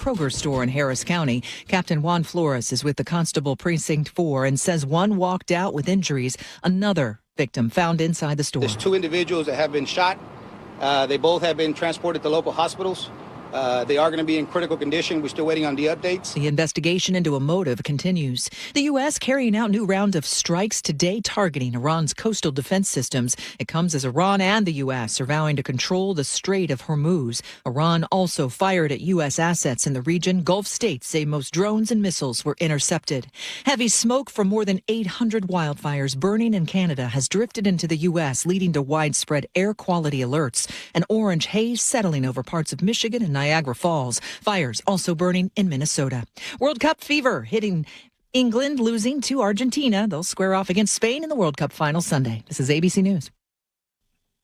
Kroger store in Harris County. Captain Juan Flores is with the Constable Precinct 4 and says one walked out with injuries. Another victim found inside the store. There's 2 individuals that have been shot. They both have been transported to local hospitals. They are going to be in critical condition. We're still waiting on the updates. The investigation into a motive continues. The U.S. carrying out new round of strikes today targeting Iran's coastal defense systems. It comes as Iran and the U.S. are vowing to control the Strait of Hormuz. Iran also fired at U.S. assets in the region. Gulf states say most drones and missiles were intercepted. Heavy smoke from more than 800 wildfires burning in Canada has drifted into the U.S., leading to widespread air quality alerts. An orange haze settling over parts of Michigan and Niagara Falls. Fires also burning in Minnesota. World Cup fever hitting England, losing to Argentina. They'll square off against Spain in the World Cup final Sunday. This is ABC News.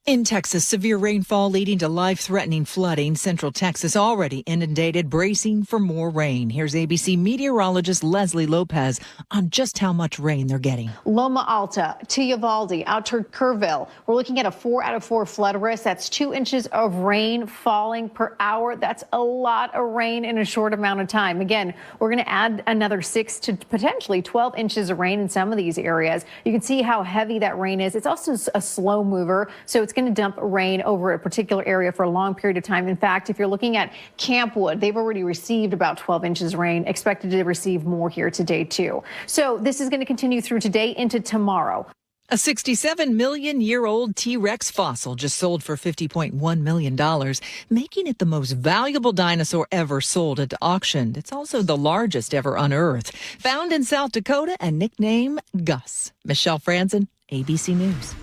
In Texas, severe rainfall leading to life-threatening flooding. Central Texas already inundated, bracing for more rain. Here's ABC meteorologist Leslie Lopez on just how much rain they're getting. Loma Alta to Uvalde, out to Kerrville. We're looking at a 4 out of 4 flood risk. That's 2 inches of rain falling per hour. That's a lot of rain in a short amount of time. Again, we're going to add another 6 to potentially 12 inches of rain in some of these areas. You can see how heavy that rain is. It's also a slow mover, so it's going to dump rain over a particular area for a long period of time. In fact, if you're looking at Campwood, they've already received about 12 inches of rain, expected to receive more here today, too. So this is going to continue through today into tomorrow. A 67-million-year-old T-Rex fossil just sold for $50.1 million, making it the most valuable dinosaur ever sold at auction. It's also the largest ever unearthed. Found in South Dakota and nicknamed Gus. Michelle Franzen, ABC News.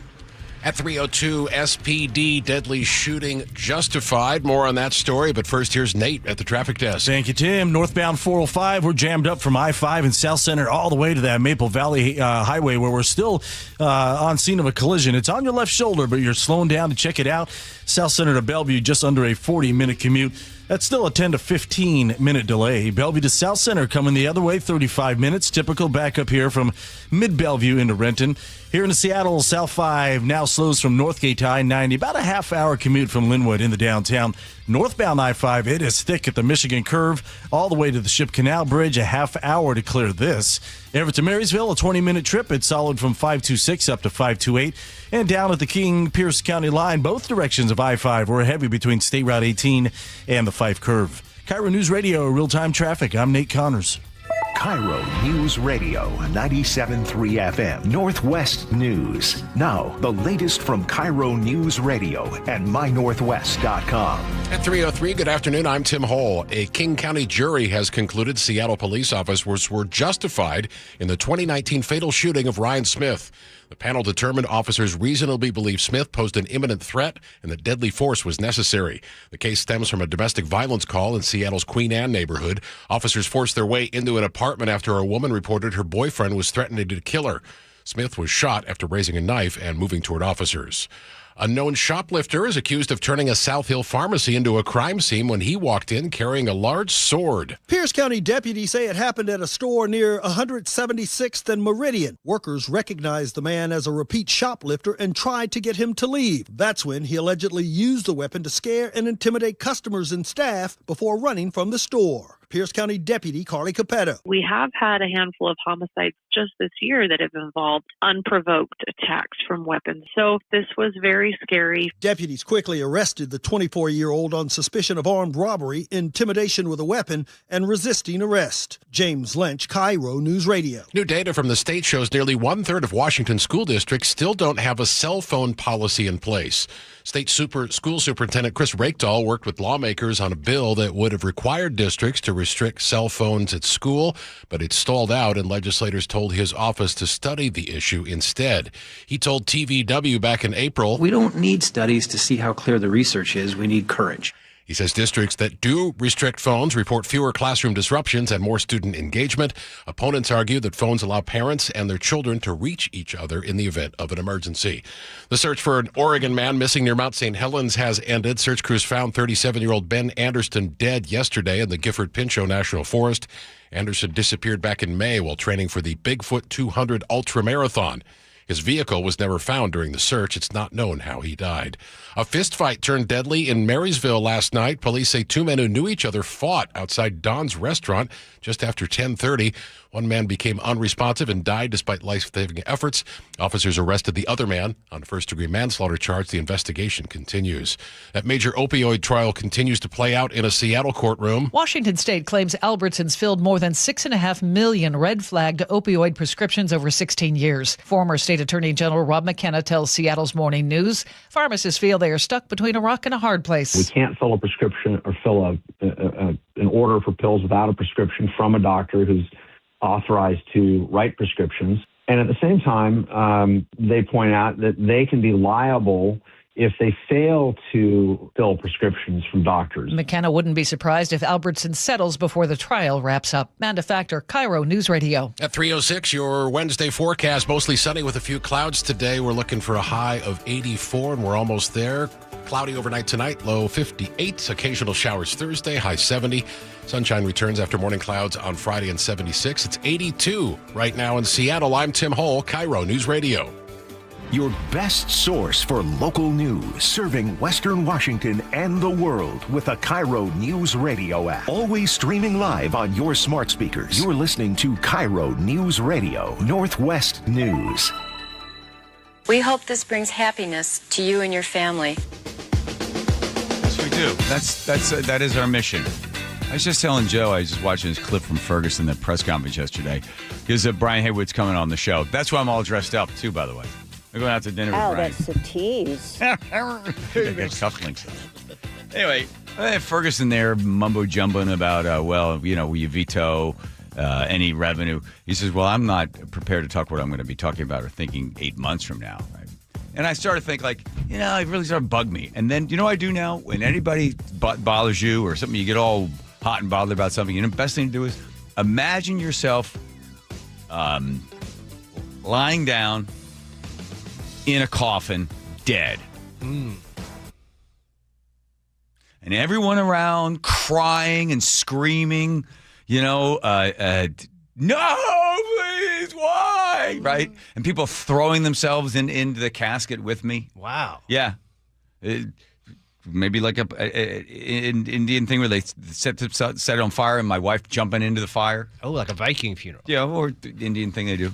At 3:02, SPD deadly shooting justified. More on that story, but first here's Nate at the traffic desk. Thank you, Tim. Northbound 405, we're jammed up from I-5 in South Center all the way to that Maple Valley Highway where we're still on scene of a collision. It's on your left shoulder, but you're slowing down to check it out. South Center to Bellevue, just under a 40-minute commute. That's still a 10 to 15-minute delay. Bellevue to South Center coming the other way, 35 minutes. Typical backup here from mid-Bellevue into Renton. Here in Seattle, South 5 now slows from Northgate to I-90. About a half-hour commute from Linwood into downtown. Northbound I-5, it is thick at the Michigan curve all the way to the Ship Canal Bridge. A half hour to clear this. Everett to Marysville, a 20-minute trip. It's solid from 526 up to 528. And down at the King-Pierce County line, both directions of I-5 were heavy between State Route 18 and the Fife Curve. KIRO Newsradio, real-time traffic. I'm Nate Connors. KIRO News Radio, 97.3 FM, Northwest News. Now, the latest from KIRO News Radio and mynorthwest.com. At 3:03, good afternoon. I'm Tim Hole. A King County jury has concluded Seattle police officers were justified in the 2019 fatal shooting of Ryan Smith. The panel determined officers reasonably believed Smith posed an imminent threat and that deadly force was necessary. The case stems from a domestic violence call in Seattle's Queen Anne neighborhood. Officers forced their way into an apartment after a woman reported her boyfriend was threatening to kill her. Smith was shot after raising a knife and moving toward officers. A known shoplifter is accused of turning a South Hill pharmacy into a crime scene when he walked in carrying a large sword. Pierce County deputies say it happened at a store near 176th and Meridian. Workers recognized the man as a repeat shoplifter and tried to get him to leave. That's when he allegedly used the weapon to scare and intimidate customers and staff before running from the store. Pierce County Deputy Carly Capetto. We have had a handful of homicides just this year that have involved unprovoked attacks from weapons. So this was very scary. Deputies quickly arrested the 24-year-old on suspicion of armed robbery, intimidation with a weapon, and resisting arrest. James Lynch, KIRO News Radio. New data from the state shows nearly one-third of Washington school districts still don't have a cell phone policy in place. State School Superintendent Chris Rakedahl worked with lawmakers on a bill that would have required districts to restrict cell phones at school, but it stalled out and legislators told his office to study the issue instead. He told TVW back in April, "We don't need studies to see how clear the research is. We need courage." He says districts that do restrict phones report fewer classroom disruptions and more student engagement. Opponents argue that phones allow parents and their children to reach each other in the event of an emergency. The search for an Oregon man missing near Mount St. Helens has ended. Search crews found 37-year-old Ben Anderson dead yesterday in the Gifford-Pinchot National Forest. Anderson disappeared back in May while training for the Bigfoot 200 Ultramarathon. His vehicle was never found during the search. It's not known how he died. A fistfight turned deadly in Marysville last night. Police say two men who knew each other fought outside Don's restaurant just after 10:30. One man became unresponsive and died despite life-saving efforts. Officers arrested the other man on first-degree manslaughter charge. The investigation continues. That major opioid trial continues to play out in a Seattle courtroom. Washington State claims Albertsons filled more than 6.5 million red-flagged opioid prescriptions over 16 years. Former State Attorney General Rob McKenna tells Seattle's Morning News pharmacists feel they are stuck between a rock and a hard place. We can't fill a prescription or fill an order for pills without a prescription from a doctor who's authorized to write prescriptions. And at the same time, they point out that they can be liable if they fail to fill prescriptions from doctors. McKenna wouldn't be surprised if Albertsons settles before the trial wraps up. Amanda Factor, KIRO News Radio. At 3:06, your Wednesday forecast, mostly sunny with a few clouds today. We're looking for a high of 84, and we're almost there. Cloudy overnight tonight, low 58. Occasional showers Thursday, high 70. Sunshine returns after morning clouds on Friday and 76. It's 82 right now in Seattle. I'm Tim Hole, KIRO News Radio. Your best source for local news, serving Western Washington and the world with a KIRO News Radio app. Always streaming live on your smart speakers. You're listening to KIRO News Radio, Northwest News. We hope this brings happiness to you and your family. Yes, we do. That is our mission. I was just telling Joe, I was just watching this clip from Ferguson, the press conference yesterday, because Brian Haywood's coming on the show. That's why I'm all dressed up, too, by the way. We're going out to dinner with Brian. Oh, that's a tease. Got cufflinks on. Anyway, Ferguson there mumbo-jumboing about, will you veto any revenue? He says, well, I'm not prepared to talk what I'm going to be talking about or thinking 8 months from now. Right? And I started to think, it really started to bug me. And then, what I do now? When anybody bothers you or something, you get all hot and bothered about something, the best thing to do is imagine yourself lying down in a coffin, dead. And everyone around crying and screaming, no, please, why? Right? And people throwing themselves into the casket with me. Wow. Yeah. Maybe like an Indian thing where they set it on fire and my wife jumping into the fire. Oh, like a Viking funeral. Yeah, or the Indian thing they do.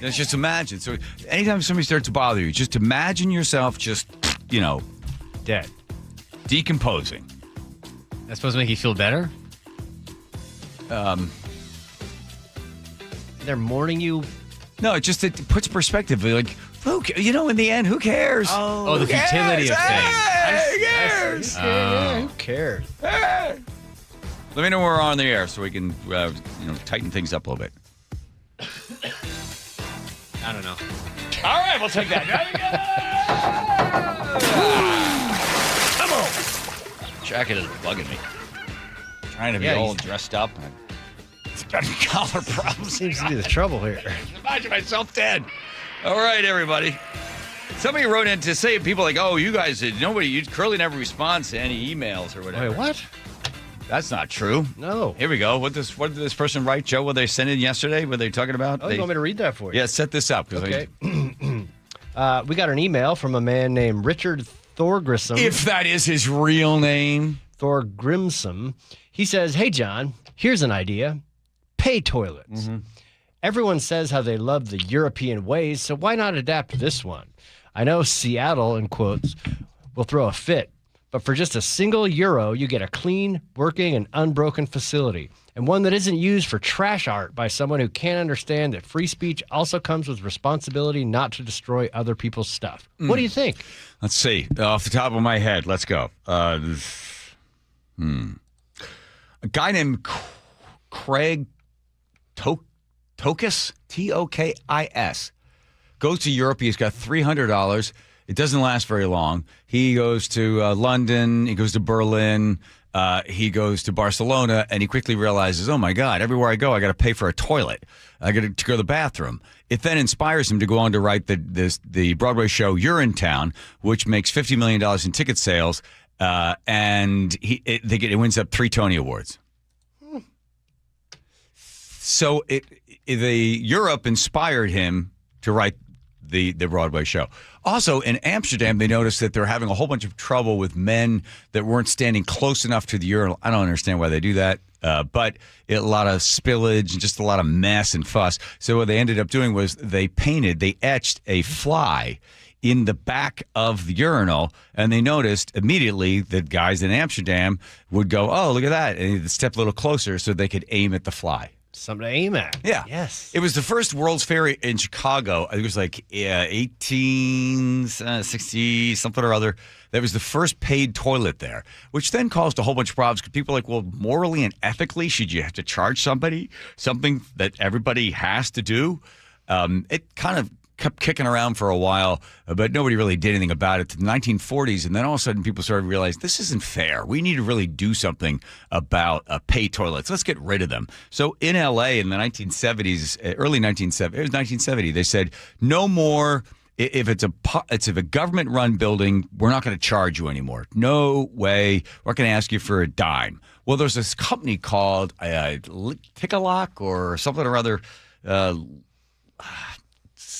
Let's just imagine. So anytime somebody starts to bother you, just imagine yourself just, dead. Decomposing. That's supposed to make you feel better? They're mourning you? No, it puts perspective. Like, in the end, who cares? Oh, the futility of things. Who cares? Who cares? Hey. Let me know when we're on the air so we can, tighten things up a little bit. I don't know. All right, we'll take that. Come on. Jacket is bugging me. Trying to be all dressed up. It's got collar problems. Seems to be the trouble here. Imagine myself dead. All right, everybody. Somebody wrote in to say people you guys, Curly never responds to any emails or whatever. Wait, what? That's not true. No. Here we go. What did this person write, Joe? What they sent in yesterday? What they talking about? Oh, you want me to read that for you? Yeah, set this up. Okay. We got an email from a man named Richard Thorgrimson. If that is his real name. Thorgrimson. He says, hey, John, here's an idea. Pay toilets. Mm-hmm. Everyone says how they love the European ways, so why not adapt this one? I know Seattle, in quotes, will throw a fit. But for just €1, you get a clean, working, and unbroken facility, and one that isn't used for trash art by someone who can't understand that free speech also comes with responsibility not to destroy other people's stuff. What do you think? Let's see. Off the top of my head, let's go. A guy named Craig Tokis, Tokis, goes to Europe. He's got $300. It doesn't last very long. He goes to London. He goes to Berlin. He goes to Barcelona, and he quickly realizes, oh, my God, everywhere I go, I got to pay for a toilet. I got to go to the bathroom. It then inspires him to go on to write the Broadway show You're in Town, which makes $50 million in ticket sales, and it wins up 3 Tony Awards. So Europe inspired him to write the Broadway show. Also, in Amsterdam, they noticed that they're having a whole bunch of trouble with men that weren't standing close enough to the urinal. I don't understand why they do that, but a lot of spillage and just a lot of mess and fuss. So what they ended up doing was they etched a fly in the back of the urinal, and they noticed immediately that guys in Amsterdam would go, oh, look at that, and they'd step a little closer so they could aim at the fly. Something to aim at. Yeah. Yes. It was the first World's Fair in Chicago. It was like 1860 something or other. That was the first paid toilet there, which then caused a whole bunch of problems because people were like, well, morally and ethically, should you have to charge somebody something that everybody has to do? It kind of kept kicking around for a while, but nobody really did anything about it to the 1940s. And then all of a sudden people started to realize this isn't fair. We need to really do something about paid toilets. Let's get rid of them. So in LA in the 1970s, early 1970s, it was 1970, they said no more. If it's a government-run building, we're not going to charge you anymore. No way. We're not going to ask you for a dime. Well, there's this company called Tickalock or something or other.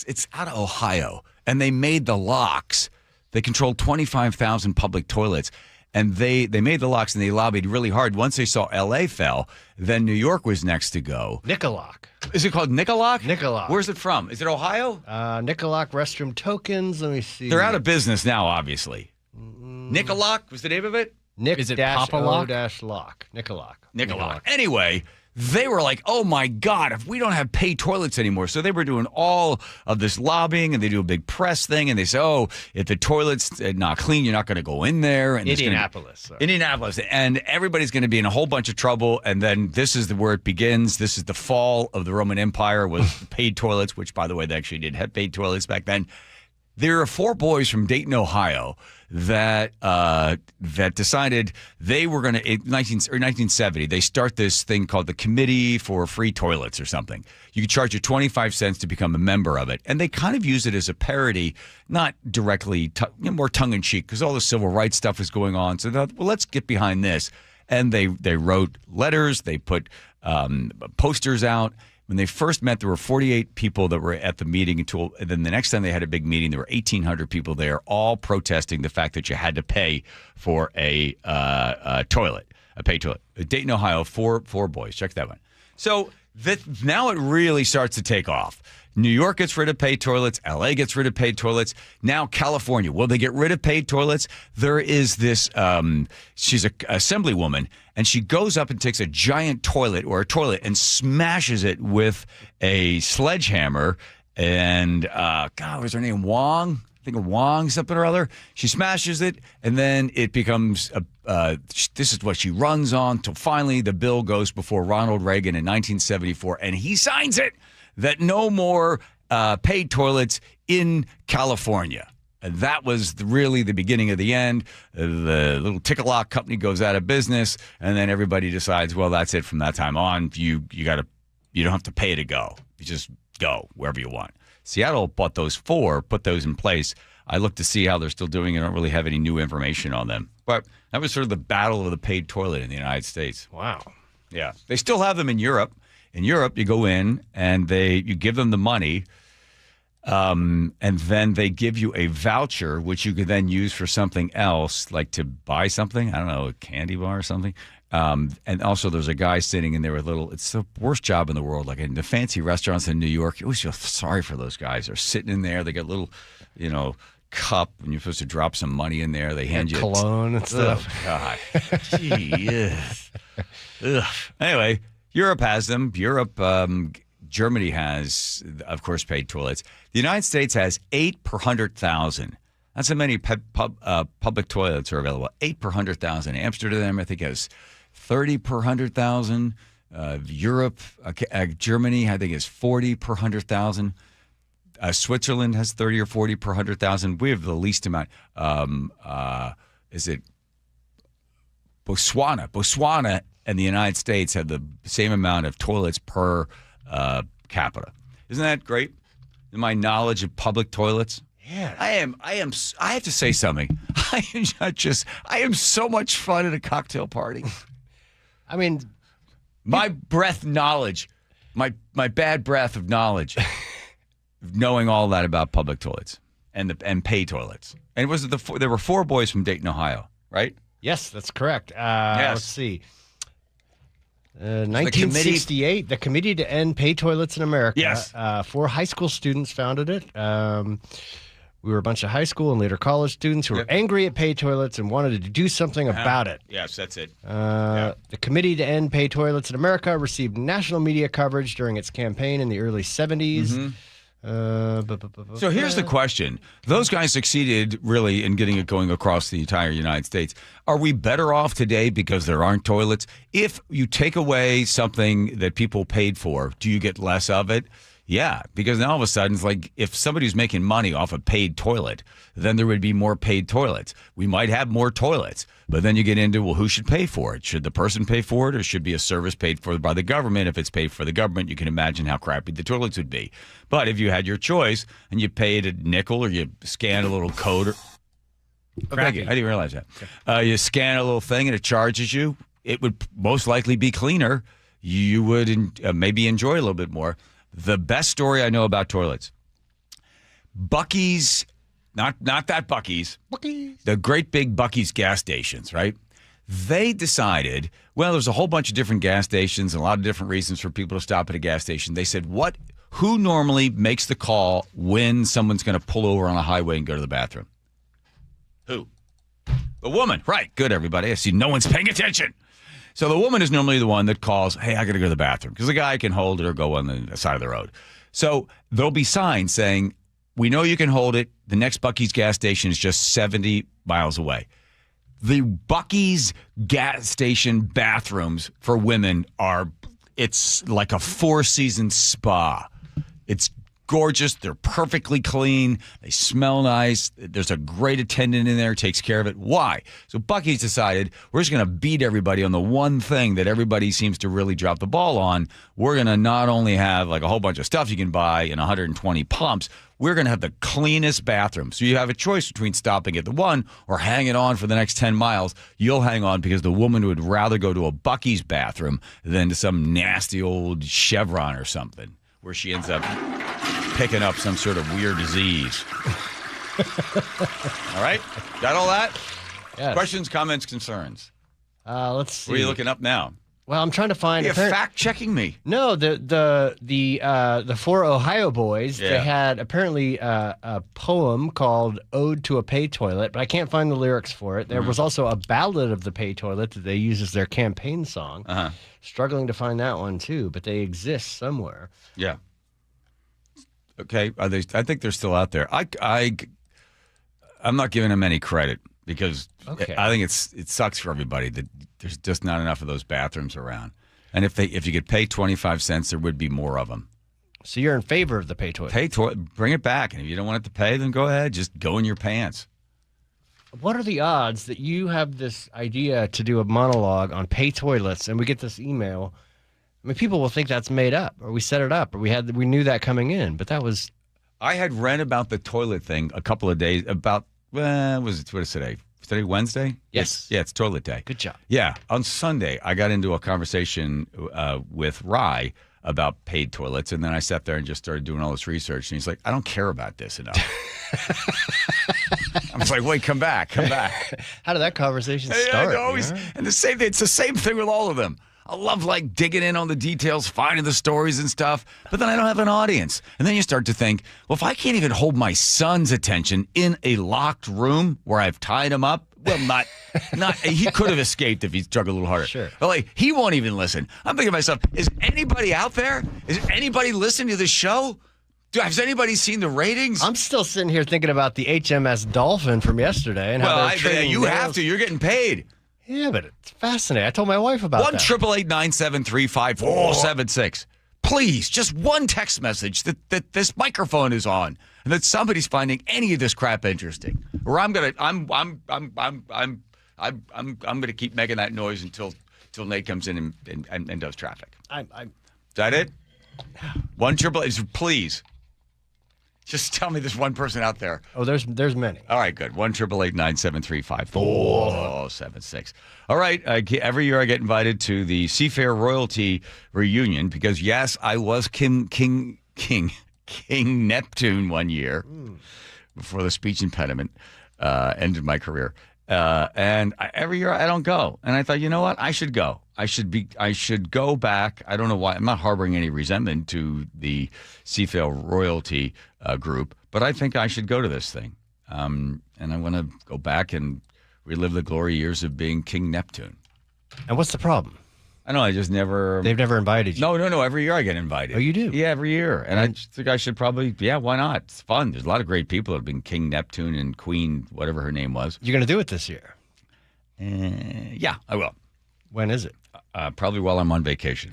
It's out of Ohio, and they made the locks. They controlled 25,000 public toilets, and they made the locks, and they lobbied really hard. Once they saw L.A. fell, then New York was next to go. Nickalock. Is it called Nickalock? Nickalock. Where's it from? Is it Ohio? Nickalock restroom tokens. Let me see. They're out of business now, obviously. Nickalock was the name of it? Is it Papa-Lock? Nickalock. Anyway, they were like, oh, my God, if we don't have paid toilets anymore. So they were doing all of this lobbying, and they do a big press thing, and they say, oh, if the toilet's not clean, you're not going to go in there. And Indianapolis. Indianapolis. And everybody's going to be in a whole bunch of trouble. And then this is where it begins. This is the fall of the Roman Empire with paid toilets, which, by the way, they actually did have paid toilets back then. There are 4 boys from Dayton, Ohio, that decided they were going to, in 1970, they start this thing called the Committee for Free Toilets or something. You could charge you 25 cents to become a member of it. And they kind of use it as a parody, not directly, more tongue-in-cheek, because all the civil rights stuff is going on. So, well, let's get behind this. And they wrote letters. They put posters out. When they first met, there were 48 people that were at the meeting and then the next time they had a big meeting, there were 1,800 people there, all protesting the fact that you had to pay for a toilet, a paid toilet. Dayton, Ohio, four boys. Check that one. So now it really starts to take off. New York gets rid of paid toilets. L.A. gets rid of paid toilets. Now California. Will they get rid of paid toilets? There is this, she's an assemblywoman, and she goes up and takes a giant toilet and smashes it with a sledgehammer. And, God, what's her name? Wong? I think Wong something or other. She smashes it, and then it becomes, this is what she runs on till finally the bill goes before Ronald Reagan in 1974, and he signs it. That no more paid toilets in California. And that was really the beginning of the end. The little Tickalock company goes out of business, and then everybody decides, well, that's it from that time on. You don't have to pay to go. You just go wherever you want. Seattle bought those 4, put those in place. I looked to see how they're still doing it. I don't really have any new information on them. But that was sort of the battle of the paid toilet in the United States. Wow. Yeah. They still have them in Europe. In Europe, you go in and you give them the money, and then they give you a voucher, which you could then use for something else, like to buy something. I don't know, a candy bar or something. And also, there's a guy sitting in there with it's the worst job in the world. Like in the fancy restaurants in New York, you always feel sorry for those guys. They're sitting in there. They got little, cup, and you're supposed to drop some money in there. They hand you cologne and stuff. Oh, God. Gee, ugh. Anyway. Europe has them. Germany has, of course, paid toilets. The United States has 8 per 100,000. That's how many public toilets are available. 8 per 100,000. Amsterdam, I think, has 30 per 100,000. Europe, Germany, I think, is 40 per 100,000. Switzerland has 30 or 40 per 100,000. We have the least amount. Is it Botswana? Botswana and the United States have the same amount of toilets per capita. Isn't that great? In my knowledge of public toilets. Yeah. I have to say something. I am so much fun at a cocktail party. I mean, my breath knowledge, my bad breath of knowledge knowing all that about public toilets and pay toilets. And there were 4 boys from Dayton, Ohio, right? Yes, that's correct. Yes. Let's see. 1968, the Committee to End Pay Toilets in America. Yes. 4 high school students founded it. We were a bunch of high school and later college students who were angry at pay toilets and wanted to do something about it. Yes, that's it. The Committee to End Pay Toilets in America received national media coverage during its campaign in the early 70s. So here's the question. Those guys succeeded really in getting it going across the entire United States. Are we better off today because there aren't toilets? If you take away something that people paid for, do you get less of it? Yeah, because now all of a sudden, it's like if somebody's making money off a paid toilet, then there would be more paid toilets. We might have more toilets, but then you get into, well, who should pay for it? Should the person pay for it, or should be a service paid for by the government? If it's paid for the government, you can imagine how crappy the toilets would be. But if you had your choice and you paid a nickel or you scan a little code, I didn't realize that. You scan a little thing and it charges you, it would most likely be cleaner. You would maybe enjoy it a little bit more. The best story I know about toilets, Buc-ee's, not that Buc-ee's, the great big Buc-ee's gas stations, right? They decided, well, there's a whole bunch of different gas stations and a lot of different reasons for people to stop at a gas station. They said, who normally makes the call when someone's going to pull over on a highway and go to the bathroom? Who? The woman. Right. Good, everybody. I see no one's paying attention. So the woman is normally the one that calls, hey, I got to go to the bathroom, because the guy can hold it or go on the side of the road. So there'll be signs saying, we know you can hold it. The next Buc-ee's gas station is just 70 miles away. The Buc-ee's gas station bathrooms for women it's like a 4-season spa. It's gorgeous. They're perfectly clean. They smell nice. There's a great attendant in there, takes care of it. Why? So Buc-ee's decided we're just going to beat everybody on the one thing that everybody seems to really drop the ball on. We're going to not only have like a whole bunch of stuff you can buy in 120 pumps, we're going to have the cleanest bathroom. So you have a choice between stopping at the one or hanging on for the next 10 miles. You'll hang on because the woman would rather go to a Buc-ee's bathroom than to some nasty old Chevron or something, where she ends up picking up some sort of weird disease. All right? Got all that? Yes. Questions, comments, concerns? Let's see. What are you looking up now? Well, I'm trying to find. You're fact-checking me. No, the 4 Ohio boys. Yeah. They had apparently a poem called "Ode to a Pay Toilet," but I can't find the lyrics for it. There was also a ballad of the pay toilet that they use as their campaign song. Struggling to find that one too, but they exist somewhere. Yeah. Okay. I think they're still out there. I'm not giving them any credit because I think it sucks for everybody that there's just not enough of those bathrooms around. And if you could pay 25 cents, there would be more of them. So you're in favor of the pay toilet? Bring it back. And if you don't want it to pay, then go ahead. Just go in your pants. What are the odds that you have this idea to do a monologue on pay toilets and we get this email? I mean, people will think that's made up, or we set it up, or we knew that coming in, but that was. I had read about the toilet thing a couple of days what is today? Is today Wednesday? Yes. Yeah, it's toilet day. Good job. Yeah. On Sunday, I got into a conversation with Rye about paid toilets, and then I sat there and just started doing all this research, and he's like, I don't care about this enough. I was like, wait, come back. How did that conversation start? And it's the same thing with all of them. I love like digging in on the details, finding the stories and stuff, but then I don't have an audience. And then you start to think, well, if I can't even hold my son's attention in a locked room where I've tied him up, well, not he could have escaped if he struggled a little harder. Sure. But like, he won't even listen. I'm thinking to myself, is anybody out there? Is anybody listening to this show? Has anybody seen the ratings? I'm still sitting here thinking about the HMS Dolphin from yesterday and how they're trading. You have to. You're getting paid. Yeah, but it's fascinating. I told my wife about that. 1-888-973-5476. Please, just one text message that this microphone is on and that somebody's finding any of this crap interesting. Or I'm gonna keep making that noise until Nate comes in and does traffic. Is that it? 1-888, please. Just tell me there's one person out there. Oh, there's many. All right, good. 1-888-973-5476. All right, every year I get invited to the Seafair Royalty reunion because, yes, I was King King Neptune one year before the speech impediment ended my career. Every year I don't go. And I thought, you know what? I should go. I should go back. I don't know why. I'm not harboring any resentment to the Seafail royalty group, but I think I should go to this thing. And I want to go back and relive the glory years of being King Neptune. And what's the problem? I know. I just never. They've never invited you. No. Every year I get invited. Oh, you do? Yeah, every year. And I just think I should probably. Yeah, why not? It's fun. There's a lot of great people that have been King Neptune and Queen, whatever her name was. You're going to do it this year? Yeah, I will. When is it? Probably while I'm on vacation.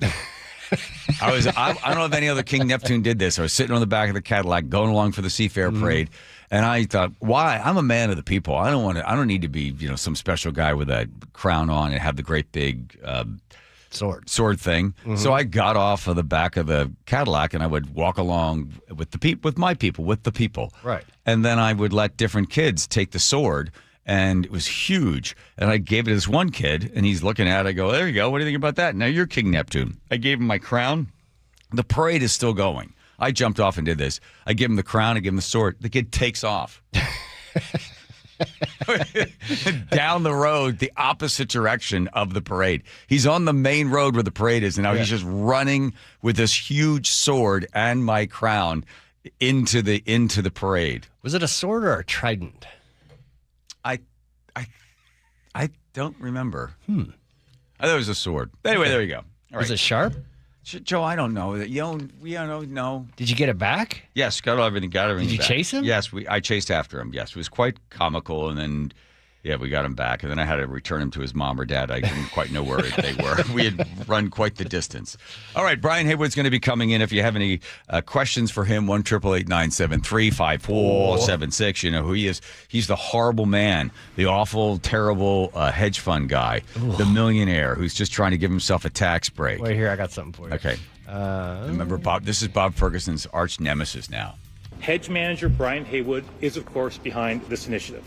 I don't know if any other King Neptune did this. I was sitting on the back of the Cadillac going along for the Seafair Parade, and I thought, why? I'm a man of the people. I don't need to be, some special guy with a crown on and have the great big sword thing. So I got off of the back of the Cadillac and I would walk along with the people. Right. And then I would let different kids take the sword. And it was huge. And I gave it to this one kid, and he's looking at it. I go, there you go. What do you think about that? Now you're King Neptune. I gave him my crown. The parade is still going. I jumped off and did this. I give him the crown. I give him the sword. The kid takes off. Down the road, the opposite direction of the parade. He's on the main road where the parade is, and now he's just running with this huge sword and my crown into the parade. Was it a sword or a trident? I don't remember. I thought it was a sword. Anyway, there you go. All right. Was it sharp? Joe, I don't know. We don't know. Did you get it back? Yes, got everything back. Did you chase him? Yes, I chased after him. Yes, it was quite comical, and then we got him back, and then I had to return him to his mom or dad. I didn't quite know where they were. We had run quite the distance. All right, Brian Haywood's going to be coming in. If you have any questions for him, 1-888-973-5476. You know who he is. He's the horrible man, the awful, terrible hedge fund guy, the millionaire who's just trying to give himself a tax break. Wait, here, I got something for you. Okay. Remember, Bob. This is Bob Ferguson's arch nemesis now. Hedge manager Brian Haywood is, of course, behind this initiative.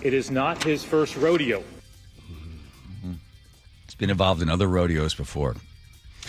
It is not his first rodeo. He's been involved in other rodeos before.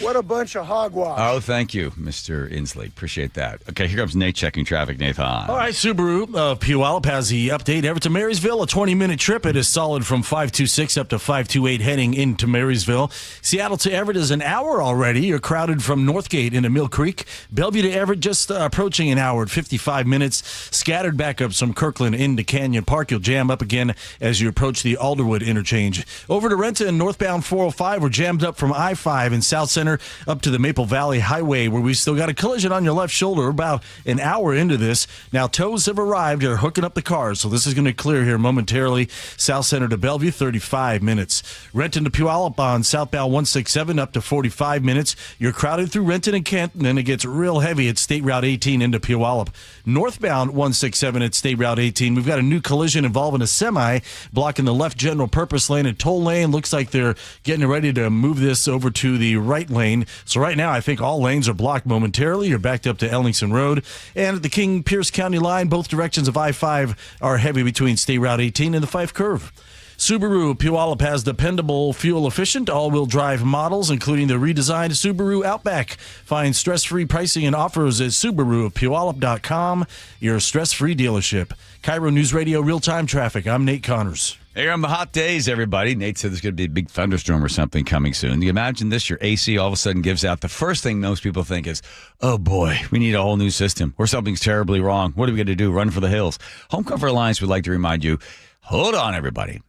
What a bunch of hogwash. Oh, thank you, Mr. Inslee. Appreciate that. Okay, here comes Nate checking traffic. Nathan. All right, Subaru of Puyallup has the update. Everett to Marysville, a 20-minute trip. It is solid from 526 up to 528 heading into Marysville. Seattle to Everett is an hour already. You're crowded from Northgate into Mill Creek. Bellevue to Everett just approaching an hour at 55 minutes. Scattered backups from Kirkland into Canyon Park. You'll jam up again as you approach the Alderwood interchange. Over to Renton, northbound 405. We're jammed up from I-5 in South Center up to the Maple Valley Highway, where we still got a collision on your left shoulder. About an hour into this. Now tows have arrived. They're hooking up the cars, so this is going to clear here momentarily. South Center to Bellevue, 35 minutes. Renton to Puyallup on southbound 167 up to 45 minutes. You're crowded through Renton and Canton, and it gets real heavy at State Route 18 into Puyallup. Northbound 167 at State Route 18. We've got a new collision involving a semi blocking the left general purpose lane and toll lane. Looks like they're getting ready to move this over to the right lane. So right now, I think all lanes are blocked momentarily. You're backed up to Ellingson Road. And at the King-Pierce County line, both directions of I-5 are heavy between State Route 18 and the 5 curve. Subaru Puyallup has dependable, fuel-efficient, all-wheel drive models, including the redesigned Subaru Outback. Find stress-free pricing and offers at SubaruofPuyallup.com, your stress-free dealership. KIRO Newsradio real-time traffic. I'm Nate Connors. Here on the hot days, everybody. Nate said there's going to be a big thunderstorm or something coming soon. You imagine this, your AC all of a sudden gives out. The first thing most people think is, oh boy, we need a whole new system or something's terribly wrong. What are we going to do? Run for the hills. Home Comfort Alliance would like to remind you, hold on, everybody.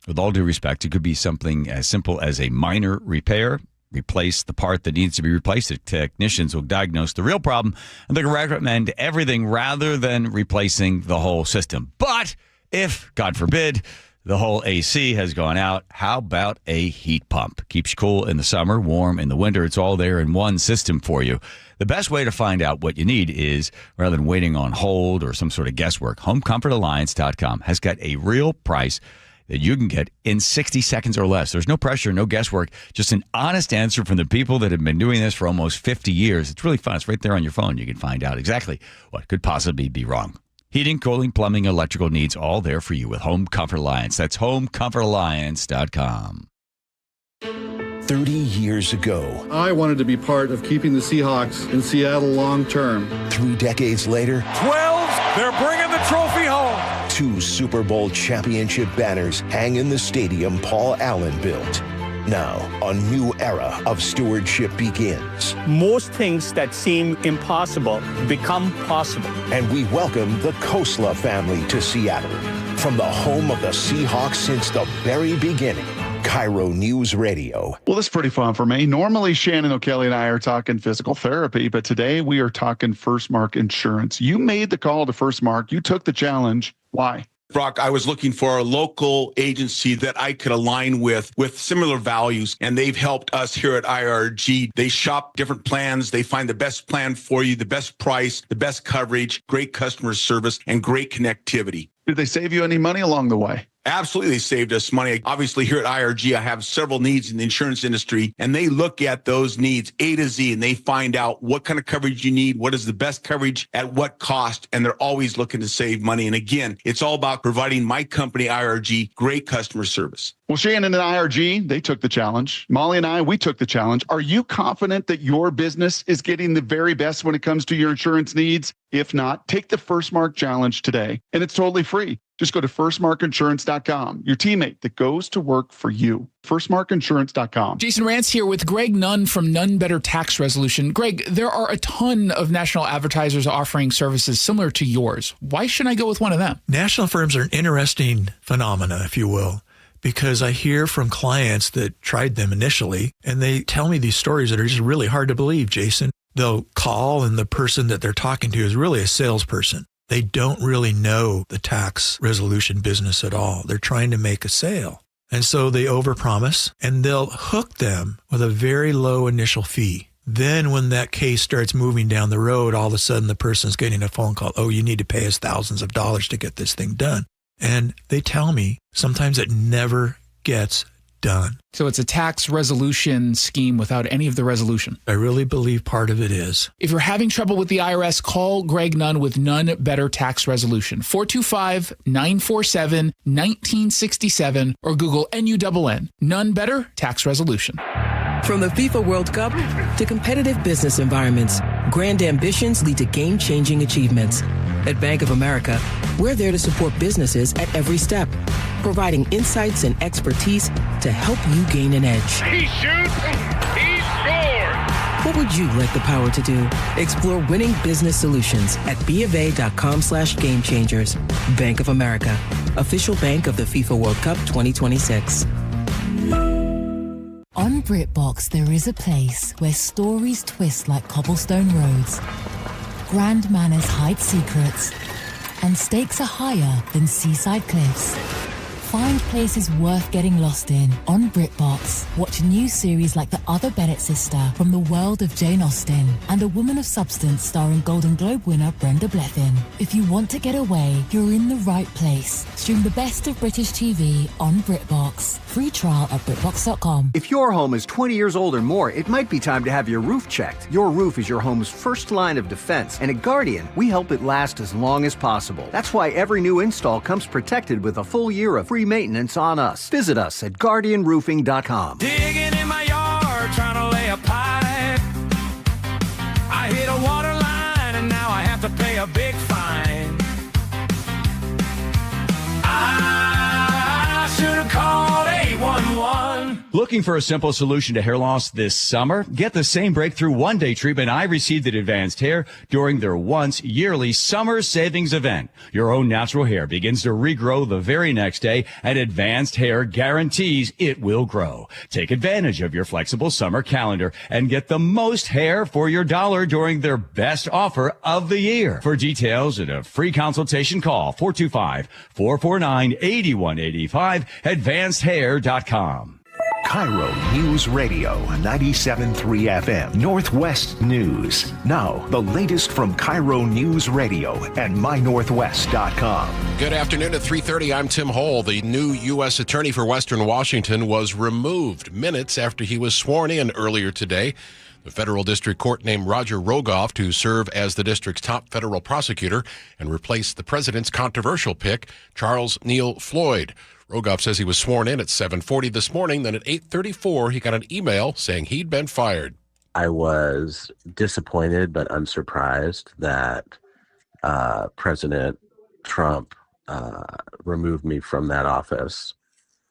With all due respect, it could be something as simple as a minor repair. Replace the part that needs to be replaced. The technicians will diagnose the real problem, and they can recommend everything rather than replacing the whole system. But if, God forbid, the whole AC has gone out, how about a heat pump? Keeps you cool in the summer, warm in the winter. It's all there in one system for you. The best way to find out what you need is, rather than waiting on hold or some sort of guesswork, HomeComfortAlliance.com has got a real price that you can get in 60 seconds or less. There's no pressure, no guesswork, just an honest answer from the people that have been doing this for almost 50 years. It's really fun. It's right there on your phone. You can find out exactly what could possibly be wrong. Heating, cooling, plumbing, electrical needs, all there for you with Home Comfort Alliance. That's HomeComfortAlliance.com. 30 years ago. I wanted to be part of keeping the Seahawks in Seattle long term. 3 decades later, 12, they're bringing the trophy home. 2 Super Bowl championship banners hang in the stadium Paul Allen built. Now, a new era of stewardship begins. Most things that seem impossible become possible. And we welcome the Khosla family to Seattle. From the home of the Seahawks since the very beginning, KIRO News Radio. Well, this is pretty fun for me. Normally, Shannon O'Kelly and I are talking physical therapy, but today we are talking First Mark Insurance. You made the call to First Mark. You took the challenge. Why? Brock, I was looking for a local agency that I could align with similar values, and they've helped us here at IRG. They shop different plans. They find the best plan for you, the best price, the best coverage, great customer service, and great connectivity. Did they save you any money along the way? Absolutely, they saved us money. Obviously, here at IRG, I have several needs in the insurance industry, and they look at those needs A to Z, and they find out what kind of coverage you need, what is the best coverage, at what cost, and they're always looking to save money. And again, it's all about providing my company, IRG, great customer service. Well, Shannon and IRG, they took the challenge. Molly and I, we took the challenge. Are you confident that your business is getting the very best when it comes to your insurance needs? If not, take the First Mark Challenge today, and it's totally free. Just go to firstmarkinsurance.com, your teammate that goes to work for you. Firstmarkinsurance.com. Jason Rance here with Greg Nunn from Nunn Better Tax Resolution. Greg, there are a ton of national advertisers offering services similar to yours. Why shouldn't I go with one of them? National firms are an interesting phenomena, if you will, because I hear from clients that tried them initially, and they tell me these stories that are just really hard to believe, Jason. They'll call, and the person that they're talking to is really a salesperson. They don't really know the tax resolution business at all. They're trying to make a sale. And so they overpromise, and they'll hook them with a very low initial fee. Then when that case starts moving down the road, all of a sudden the person's getting a phone call. Oh, you need to pay us thousands of dollars to get this thing done. And they tell me sometimes it never gets done. So it's a tax resolution scheme without any of the resolution. I really believe part of it is. If you're having trouble with the IRS, call Greg Nunn with Nunn Better Tax Resolution. 425-947-1967 or Google NUNN. Nunn Better Tax Resolution. From the FIFA World Cup to competitive business environments, grand ambitions lead to game-changing achievements. At Bank of America, we're there to support businesses at every step, providing insights and expertise to help you gain an edge. He shoots, he scores! What would you like the power to do? Explore winning business solutions at BofA.com/gamechangers. Bank of America, official bank of the FIFA World Cup 2026. On BritBox, there is a place where stories twist like cobblestone roads, grand manners hide secrets, and stakes are higher than seaside cliffs. Find places worth getting lost in on BritBox. Watch new series like The Other Bennett Sister from the world of Jane Austen and A Woman of Substance starring Golden Globe winner Brenda Blethyn. If you want to get away, you're in the right place. Stream the best of British TV on BritBox. Free trial at BritBox.com. If your home is 20 years old or more, it might be time to have your roof checked. Your roof is your home's first line of defense, and at Guardian, we help it last as long as possible. That's why every new install comes protected with a full year of free maintenance on us. Visit us at GuardianRoofing.com. Digging in my yard, trying to lay a pipe. I hit a water line, and now I have to pay a big fine. I should have called 811. Looking for a simple solution to hair loss this summer? Get the same breakthrough one-day treatment I received at Advanced Hair during their once-yearly summer savings event. Your own natural hair begins to regrow the very next day, and Advanced Hair guarantees it will grow. Take advantage of your flexible summer calendar and get the most hair for your dollar during their best offer of the year. For details and a free consultation, call 425-449-8185, advancedhair.com. KIRO News Radio 97.3 FM, Northwest News. Now, the latest from KIRO News Radio and mynorthwest.com. Good afternoon at 3:30. I'm Tim Hole. The new U.S. Attorney for Western Washington was removed minutes after he was sworn in earlier today. The federal district court named Roger Rogoff to serve as the district's top federal prosecutor and replace the president's controversial pick, Charles Neal Floyd. Rogoff says he was sworn in at 7:40 this morning. Then at 8:34, he got an email saying he'd been fired. I was disappointed but unsurprised that President Trump removed me from that office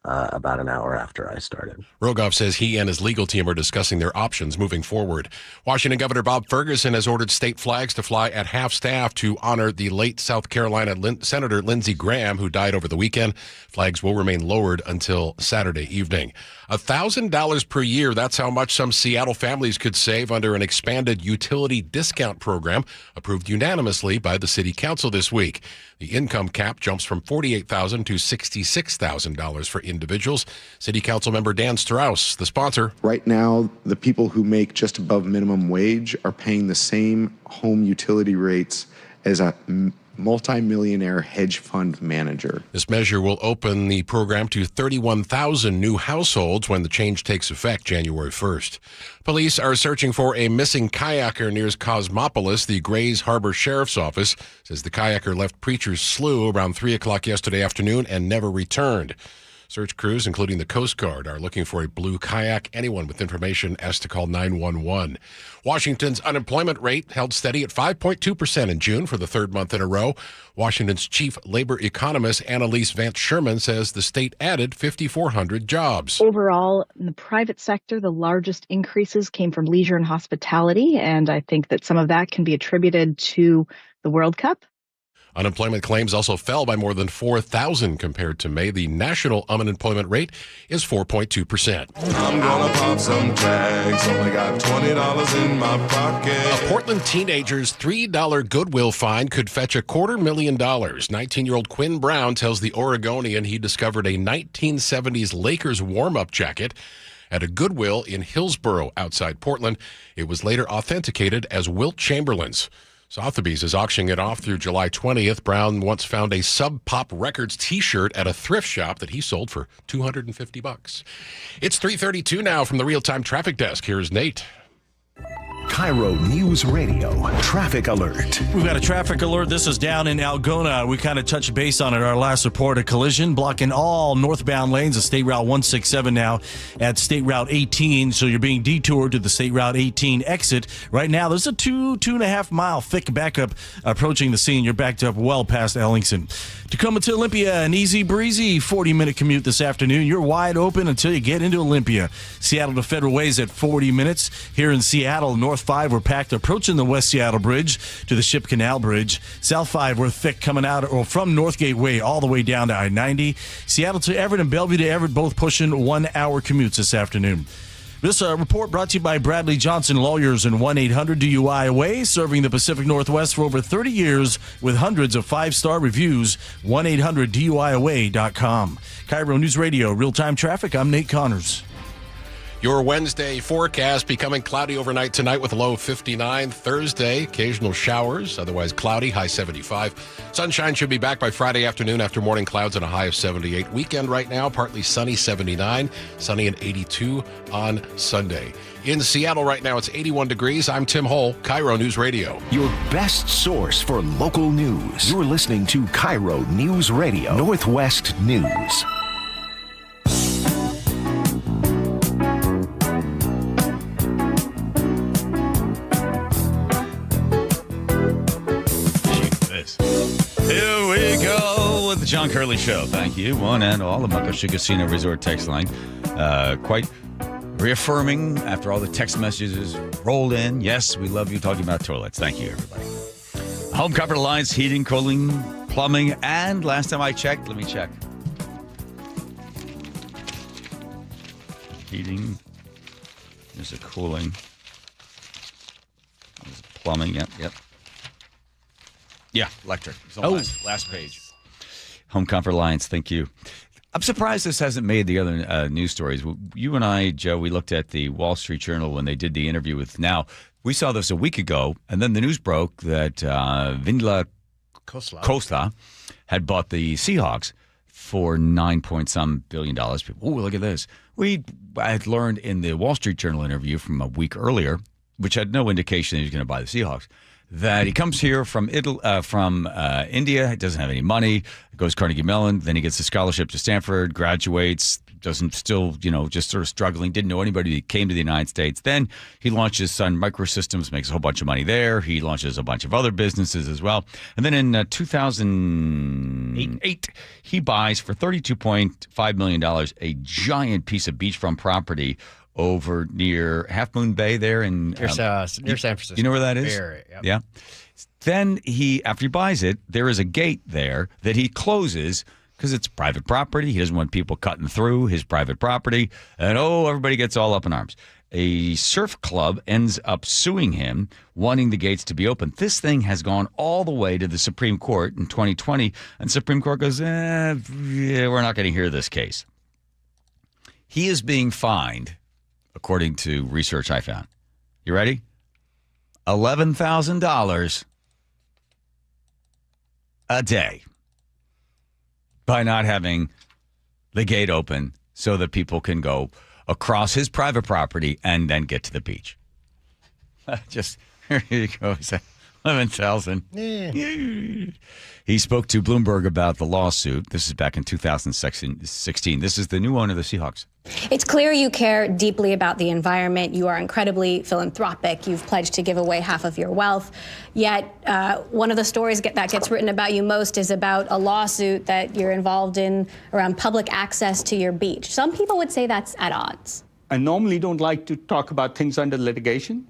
about an hour after I started. Rogoff says he and his legal team are discussing their options moving forward. Washington Governor Bob Ferguson has ordered state flags to fly at half-staff to honor the late South Carolina Senator Lindsey Graham, who died over the weekend. Flags will remain lowered until Saturday evening. $1,000 per year, that's how much some Seattle families could save under an expanded utility discount program approved unanimously by the City Council this week. The income cap jumps from $48,000 to $66,000 for individuals. City Council member Dan Strauss, the sponsor. Right now, the people who make just above minimum wage are paying the same home utility rates as a multimillionaire hedge fund manager. This measure will open the program to 31,000 new households when the change takes effect January 1st. Police are searching for a missing kayaker near Cosmopolis. The Grays Harbor Sheriff's Office says the kayaker left Preacher's Slough around 3 o'clock yesterday afternoon and never returned. Search crews, including the Coast Guard, are looking for a blue kayak. Anyone with information has to call 911. Washington's unemployment rate held steady at 5.2% in June for the third month in a row. Washington's chief labor economist, Annalise Vance Sherman, says the state added 5,400 jobs. Overall, in the private sector, the largest increases came from leisure and hospitality, and I think that some of that can be attributed to the World Cup. Unemployment claims also fell by more than 4,000 compared to May. The national unemployment rate is 4.2%. I'm gonna pop some tags, only got $20 in my pocket. A Portland teenager's $3 Goodwill fine could fetch $250,000. 19-year-old Quinn Brown tells the Oregonian he discovered a 1970s Lakers warm-up jacket at a Goodwill in Hillsboro outside Portland. It was later authenticated as Wilt Chamberlain's. Sotheby's is auctioning it off through July 20th. Brown once found a Sub Pop Records t-shirt at a thrift shop that he sold for $250. It's 3:32 now from the Real-Time Traffic Desk. Here's Nate. KIRO Newsradio Traffic Alert. We've got a traffic alert. This is down in Algona. We kind of touched base on it our last report. A collision blocking all northbound lanes of State Route 167 now at State Route 18. So you're being detoured to the State Route 18 exit. Right now, there's a 2.5 mile thick backup approaching the scene. You're backed up well past Ellingson. Tacoma to Olympia, an easy breezy 40-minute commute this afternoon. You're wide open until you get into Olympia. Seattle to Federal Way's at 40 minutes. Here in Seattle, North 5, we're packed approaching the West Seattle Bridge to the Ship Canal Bridge. South 5, we're thick coming out or from Northgate Way all the way down to I-90. Seattle to Everett and Bellevue to Everett, both pushing 1 hour commutes this afternoon. This report brought to you by Bradley Johnson Lawyers and 1-800-DUI-AWAY, serving the Pacific Northwest for over 30 years with hundreds of 5-star reviews. 1-800-DUI-AWAY.com. KIRO News Radio, real-time traffic. I'm Nate Connors. Your Wednesday forecast becoming cloudy overnight tonight with a low of 59. Thursday, occasional showers, otherwise cloudy, high 75. Sunshine should be back by Friday afternoon after morning clouds and a high of 78. Weekend right now, partly sunny, 79. Sunny and 82 on Sunday. In Seattle right now, it's 81 degrees. I'm Tim Hull, KIRO News Radio. Your best source for local news. You're listening to KIRO News Radio, Northwest News. Here we go with the John Curley Show. Thank you, one and all. The Muckleshoot Casino Resort text line. Quite reaffirming after all the text messages rolled in. Yes, we love you talking about toilets. Thank you, everybody. Home Comfort Alliance, heating, cooling, plumbing, and last time I checked, let me check. Heating. There's a cooling. There's plumbing. Yep. Yeah, electric. It's on the last page. Home Comfort Alliance, thank you. I'm surprised this hasn't made the other news stories. You and I, Joe, we looked at the Wall Street Journal when they did the interview with Now. We saw this a week ago, and then the news broke that Vindla Costa had bought the Seahawks for $9 billion. Oh, look at this. I had learned in the Wall Street Journal interview from a week earlier, which had no indication that he was going to buy the Seahawks, that he comes here from India, doesn't have any money, goes Carnegie Mellon, then he gets a scholarship to Stanford, graduates, doesn't still, just sort of struggling, didn't know anybody. He came to the United States. Then he launches Sun Microsystems, makes a whole bunch of money there. He launches a bunch of other businesses as well. And then in 2008, he buys for $32.5 million a giant piece of beachfront property over near Half Moon Bay there in near San Francisco. You know where that is? Area, yep. Yeah. Then after he buys it, there is a gate there that he closes because it's private property. He doesn't want people cutting through his private property. And everybody gets all up in arms. A surf club ends up suing him, wanting the gates to be open. This thing has gone all the way to the Supreme Court in 2020. And Supreme Court goes, we're not going to hear this case. He is being fined, according to research I found. You ready? $11,000 a day by not having the gate open so that people can go across his private property and then get to the beach. Just, here you go. 11,000. Yeah. He spoke to Bloomberg about the lawsuit. This is back in 2016. This is the new owner of the Seahawks. It's clear you care deeply about the environment. You are incredibly philanthropic. You've pledged to give away half of your wealth. Yet one of the stories that gets written about you most is about a lawsuit that you're involved in around public access to your beach. Some people would say that's at odds. I normally don't like to talk about things under litigation,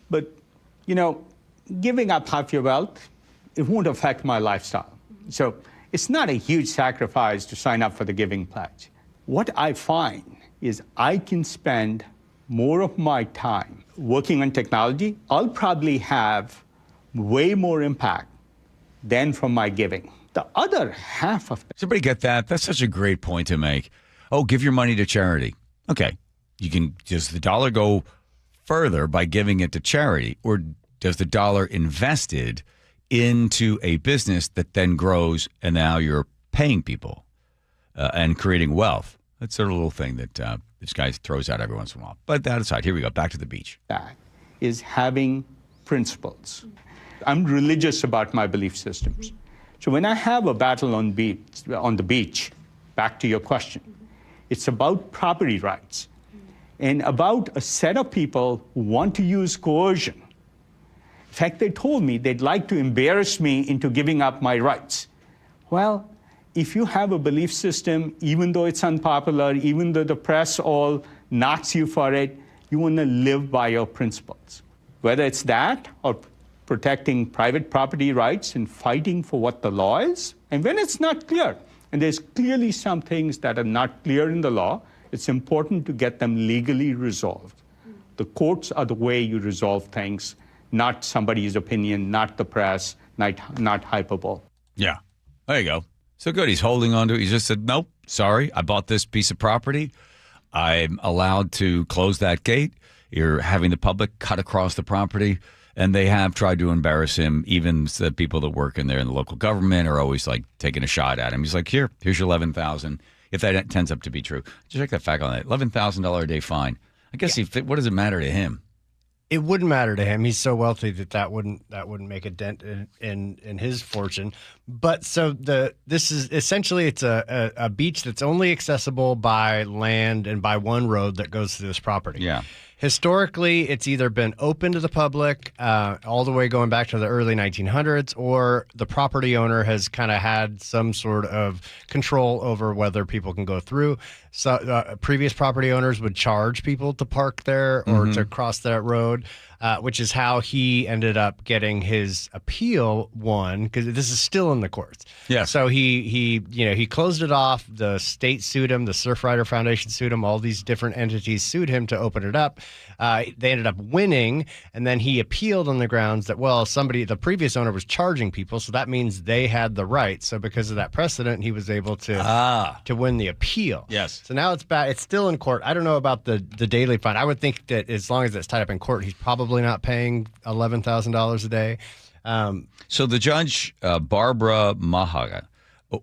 but, giving up half your wealth, it won't affect my lifestyle. So it's not a huge sacrifice to sign up for the Giving Pledge. What I find is I can spend more of my time working on technology. I'll probably have way more impact than from my giving. The other half of Does everybody get that? That's such a great point to make. Oh, give your money to charity. Okay. Does the dollar go further by giving it to charity, or does the dollar invested into a business that then grows and now you're paying people and creating wealth? That's sort of a little thing that this guy throws out every once in a while. But that aside, here we go. Back to the beach. that is having principles. I'm religious about my belief systems. So when I have a battle on the beach, back to your question, it's about property rights and about a set of people who want to use coercion. In fact, they told me they'd like to embarrass me into giving up my rights. Well, if you have a belief system, even though it's unpopular, even though the press all knocks you for it, you want to live by your principles. Whether it's that or protecting private property rights and fighting for what the law is. And when it's not clear, and there's clearly some things that are not clear in the law, it's important to get them legally resolved. The courts are the way you resolve things, not somebody's opinion, not the press, not hyperbole. Yeah, there you go. So good. He's holding on to it. He just said, nope, sorry, I bought this piece of property. I'm allowed to close that gate. You're having the public cut across the property. And they have tried to embarrass him. Even the people that work in there in the local government are always like taking a shot at him. He's like, here's your $11,000. If that turns up to be true, check that fact on that. $11,000 a day fine. I guess what does it matter to him? It wouldn't matter to him. He's so wealthy that wouldn't make a dent in his fortune. But so this is essentially it's a beach that's only accessible by land and by one road that goes through this property. Yeah. Historically, it's either been open to the public all the way going back to the early 1900s, or the property owner has kind of had some sort of control over whether people can go through. So previous property owners would charge people to park there or to cross that road, which is how he ended up getting his appeal won, because this is still in the courts. Yeah. So he closed it off. The state sued him. The Surfrider Foundation sued him. All these different entities sued him to open it up. They ended up winning, and then he appealed on the grounds that, the previous owner was charging people, so that means they had the right. So because of that precedent, he was able to win the appeal. Yes. So now it's back. It's still in court. I don't know about the daily fine. I would think that as long as it's tied up in court, he's probably not paying $11,000 a day. So the judge, Barbara Mahaga,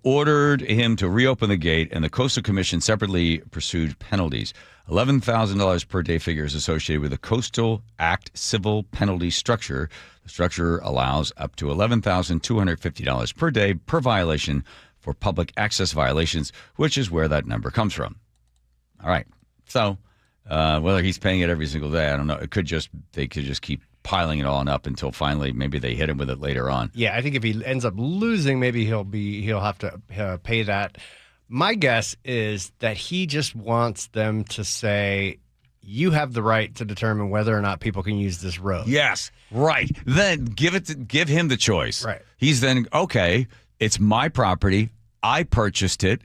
ordered him to reopen the gate, and the Coastal Commission separately pursued penalties. $11,000 per day figure is associated with the Coastal Act civil penalty structure. The structure allows up to $11,250 per day per violation for public access violations, which is where that number comes from. All right. So whether he's paying it every single day, I don't know. They could just keep piling it on up until finally maybe they hit him with it later on. Yeah, I think if he ends up losing, maybe he'll have to pay that. My guess is that he just wants them to say, you have the right to determine whether or not people can use this road. Yes, right. Then give him the choice. Right. He's then, okay, it's my property. I purchased it.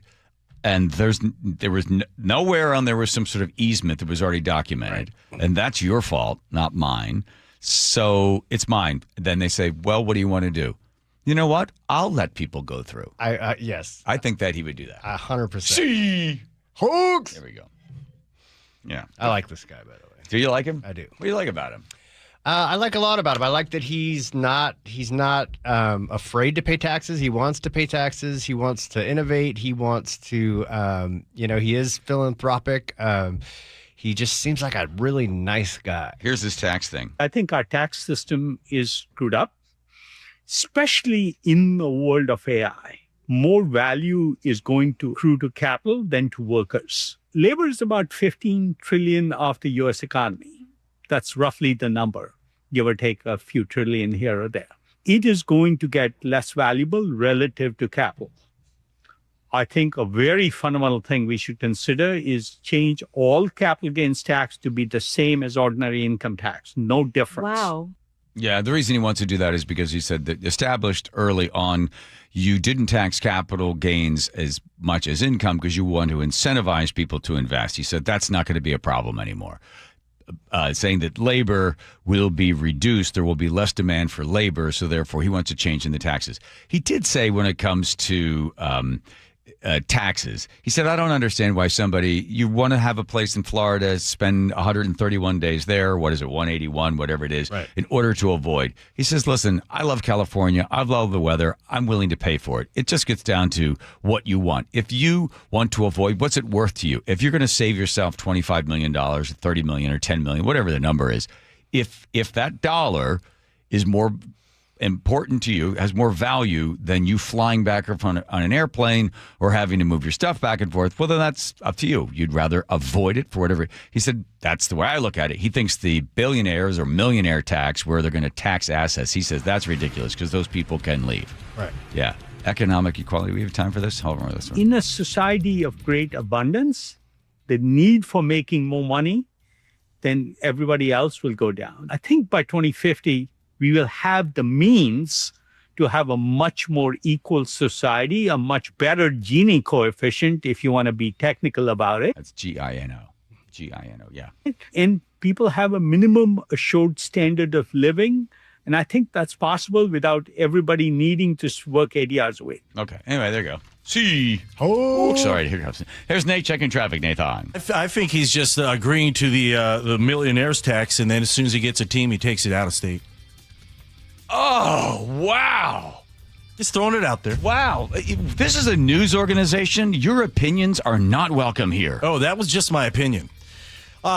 And there was nowhere on there was some sort of easement that was already documented. Right. And that's your fault, not mine. So it's mine. Then they say, well, what do you want to do? You know what? I'll let people go through. Yes. I think that he would do that. 100%. See? Hoax! There we go. Yeah. I like this guy, by the way. Do you like him? I do. What do you like about him? I like a lot about him. I like that he's not afraid to pay taxes. He wants to pay taxes. He wants to innovate. He wants to, he is philanthropic. He just seems like a really nice guy. Here's his tax thing. I think our tax system is screwed up, especially in the world of AI. More value is going to accrue to capital than to workers. Labor is about 15 trillion of the U.S. economy. That's roughly the number, give or take a few trillion here or there. It is going to get less valuable relative to capital. I think a very fundamental thing we should consider is change all capital gains tax to be the same as ordinary income tax. No difference. Wow. Yeah, the reason he wants to do that is because he said that established early on, you didn't tax capital gains as much as income because you want to incentivize people to invest. He said that's not going to be a problem anymore. Saying that labor will be reduced, there will be less demand for labor, so therefore he wants to change in the taxes. He did say when it comes to taxes, he said, I don't understand why you want to have a place in Florida, spend 131 days there, 181, whatever it is, right, in order to avoid. He says, listen, I love California, I love the weather, I'm willing to pay for it. It just gets down to what you want. If you want to avoid, what's it worth to you? If you're going to save yourself $25 million, $30 million, or $10 million, whatever the number is, if that dollar is more important to you, has more value than you flying back on an airplane or having to move your stuff back and forth, well, then that's up to you. You'd rather avoid it for whatever. He said that's the way I look at it. He thinks the billionaires or millionaire tax, where they're going to tax assets, he says that's ridiculous because those people can leave. Right. Yeah. Economic equality. We have time for this? Hold on with this one. In a society of great abundance, the need for making more money, then everybody else will go down. I think by 2050, we will have the means to have a much more equal society, a much better Gini coefficient, if you want to be technical about it. That's G-I-N-O. G-I-N-O, yeah. And people have a minimum assured standard of living. And I think that's possible without everybody needing to work 80 hours a week. Okay. Anyway, there you go. See. Oh, sorry. Here comes. Here's Nate checking traffic, Nathan. I think he's just agreeing to the millionaire's tax, and then as soon as he gets a team, he takes it out of state. Oh, wow. Just throwing it out there. Wow. This is a news organization. Your opinions are not welcome here. Oh, that was just my opinion.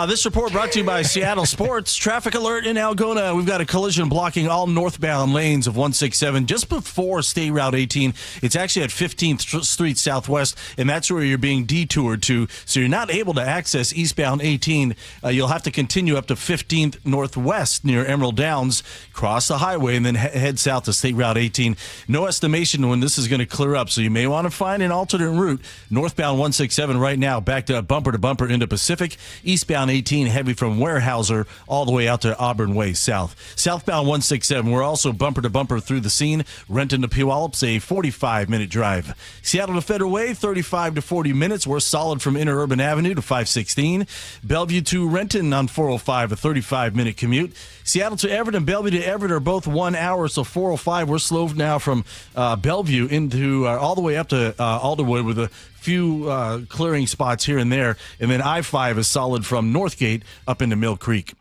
This report brought to you by Seattle Sports. Traffic alert in Algona. We've got a collision blocking all northbound lanes of 167 just before State Route 18. It's actually at 15th Street Southwest, and that's where you're being detoured to. So you're not able to access eastbound 18. You'll have to continue up to 15th Northwest near Emerald Downs, cross the highway, and then head south to State Route 18. No estimation when this is going to clear up, so you may want to find an alternate route. Northbound 167 right now, backed up bumper to bumper into Pacific. Eastbound 18 heavy from Weyerhaeuser all the way out to Auburn Way South. Southbound 167, we're also bumper to bumper through the scene. Renton to Puyallup, a 45-minute drive. Seattle to Federal Way, 35 to 40 minutes. We're solid from Interurban Avenue to 516. Bellevue to Renton on 405, a 35-minute commute. Seattle to Everett and Bellevue to Everett are both 1 hour, so 405. We're slow now from Bellevue into all the way up to Alderwood with a few clearing spots here and there. And then I-5 is solid from Northgate up into Mill Creek.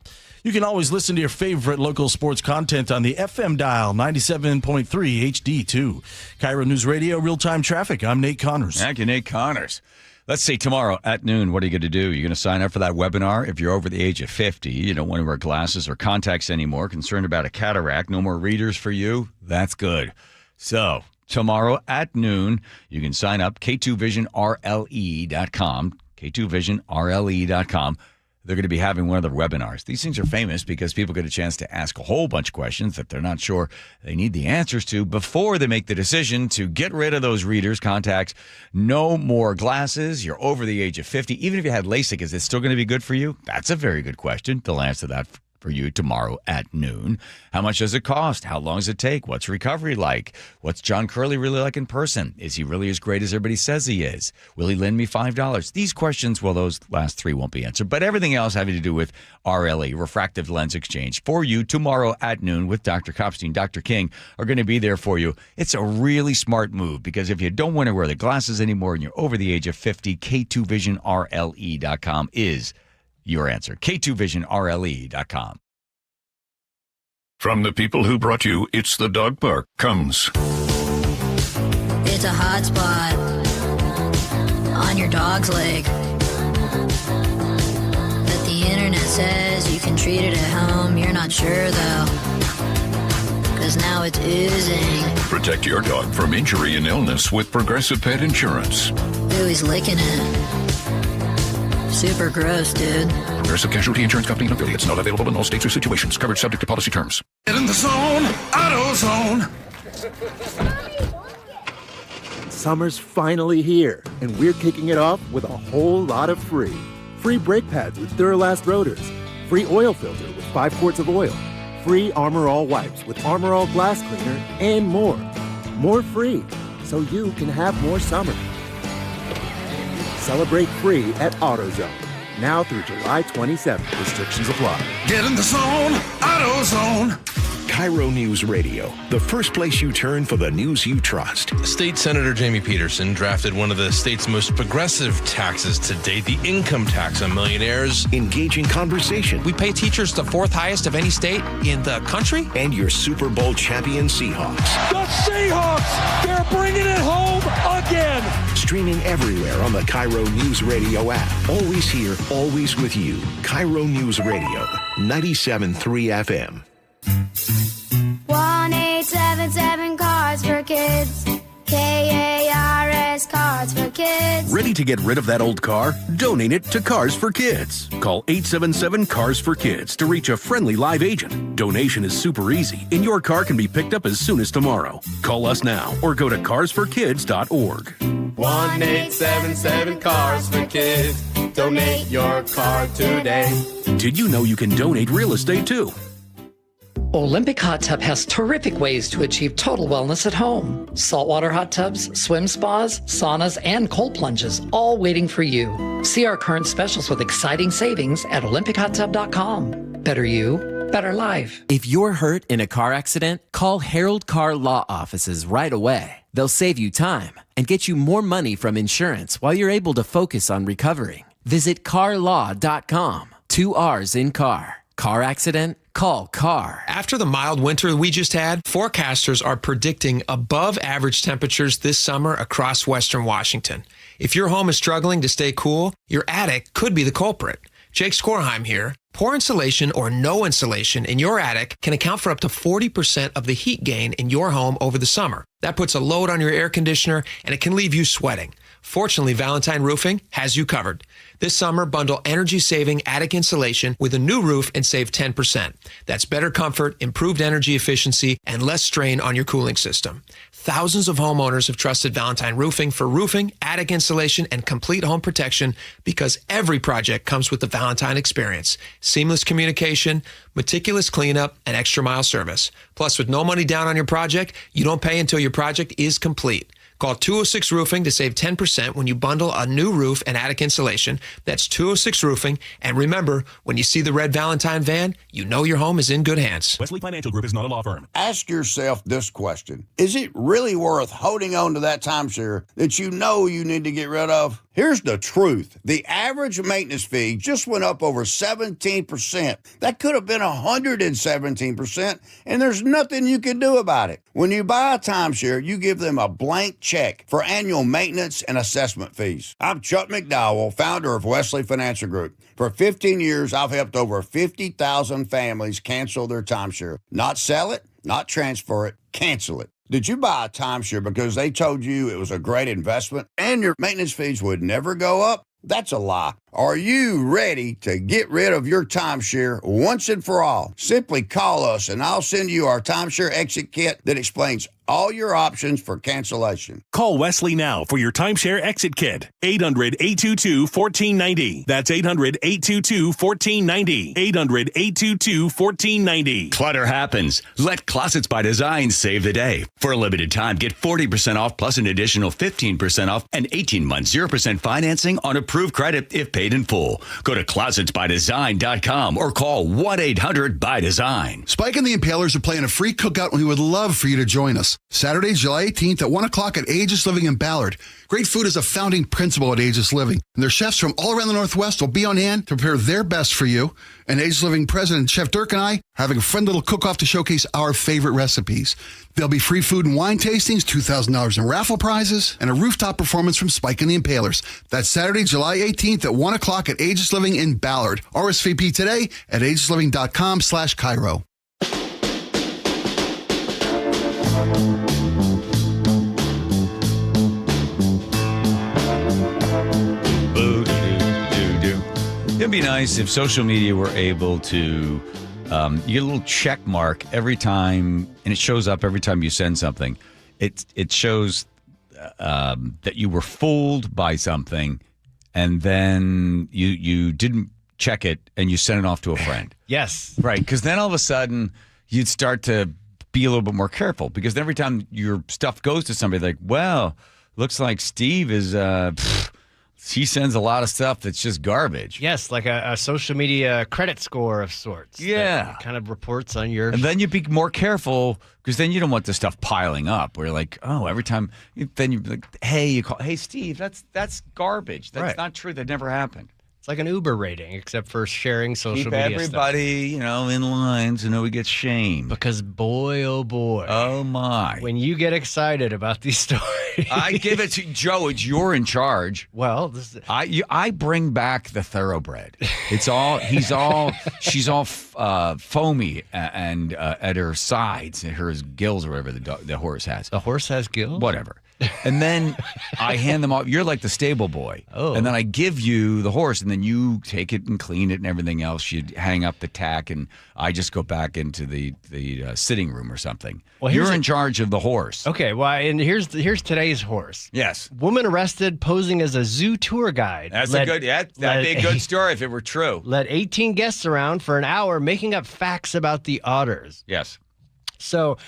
You can always listen to your favorite local sports content on the FM dial, 97.3 HD2. KIRO News Radio, real-time traffic. I'm Nate Connors. Thank you, Nate Connors. Let's see, tomorrow at noon, what are you going to do? You're going to sign up for that webinar. If you're over the age of 50, you don't want to wear glasses or contacts anymore, concerned about a cataract, no more readers for you, that's good. So tomorrow at noon, you can sign up, K2VisionRLE.com, K2VisionRLE.com. They're going to be having one of the webinars. These things are famous because people get a chance to ask a whole bunch of questions that they're not sure they need the answers to before they make the decision to get rid of those readers, contacts. No more glasses. You're over the age of 50. Even if you had LASIK, is it still going to be good for you? That's a very good question. They'll answer that for you tomorrow at noon. How much does it cost? How long does it take? What's recovery like? What's John Curley really like in person? Is he really as great as everybody says he is? Will he lend me $5? These questions, well, those last three won't be answered, but everything else having to do with RLE, refractive lens exchange, for you tomorrow at noon with Dr. Kopstein, Dr. King are going to be there for you. It's a really smart move because if you don't want to wear the glasses anymore and you're over the age of 50, K2VisionRLE.com is your answer. K2VisionRLE.com. From the people who brought you It's the Dog Park comes. It's a hot spot on your dog's leg that the internet says you can treat it at home. You're not sure though, because now it's oozing. Protect your dog from injury and illness with Progressive Pet Insurance. Ooh, he's licking it. Super gross, dude. Progressive Casualty Insurance Company and affiliates. Not available in all states or situations. Coverage subject to policy terms. Get in the zone, AutoZone. Summer's finally here, and we're kicking it off with a whole lot of free. Free brake pads with Duralast rotors. Free oil filter with 5 quarts of oil. Free Armor All wipes with Armor All glass cleaner, and more. More free, so you can have more summer. Celebrate free at AutoZone. Now through July 27th. Restrictions apply. Get in the zone, AutoZone. KIRO News Radio, the first place you turn for the news you trust. State Senator Jamie Peterson drafted one of the state's most progressive taxes to date, the income tax on millionaires. Engaging conversation. We pay teachers the 4th highest of any state in the country. And your Super Bowl champion Seahawks. The Seahawks, they're bringing it home again. Streaming everywhere on the KIRO News Radio app. Always here, always with you. KIRO News Radio, 97.3 FM. 1877 Cards for Kids. KARS Cards for Kids. Ready to get rid of that old car? Donate it to Cars for Kids. Call 877 Cars for Kids to reach a friendly live agent. Donation is super easy, and your car can be picked up as soon as tomorrow. Call us now or go to carsforkids.org. 1877 Cars for Kids. Donate your car today. Did you know you can donate real estate too? Olympic Hot Tub has terrific ways to achieve total wellness at home. Saltwater hot tubs, swim spas, saunas, and cold plunges, all waiting for you. See our current specials with exciting savings at olympichottub.com. Better you, better life. If you're hurt in a car accident, call Harold Car Law Offices right away. They'll save you time and get you more money from insurance while you're able to focus on recovering. Visit carlaw.com. 2 R's in car. Car accident? Call CAR. After the mild winter we just had, forecasters are predicting above average temperatures this summer across western Washington. If your home is struggling to stay cool, your attic could be the culprit. Jake Skorheim here. Poor insulation or no insulation in your attic can account for up to 40% of the heat gain in your home over the summer. That puts a load on your air conditioner and it can leave you sweating. Fortunately, Valentine Roofing has you covered. This summer, bundle energy-saving attic insulation with a new roof and save 10%. That's better comfort, improved energy efficiency, and less strain on your cooling system. Thousands of homeowners have trusted Valentine Roofing for roofing, attic insulation, and complete home protection because every project comes with the Valentine experience. Seamless communication, meticulous cleanup, and extra mile service. Plus, with no money down on your project, you don't pay until your project is complete. Call 206 Roofing to save 10% when you bundle a new roof and attic insulation. That's 206 Roofing. And remember, when you see the red Valentine van, you know your home is in good hands. Wesley Financial Group is not a law firm. Ask yourself this question. Is it really worth holding on to that timeshare that you know you need to get rid of? Here's the truth. The average maintenance fee just went up over 17%. That could have been 117%, and there's nothing you can do about it. When you buy a timeshare, you give them a blank check for annual maintenance and assessment fees. I'm Chuck McDowell, founder of Wesley Financial Group. For 15 years, I've helped over 50,000 families cancel their timeshare. Not sell it, not transfer it, cancel it. Did you buy a timeshare because they told you it was a great investment and your maintenance fees would never go up? That's a lie. Are you ready to get rid of your timeshare once and for all? Simply call us and I'll send you our timeshare exit kit that explains all your options for cancellation. Call Wesley now for your timeshare exit kit. 800-822-1490. That's 800-822-1490. 800-822-1490. Clutter happens. Let Closets by Design save the day. For a limited time, get 40% off plus an additional 15% off and 18 months 0% financing on approved credit if paid in full. Go to closetsbydesign.com or call 1-800-BY-DESIGN. Spike and the Impalers are playing a free cookout and we would love for you to join us. Saturday, July 18th at 1 o'clock at Aegis Living in Ballard. Great food is a founding principle at Aegis Living, and their chefs from all around the Northwest will be on hand to prepare their best for you. And Aegis Living President Chef Dirk and I are having a fun little cook-off to showcase our favorite recipes. There'll be free food and wine tastings, $2,000 in raffle prizes, and a rooftop performance from Spike and the Impalers. That's Saturday, July 18th at 1 o'clock at Aegis Living in Ballard. RSVP today at aegisliving.com/KIRO. It'd be nice if social media were able to, you get a little check mark every time, and it shows up every time you send something. It shows that you were fooled by something, and then you didn't check it, and you sent it off to a friend. Yes. Right, because then all of a sudden, you'd start to be a little bit more careful, because every time your stuff goes to somebody, like, well, looks like Steve is... he sends a lot of stuff that's just garbage. Yes, like a social media credit score of sorts. Yeah. That kind of reports on your... And then you be more careful, because then you don't want the stuff piling up. Where you're like, oh, every time... Then you're like, hey, you call, hey, Steve, that's garbage. That's not true. That never happened. It's like an Uber rating, except for sharing social media Keep everybody, stuff. In line so nobody gets shamed. Because boy, oh boy. Oh, my. When you get excited about these stories... I give it to Joe. You're in charge. Well, I bring back the thoroughbred. She's all foamy and at her sides, and her gills or whatever the horse has. The horse has gills? Whatever. And then I hand them off. You're like the stable boy. Oh. And then I give you the horse, and then you take it and clean it and everything else. You hang up the tack, and I just go back into the sitting room or something. Well, you're in charge of the horse. Okay, well, and here's today's horse. Yes. Woman arrested posing as a zoo tour guide. That'd be a good story if it were true. Led 18 guests around for an hour making up facts about the otters. Yes. So...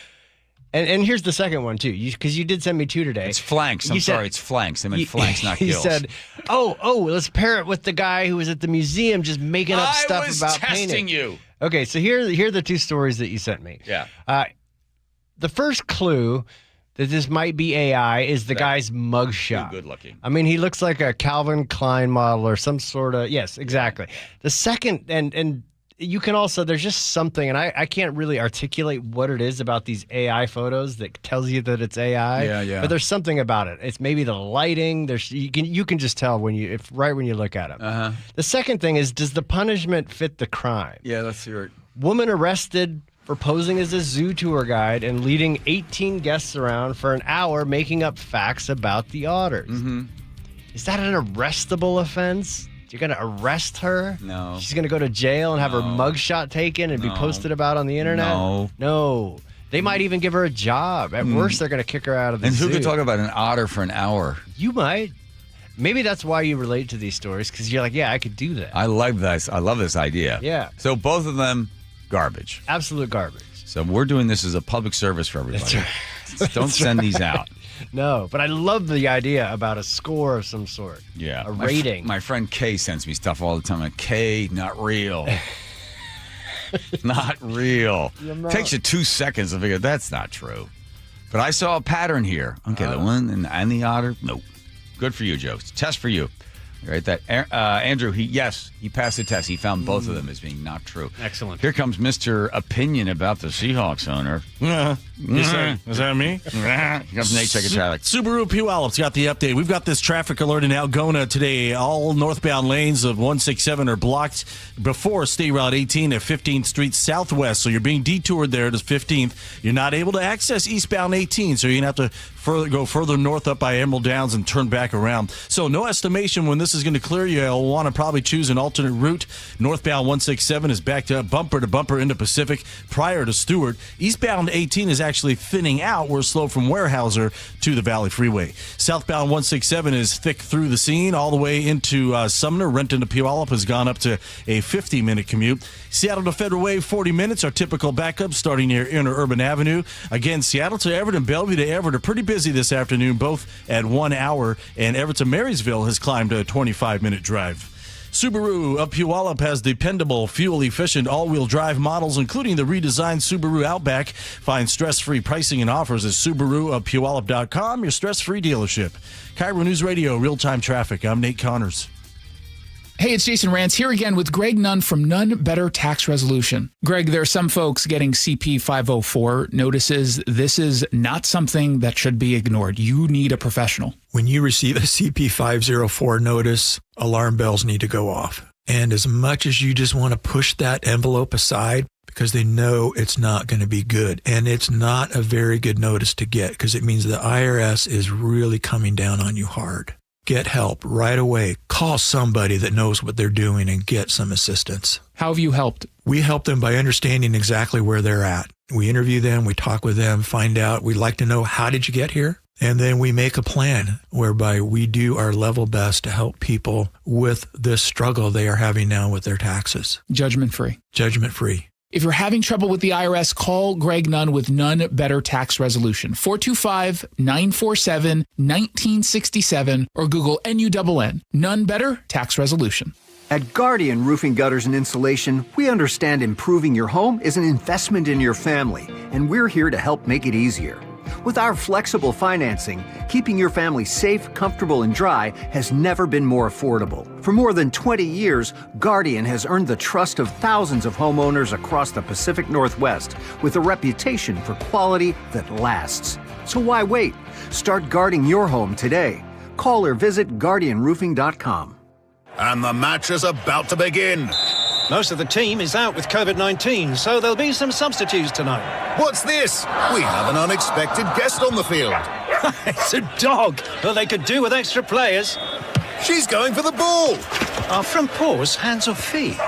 And here's the second one, too, because you did send me two today. It's flanks. I'm sorry, it's flanks. I meant flanks, not gills. He said, oh, let's pair it with the guy who was at the museum just making up stuff about painting. I was testing you. Okay, so here are the two stories that you sent me. Yeah. The first clue that this might be AI is the guy's mugshot. Too good looking. I mean, he looks like a Calvin Klein model or some sort of, yes, exactly. The second, and you can also, there's just something, and I can't really articulate what it is about these AI photos that tells you that it's AI. Yeah. But there's something about it. It's maybe the lighting. You can just tell when you look at it. Uh-huh. The second thing is, does the punishment fit the crime? Yeah, let's hear it. Woman arrested for posing as a zoo tour guide and leading 18 guests around for an hour making up facts about the otters. Mm-hmm. Is that an arrestable offense? You're going to arrest her? No. She's going to go to jail and have her mugshot taken and be posted about on the internet? No. They might even give her a job. At worst, they're going to kick her out of the zoo. And who could talk about an otter for an hour? You might. Maybe that's why you relate to these stories, because you're like, yeah, I could do that. I love this idea. Yeah. So both of them, garbage. Absolute garbage. So we're doing this as a public service for everybody. That's right. Don't send these out. No, but I love the idea about a score of some sort. Yeah. A rating. My friend Kay sends me stuff all the time. Like, Kay, not real. Not real. Takes you 2 seconds to figure that's not true. But I saw a pattern here. Okay, the one and the otter, nope. Good for you, Joe. Test for you. Right, that Andrew, he passed the test. He found both of them as being not true. Excellent. Here comes Mr. Opinion about the Seahawks owner. Is that me? Here comes Nate. Check it out. Subaru Puyallup got the update. We've got this traffic alert in Algona today. All northbound lanes of 167 are blocked before State Route 18 at 15th Street Southwest. So you're being detoured there to 15th. You're not able to access eastbound 18, so you're going to have to go further north up by Emerald Downs and turn back around. So no estimation when this is going to clear. You'll want to probably choose an alternate route. Northbound 167 is backed up bumper to bumper into Pacific prior to Stewart. Eastbound 18 is actually thinning out. We're slow from Weyerhaeuser to the Valley Freeway. Southbound 167 is thick through the scene all the way into Sumner. Renton to Puyallup has gone up to a 50-minute commute. Seattle to Federal Way, 40 minutes. Our typical backup starting near Interurban Avenue. Again, Seattle to Everett and Bellevue to Everett are pretty busy this afternoon, both at 1 hour. And Everett to Marysville has climbed a 25-minute drive. Subaru of Puyallup has dependable, fuel-efficient, all-wheel drive models, including the redesigned Subaru Outback. Find stress-free pricing and offers at SubaruofPuyallup.com, your stress-free dealership. KIRO News Radio, real-time traffic. I'm Nate Connors. Hey, it's Jason Rantz here again with Greg Nunn from Nunn Better Tax Resolution. Greg, there are some folks getting CP 504 notices. This is not something that should be ignored. You need a professional. When you receive a CP 504 notice, alarm bells need to go off. And as much as you just want to push that envelope aside, because they know it's not going to be good. And it's not a very good notice to get, because it means the IRS is really coming down on you hard. Get help right away. Call somebody that knows what they're doing and get some assistance. How have you helped? We help them by understanding exactly where they're at. We interview them, we talk with them, find out. We'd like to know, how did you get here? And then we make a plan whereby we do our level best to help people with this struggle they are having now with their taxes. Judgment-free. Judgment-free. If you're having trouble with the IRS, call Greg Nunn with Nunn Better Tax Resolution, 425-947-1967, or Google NUNN, Nunn Better Tax Resolution. At Guardian Roofing, Gutters, and Insulation, we understand improving your home is an investment in your family, and we're here to help make it easier. With our flexible financing, keeping your family safe, comfortable, and dry has never been more affordable. For more than 20 years, Guardian has earned the trust of thousands of homeowners across the Pacific Northwest with a reputation for quality that lasts. So why wait? Start guarding your home today. Call or visit GuardianRoofing.com. And the match is about to begin. Most of the team is out with COVID-19, so there'll be some substitutes tonight. What's this? We have an unexpected guest on the field. It's a dog. Well, they could do with extra players. She's going for the ball. Are front paws hands or feet?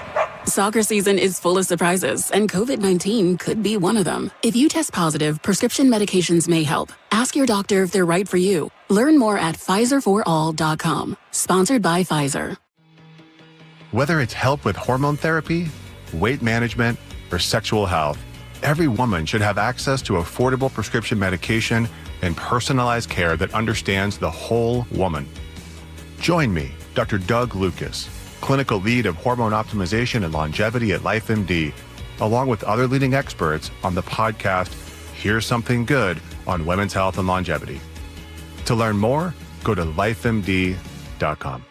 Soccer season is full of surprises, and COVID-19 could be one of them. If you test positive, prescription medications may help. Ask your doctor if they're right for you. Learn more at PfizerForAll.com. Sponsored by Pfizer. Whether it's help with hormone therapy, weight management, or sexual health, every woman should have access to affordable prescription medication and personalized care that understands the whole woman. Join me, Dr. Doug Lucas, clinical lead of hormone optimization and longevity at LifeMD, along with other leading experts on the podcast Here's Something Good on Women's Health and Longevity. To learn more, go to lifemd.com.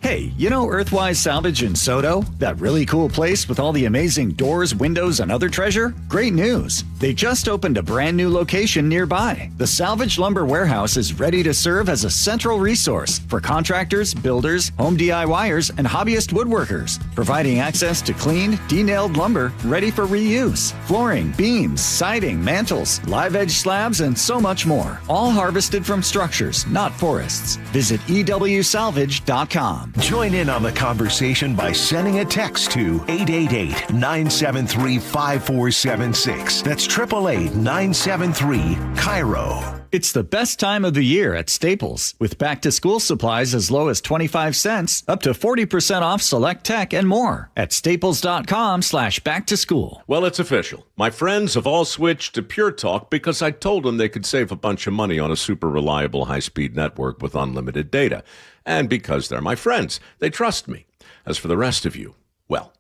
Hey, you know Earthwise Salvage in Soto? That really cool place with all the amazing doors, windows, and other treasure? Great news! They just opened a brand new location nearby. The Salvage Lumber Warehouse is ready to serve as a central resource for contractors, builders, home DIYers, and hobbyist woodworkers, providing access to cleaned, de-nailed lumber ready for reuse, flooring, beams, siding, mantles, live edge slabs, and so much more. All harvested from structures, not forests. Visit EWSalvage.com. Join in on the conversation by sending a text to 888-973-5476. That's 888-973-KIRO. It's the best time of the year at Staples, with back-to-school supplies as low as 25 cents, up to 40% off select tech and more at staples.com/back-to-school. Well, it's official. My friends have all switched to Pure Talk because I told them they could save a bunch of money on a super reliable high-speed network with unlimited data. And because they're my friends, they trust me. As for the rest of you, well,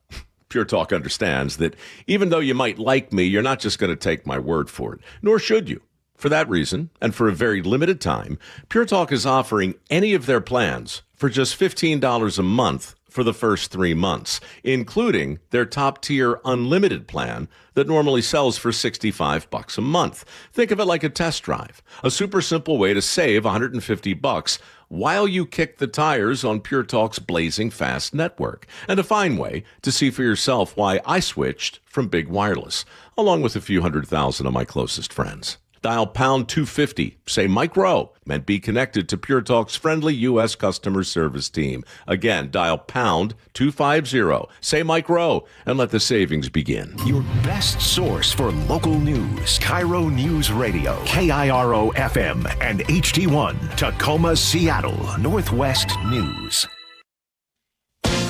Pure Talk understands that even though you might like me, you're not just going to take my word for it, nor should you. For that reason, and for a very limited time, Pure Talk is offering any of their plans for just $15 a month for the first 3 months, including their top-tier unlimited plan that normally sells for $65 a month. Think of it like a test drive, a super simple way to save $150 while you kick the tires on Pure Talk's blazing fast network, and a fine way to see for yourself why I switched from big wireless, along with a few 100,000 of my closest friends. Dial pound 250, say Mike Rowe, and be connected to Pure Talk's friendly U.S. customer service team. Again, dial pound 250, say Mike Rowe, and let the savings begin. Your best source for local news. KIRO News Radio, KIRO FM and HD1, Tacoma, Seattle, Northwest News.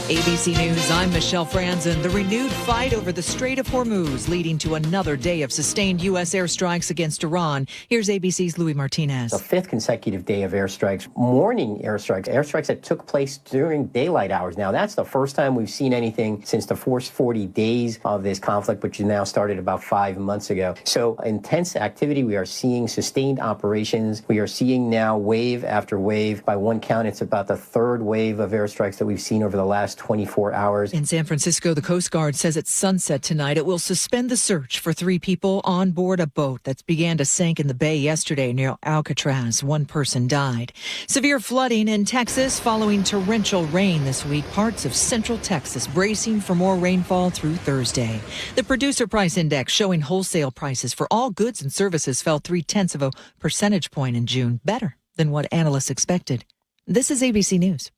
ABC News, I'm Michelle Franzen. The renewed fight over the Strait of Hormuz leading to another day of sustained U.S. airstrikes against Iran. Here's ABC's Louis Martinez. The fifth consecutive day of airstrikes, morning airstrikes that took place during daylight hours. Now, that's the first time we've seen anything since the first 40 days of this conflict, which now started about 5 months ago. So intense activity. We are seeing sustained operations. We are seeing now wave after wave. By one count, it's about the third wave of airstrikes that we've seen over the last 24 hours. In San Francisco, the Coast Guard says at sunset tonight it will suspend the search for 3 people on board a boat that began to sink in the bay yesterday near Alcatraz. 1 person died. Severe flooding in Texas following torrential rain this week. Parts of central Texas bracing for more rainfall through Thursday. The Producer Price Index showing wholesale prices for all goods and services fell 0.3 percentage point in June, better than what analysts expected. This is ABC News.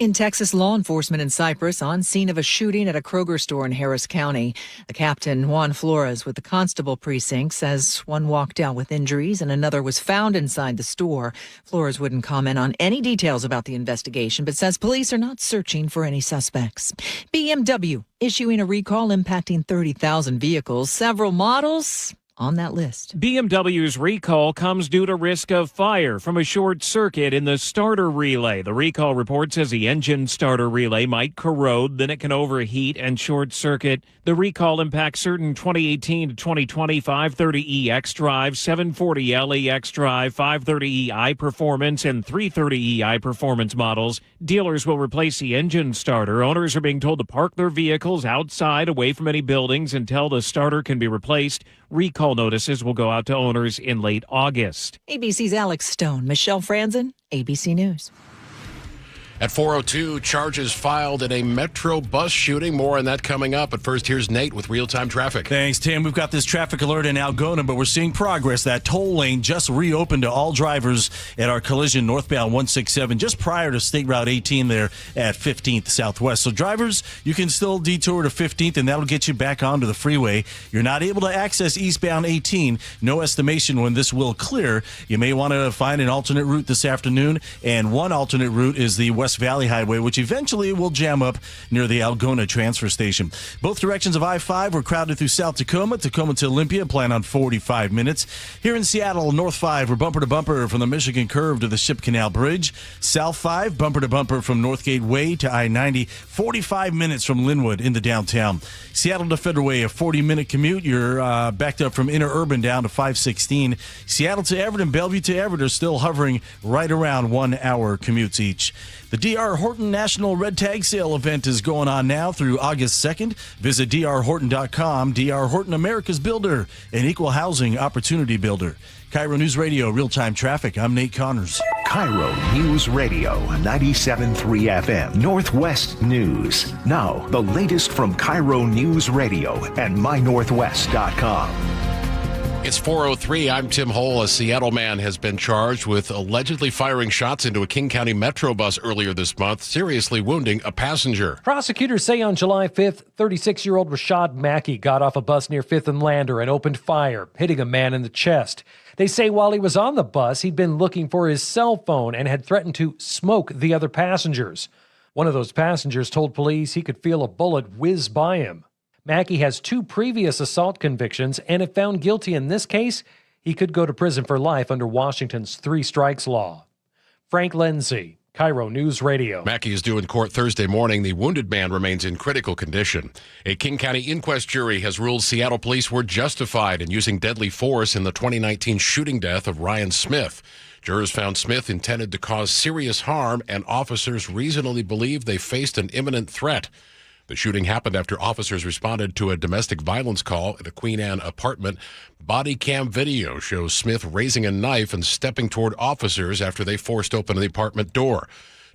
In Texas, law enforcement in Cyprus on scene of a shooting at a Kroger store in Harris County. The captain, Juan Flores, with the constable precinct, says one walked out with injuries and another was found inside the store. Flores wouldn't comment on any details about the investigation, but says police are not searching for any suspects. BMW issuing a recall impacting 30,000 vehicles, several models on that list. BMW's recall comes due to risk of fire from a short circuit in the starter relay. The recall report says the engine starter relay might corrode, then it can overheat and short circuit. The recall impacts certain 2018 to 2020 530e X-Drive, 740L X-Drive, 530e iPerformance, and 330e iPerformance models. Dealers will replace the engine starter. Owners are being told to park their vehicles outside, away from any buildings, until the starter can be replaced. Recall notices will go out to owners in late August. ABC's Alex Stone, Michelle Franzen, ABC News. At 4:02, charges filed in a Metro bus shooting. More on that coming up. But first, here's Nate with real-time traffic. Thanks, Tim. We've got this traffic alert in Algona, but we're seeing progress. That toll lane just reopened to all drivers at our collision northbound 167, just prior to State Route 18 there at 15th Southwest. So drivers, you can still detour to 15th, and that'll get you back onto the freeway. You're not able to access eastbound 18. No estimation when this will clear. You may want to find an alternate route this afternoon, and one alternate route is the West Valley Highway, which eventually will jam up near the Algona transfer station. Both directions of I-5 were crowded through South Tacoma to Olympia, plan on 45 minutes. Here in Seattle, North 5 were bumper to bumper from the Michigan Curve to the Ship Canal Bridge. South 5, bumper to bumper from Northgate Way to I-90, 45 minutes from Linwood into downtown. Seattle to Federal Way, a 40-minute commute. You're backed up from Interurban down to 516. Seattle to Everett and Bellevue to Everett are still hovering right around 1 hour commutes each. The D.R. Horton National Red Tag Sale event is going on now through August 2nd. Visit drhorton.com. D.R. Horton, America's builder, an equal housing opportunity builder. KIRO News Radio, real-time traffic. I'm Nate Connors. KIRO News Radio, 97.3 FM, Northwest News. Now, the latest from KIRO News Radio and mynorthwest.com. It's 4:03. I'm Tim Hole. A Seattle man has been charged with allegedly firing shots into a King County Metro bus earlier this month, seriously wounding a passenger. Prosecutors say on July 5th, 36-year-old Rashad Mackey got off a bus near 5th and Lander and opened fire, hitting a man in the chest. They say while he was on the bus, he'd been looking for his cell phone and had threatened to smoke the other passengers. One of those passengers told police he could feel a bullet whiz by him. Mackey has 2 previous assault convictions, and if found guilty in this case, he could go to prison for life under Washington's 3 strikes law. Frank Lindsay, KIRO News Radio. Mackey is due in court Thursday morning. The wounded man remains in critical condition. A King County inquest jury has ruled Seattle police were justified in using deadly force in the 2019 shooting death of Ryan Smith. Jurors found Smith intended to cause serious harm, and officers reasonably believed they faced an imminent threat. The shooting happened after officers responded to a domestic violence call at a Queen Anne apartment. Body cam video shows Smith raising a knife and stepping toward officers after they forced open the apartment door.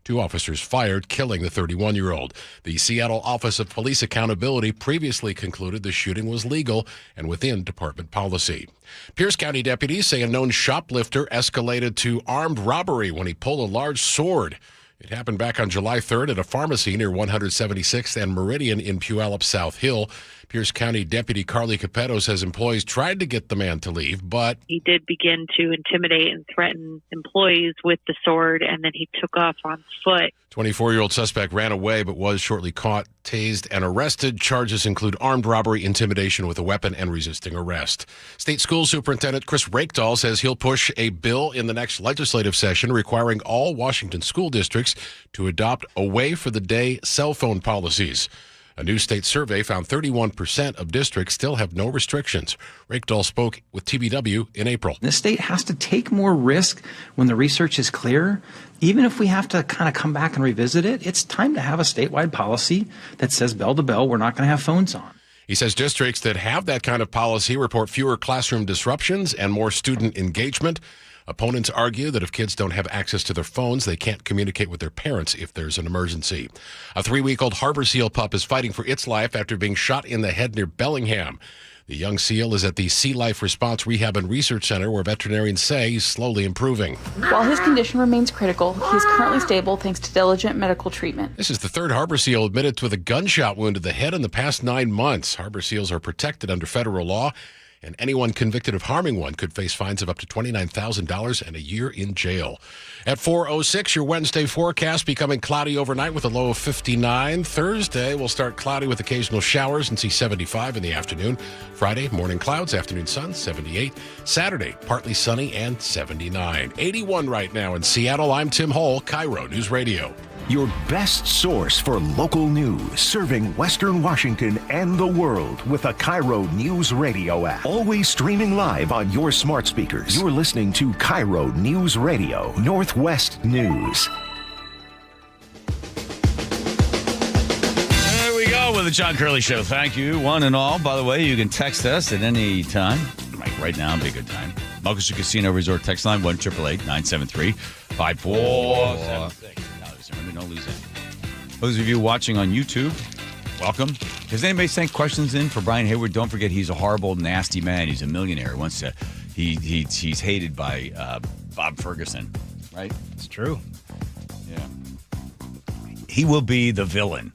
2 officers fired, killing the 31-year-old. The Seattle Office of Police Accountability previously concluded the shooting was legal and within department policy. Pierce County deputies say a known shoplifter escalated to armed robbery when he pulled a large sword. It happened back on July 3rd at a pharmacy near 176th and Meridian in Puyallup South Hill. Pierce County Deputy Carly Capetto says employees tried to get the man to leave, but he did begin to intimidate and threaten employees with the sword, and then he took off on foot. 24-year-old suspect ran away but was shortly caught, tased, and arrested. Charges include armed robbery, intimidation with a weapon, and resisting arrest. State School Superintendent Chris Rakedahl says he'll push a bill in the next legislative session requiring all Washington school districts to adopt away-for-the-day cell phone policies. A new state survey found 31% of districts still have no restrictions. Rakedahl spoke with TBW in April. The state has to take more risk when the research is clear. Even if we have to kind of come back and revisit it, it's time to have a statewide policy that says bell to bell, we're not going to have phones on. He says districts that have that kind of policy report fewer classroom disruptions and more student engagement. Opponents argue that if kids don't have access to their phones, they can't communicate with their parents if there's an emergency. A 3-week-old harbor seal pup is fighting for its life after being shot in the head near Bellingham. The young seal is at the Sea Life Response Rehab and Research Center, where veterinarians say he's slowly improving. While his condition remains critical, he is currently stable thanks to diligent medical treatment. This is the 3rd harbor seal admitted with a gunshot wound to the head in the past 9 months. Harbor seals are protected under federal law, and anyone convicted of harming one could face fines of up to $29,000 and a year in jail. At 4:06, your Wednesday forecast becoming cloudy overnight with a low of 59. Thursday will start cloudy with occasional showers and see 75 in the afternoon. Friday, morning clouds, afternoon sun, 78. Saturday, partly sunny and 79. 81 right now in Seattle. I'm Tim Hull, KIRO News Radio. Your best source for local news, serving Western Washington and the world with a KIRO Newsradio app. Always streaming live on your smart speakers. You're listening to KIRO News Radio, Northwest News. There we go with the John Curley Show. Thank you, one and all. By the way, you can text us at any time. Like right now would be a good time. Mocha Casino Resort text line 1-888-973-5476. Don't lose it. Those of you watching on YouTube, welcome. Does anybody send questions in for Brian Hayward? Don't forget he's a horrible, nasty man. He's a millionaire. He's hated by Bob Ferguson, right? It's true. Yeah. He will be the villain.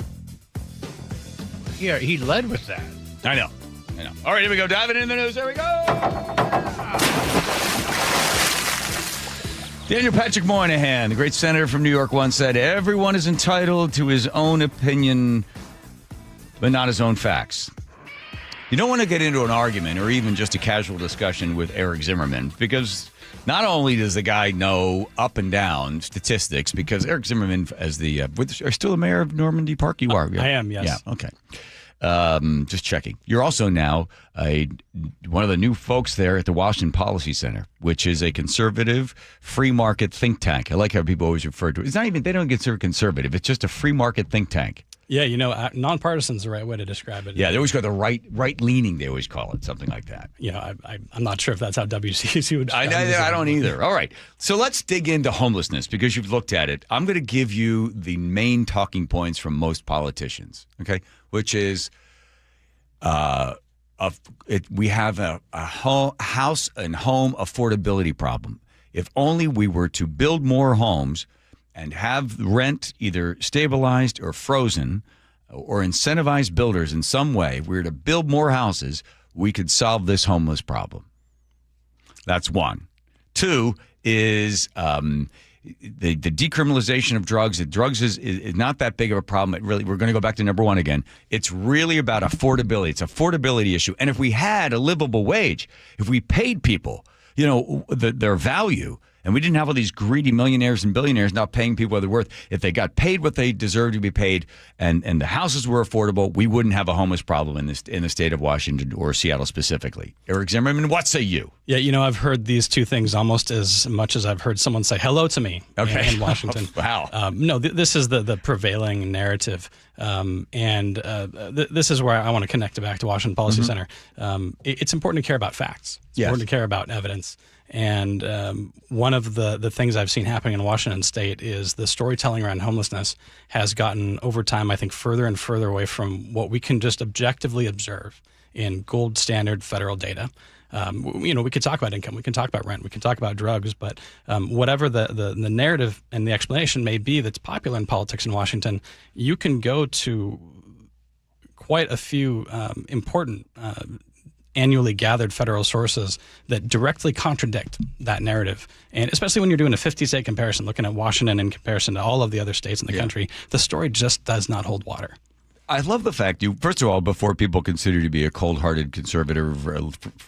Yeah, he led with that. I know. All right, here we go. Diving into the news. There we go. Daniel Patrick Moynihan, the great senator from New York, once said, everyone is entitled to his own opinion, but not his own facts. You don't want to get into an argument or even just a casual discussion with Eric Zimmerman, because not only does the guy know up and down statistics, because Eric Zimmerman, as the are still the mayor of Normandy Park? You are. I am, yes. Yeah, okay. Just checking. You're also now one of the new folks there at the Washington Policy Center, which is a conservative free market think tank. I like how people always refer to it. It's not even, they don't consider it conservative. It's just a free market think tank. Yeah, nonpartisan is the right way to describe it. Yeah, they always go the right leaning. They always call it something like that. I'm not sure if that's how WCC would describe it. I don't either. All right, so let's dig into homelessness because you've looked at it. I'm going to give you the main talking points from most politicians. Okay, which is, we have a house and home affordability problem. If only we were to build more homes and have rent either stabilized or frozen or incentivize builders in some way, if we were to build more houses, we could solve this homeless problem. That's one. Two is the decriminalization of drugs. Drugs is not that big of a problem. We're going to go back to number one again. It's really about affordability. It's an affordability issue. And if we had a livable wage, if we paid people, their value, and we didn't have all these greedy millionaires and billionaires not paying people what they're worth, if they got paid what they deserved to be paid and the houses were affordable, we wouldn't have a homeless problem in the state of Washington or Seattle specifically. Eric Zimmerman, what say you? Yeah, I've heard these two things almost as much as I've heard someone say hello to me in Washington. Wow. No, this is the prevailing narrative. This is where I want to connect it back to Washington Policy Center. It's important to care about facts. It's important to care about evidence. And one of the things I've seen happening in Washington State is the storytelling around homelessness has gotten over time, I think, further and further away from what we can just objectively observe in gold standard federal data. We could talk about income, we can talk about rent, we can talk about drugs, but whatever the narrative and the explanation may be that's popular in politics in Washington, you can go to quite a few important annually gathered federal sources that directly contradict that narrative. And especially when you're doing a 50-state comparison, looking at Washington in comparison to all of the other states in the country, the story just does not hold water. I love the fact first of all, before people consider you to be a cold-hearted conservative,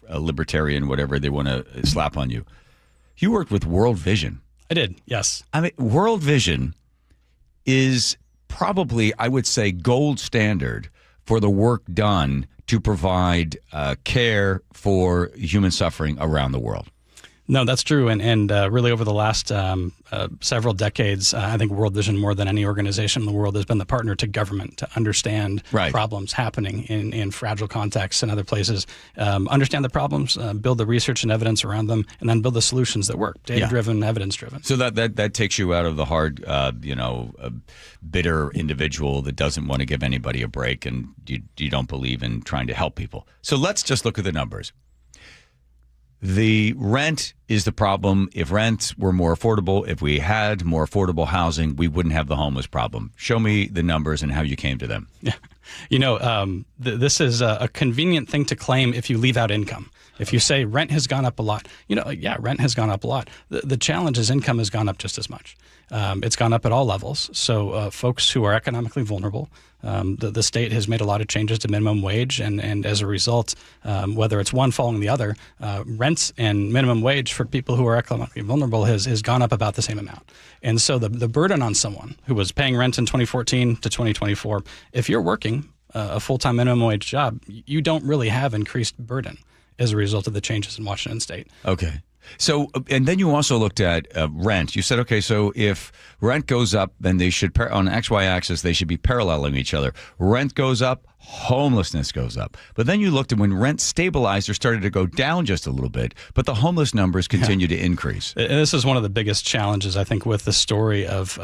a libertarian, whatever they want to slap on you, you worked with World Vision. I did, yes. I mean, World Vision is probably, I would say, gold standard for the work done to provide care for human suffering around the world. No, that's true. And really over the last several decades, I think World Vision, more than any organization in the world, has been the partner to government to understand problems happening in fragile contexts and other places, understand the problems, build the research and evidence around them, and then build the solutions that work, data-driven, evidence-driven. So that takes you out of the hard, bitter individual that doesn't want to give anybody a break and you don't believe in trying to help people. So let's just look at the numbers. The rent is the problem. If rents were more affordable, if we had more affordable housing, we wouldn't have the homeless problem. Show me the numbers and how you came to them. Yeah. This is a convenient thing to claim if you leave out income. If you say rent has gone up a lot, rent has gone up a lot. The challenge is income has gone up just as much. It's gone up at all levels. So folks who are economically vulnerable, the state has made a lot of changes to minimum wage. And as a result, whether it's one following the other, rents and minimum wage for people who are economically vulnerable has gone up about the same amount. And so the burden on someone who was paying rent in 2014 to 2024, if you're working a full-time minimum wage job, you don't really have increased burden as a result of the changes in Washington State. Okay. So, and then you also looked at rent. You said, okay, so if rent goes up, then they should, on XY axis, they should be paralleling each other. Rent goes up, homelessness goes up. But then you looked at when rent stabilized or started to go down just a little bit, but the homeless numbers continue to increase. And this is one of the biggest challenges, I think, with the story of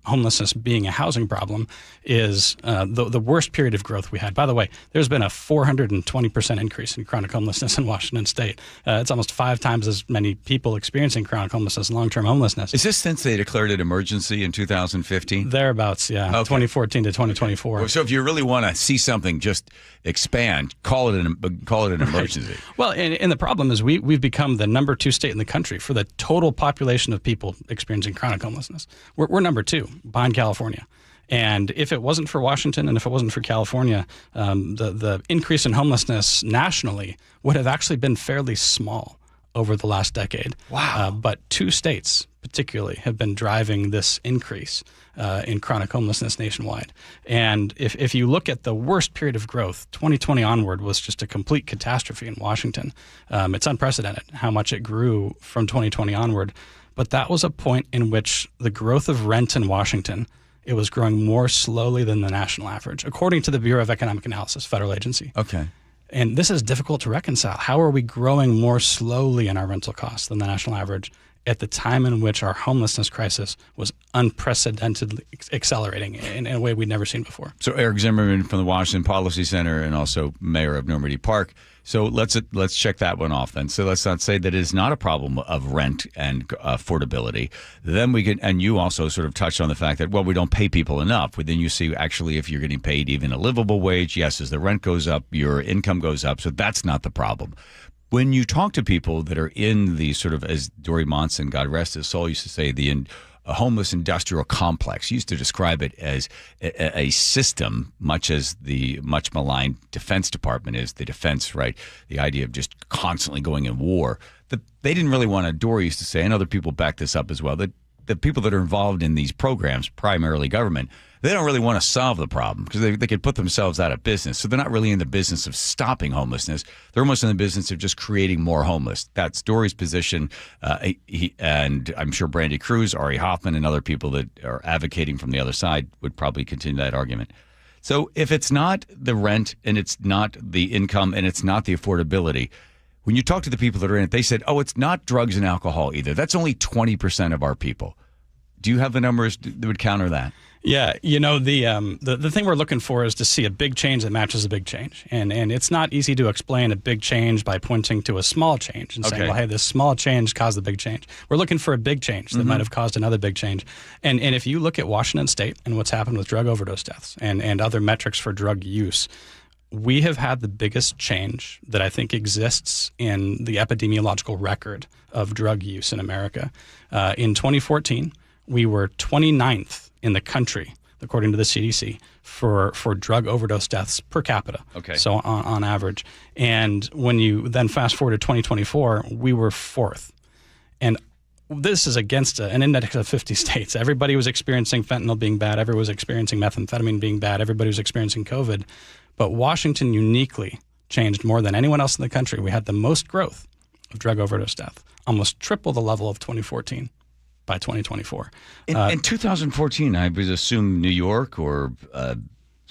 homelessness being a housing problem is the worst period of growth we had. By the way, there's been a 420% increase in chronic homelessness in Washington State. It's almost 5 times as many people experiencing chronic homelessness and long-term homelessness. Is this since they declared it emergency in 2015? Thereabouts, yeah. Okay. 2014 to 2024. So if you really want to see something just expand, call it an emergency. Well, and the problem is we've become the number 2 state in the country for the total population of people experiencing chronic homelessness. We're number 2 behind California. And if it wasn't for Washington and if it wasn't for California, the increase in homelessness nationally would have actually been fairly small over the last decade. Wow. But 2 states particularly have been driving this increase in chronic homelessness nationwide. And if you look at the worst period of growth, 2020 onward was just a complete catastrophe in Washington. It's unprecedented how much it grew from 2020 onward. But that was a point in which the growth of rent in Washington, it was growing more slowly than the national average, according to the Bureau of Economic Analysis, federal agency. Okay. And this is difficult to reconcile. How are we growing more slowly in our rental costs than the national average at the time in which our homelessness crisis was unprecedentedly accelerating in a way we'd never seen before? So Eric Zimmerman from the Washington Policy Center and also mayor of Normandy Park. So let's check that one off then. So let's not say that it is not a problem of rent and affordability. Then we can, and you also sort of touched on the fact that, well, we don't pay people enough. But then you see actually if you're getting paid even a livable wage, yes, as the rent goes up, your income goes up. So that's not the problem. When you talk to people that are in the sort of, as Dory Monson, God rest his soul, used to say, a homeless industrial complex. He used to describe it as a system, much as the much maligned Defense Department is, the defense, right? The idea of just constantly going in war. they didn't really want to, Dora used to say, and other people back this up as well, that the people that are involved in these programs, primarily government, they don't really want to solve the problem because they could put themselves out of business. So they're not really in the business of stopping homelessness. They're almost in the business of just creating more homeless. That's Dory's position. And I'm sure Brandy Cruz, Ari Hoffman, and other people that are advocating from the other side would probably continue that argument. So if it's not the rent and it's not the income and it's not the affordability, when you talk to the people that are in it, they said, oh, it's not drugs and alcohol either. That's only 20% of our people. Do you have the numbers that would counter that? Yeah, the thing we're looking for is to see a big change that matches a big change. And it's not easy to explain a big change by pointing to a small change and saying, well, hey, this small change caused the big change. We're looking for a big change that might have caused another big change. And if you look at Washington State and what's happened with drug overdose deaths and other metrics for drug use, we have had the biggest change that I think exists in the epidemiological record of drug use in America. In 2014, we were 29th in the country, according to the CDC, for drug overdose deaths per capita. Okay. So on average. And when you then fast forward to 2024, we were 4th. And this is against an index of 50 states. Everybody was experiencing fentanyl being bad. Everybody was experiencing methamphetamine being bad. Everybody was experiencing COVID. But Washington uniquely changed more than anyone else in the country. We had the most growth of drug overdose death, almost triple the level of 2014 by 2024. In 2014, I would assume New York or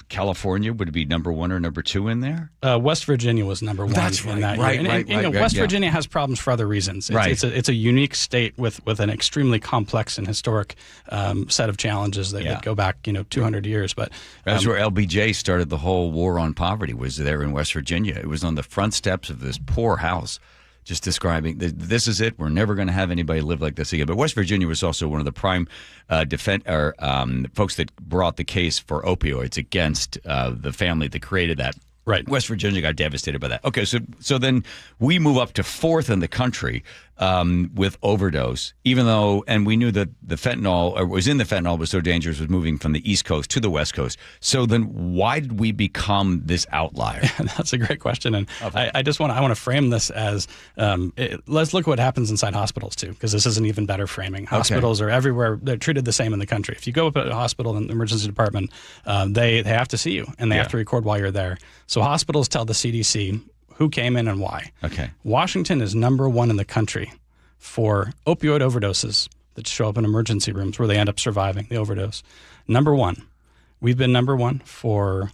California would be number 1 or number 2 in there? West Virginia was number 1 in that year. West Virginia has problems for other reasons. It's a unique state with an extremely complex and historic set of challenges that go back 200 years. But that's where LBJ started the whole war on poverty, was there in West Virginia. It was on the front steps of this poor house, just describing, this is it. We're never going to have anybody live like this again. But West Virginia was also one of the prime folks that brought the case for opioids against the family that created that. Right. West Virginia got devastated by that. Okay, so then we move up to 4th in the country with overdose, even though, and we knew that the fentanyl, or was in the fentanyl, was so dangerous, was moving from the East Coast to the West Coast. So then why did we become this outlier? That's a great question. And I want to frame this as, let's look at what happens inside hospitals too, because this is an even better framing. Hospitals are everywhere. They're treated the same in the country. If you go up at a hospital in the emergency department, they have to see you and they have to record while you're there. So hospitals tell the CDC who came in and why. Okay. Washington is number 1 in the country for opioid overdoses that show up in emergency rooms where they end up surviving the overdose. Number 1. We've been number 1 for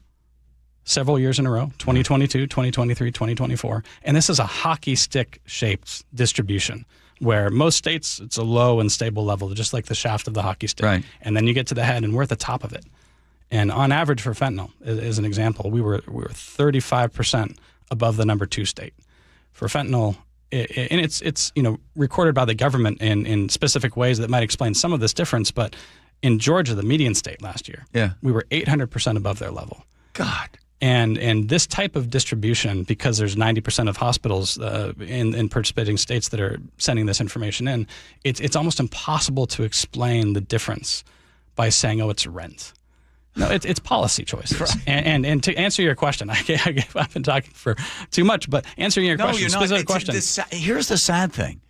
several years in a row, 2022, 2023, 2024. And this is a hockey stick shaped distribution where most states, it's a low and stable level, just like the shaft of the hockey stick. Right. And then you get to the head and we're at the top of it. And on average for fentanyl, as an example, we were 35% above the number 2 state. For fentanyl, and it's recorded by the government in specific ways that might explain some of this difference, but in Georgia, the median state last year, we were 800% above their level. God. And this type of distribution, because there's 90% of hospitals in participating states that are sending this information in, it's almost impossible to explain the difference by saying, oh, it's rent. No, it's policy choices. Right. And to answer your question, I've been talking for too much, but answering your specific question. Here's the sad thing.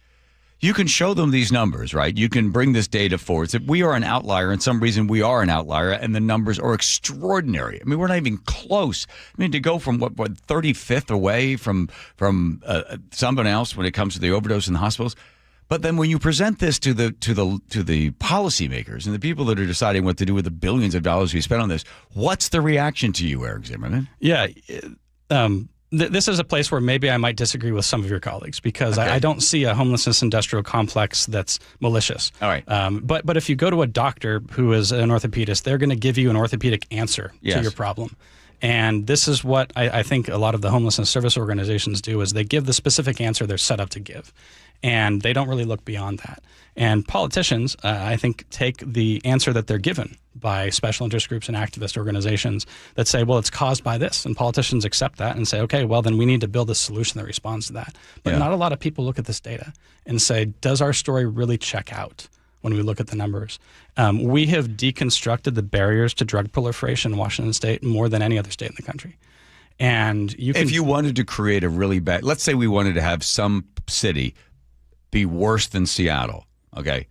You can show them these numbers, right? You can bring this data forward. So we are an outlier. In some reason, we are an outlier, and the numbers are extraordinary. I mean, we're not even close. I mean, to go from what 35th away from someone else when it comes to the overdose in the hospitals. But then when you present this to the policymakers and the people that are deciding what to do with the billions of dollars we spent on this, what's the reaction to you, Eric Zimmerman? Yeah, this is a place where maybe I might disagree with some of your colleagues because I don't see a homelessness industrial complex that's malicious. All right. But if you go to a doctor who is an orthopedist, they're going to give you an orthopedic answer to your problem. And this is what I think a lot of the homelessness service organizations do is they give the specific answer they're set up to give. And they don't really look beyond that. And politicians, I think, take the answer that they're given by special interest groups and activist organizations that say, well, it's caused by this. And politicians accept that and say, okay, well, then we need to build a solution that responds to that. But not a lot of people look at this data and say, does our story really check out when we look at the numbers? We have deconstructed the barriers to drug proliferation in Washington State more than any other state in the country. And if you wanted to create a really bad, let's say we wanted to have some city be worse than Seattle, okay,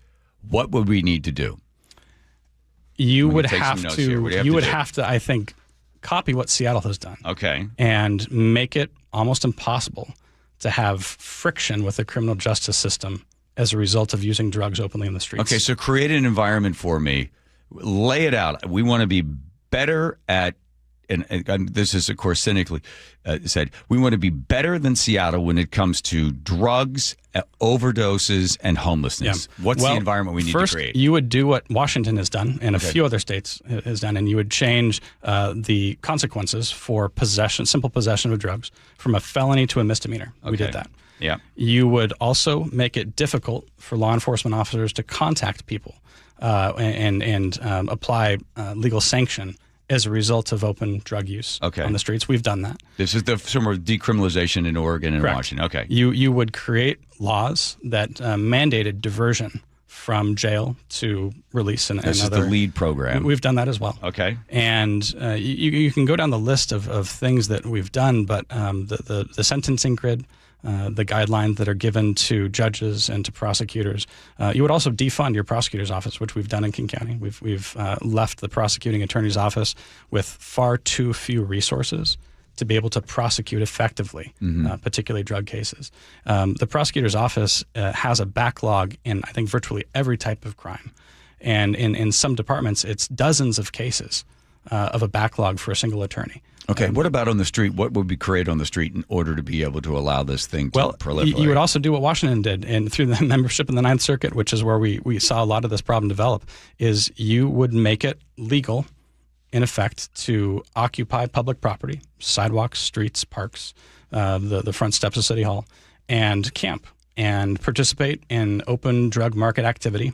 what would we need to do? You would have to, I think, copy what Seattle has done. Okay. And make it almost impossible to have friction with the criminal justice system as a result of using drugs openly in the streets. Okay, so create an environment for me. Lay it out. We want to be better at, and this is, of course, cynically said, we want to be better than Seattle when it comes to drugs, overdoses, and homelessness. Yeah. What's the environment we need to create? First, you would do what Washington has done and a few other states has done, and you would change the consequences for simple possession of drugs from a felony to a misdemeanor. We did that. Yeah. You would also make it difficult for law enforcement officers to contact people and apply legal sanction as a result of open drug use on the streets. We've done that. This is the sort of decriminalization in Oregon and Correct. Washington. Okay. You would create laws that mandated diversion from jail to release. This is the LEAD program. We've done that as well. Okay. And you can go down the list of things that we've done, but the sentencing grid, the guidelines that are given to judges and to prosecutors. You would also defund your prosecutor's office, which we've done in King County. We've left the prosecuting attorney's office with far too few resources to be able to prosecute effectively, particularly drug cases. The prosecutor's office has a backlog in, I think, virtually every type of crime. And in some departments, it's dozens of cases of a backlog for a single attorney. Okay, what about on the street? What would be created on the street in order to be able to allow this thing to proliferate? You would also do what Washington did, and through the membership in the Ninth Circuit, which is where we saw a lot of this problem develop, is you would make it legal, in effect, to occupy public property, sidewalks, streets, parks, the front steps of City Hall, and camp and participate in open drug market activity,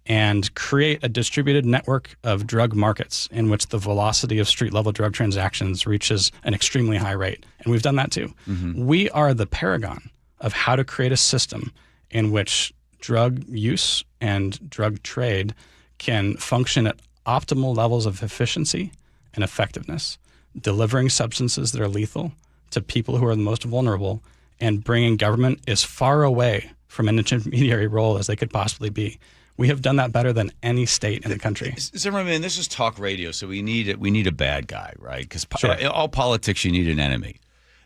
and create a distributed network of drug markets in which the velocity of street-level drug transactions reaches an extremely high rate. And we've done that too. We are the paragon of how to create a system in which drug use and drug trade can function at optimal levels of efficiency and effectiveness, delivering substances that are lethal to people who are the most vulnerable, and bringing government as far away from an intermediary role as they could possibly be. We have done that better than any state in the country. Zimmerman, this is talk radio, so we need a bad guy, right? Because Sure. all politics, you need an enemy,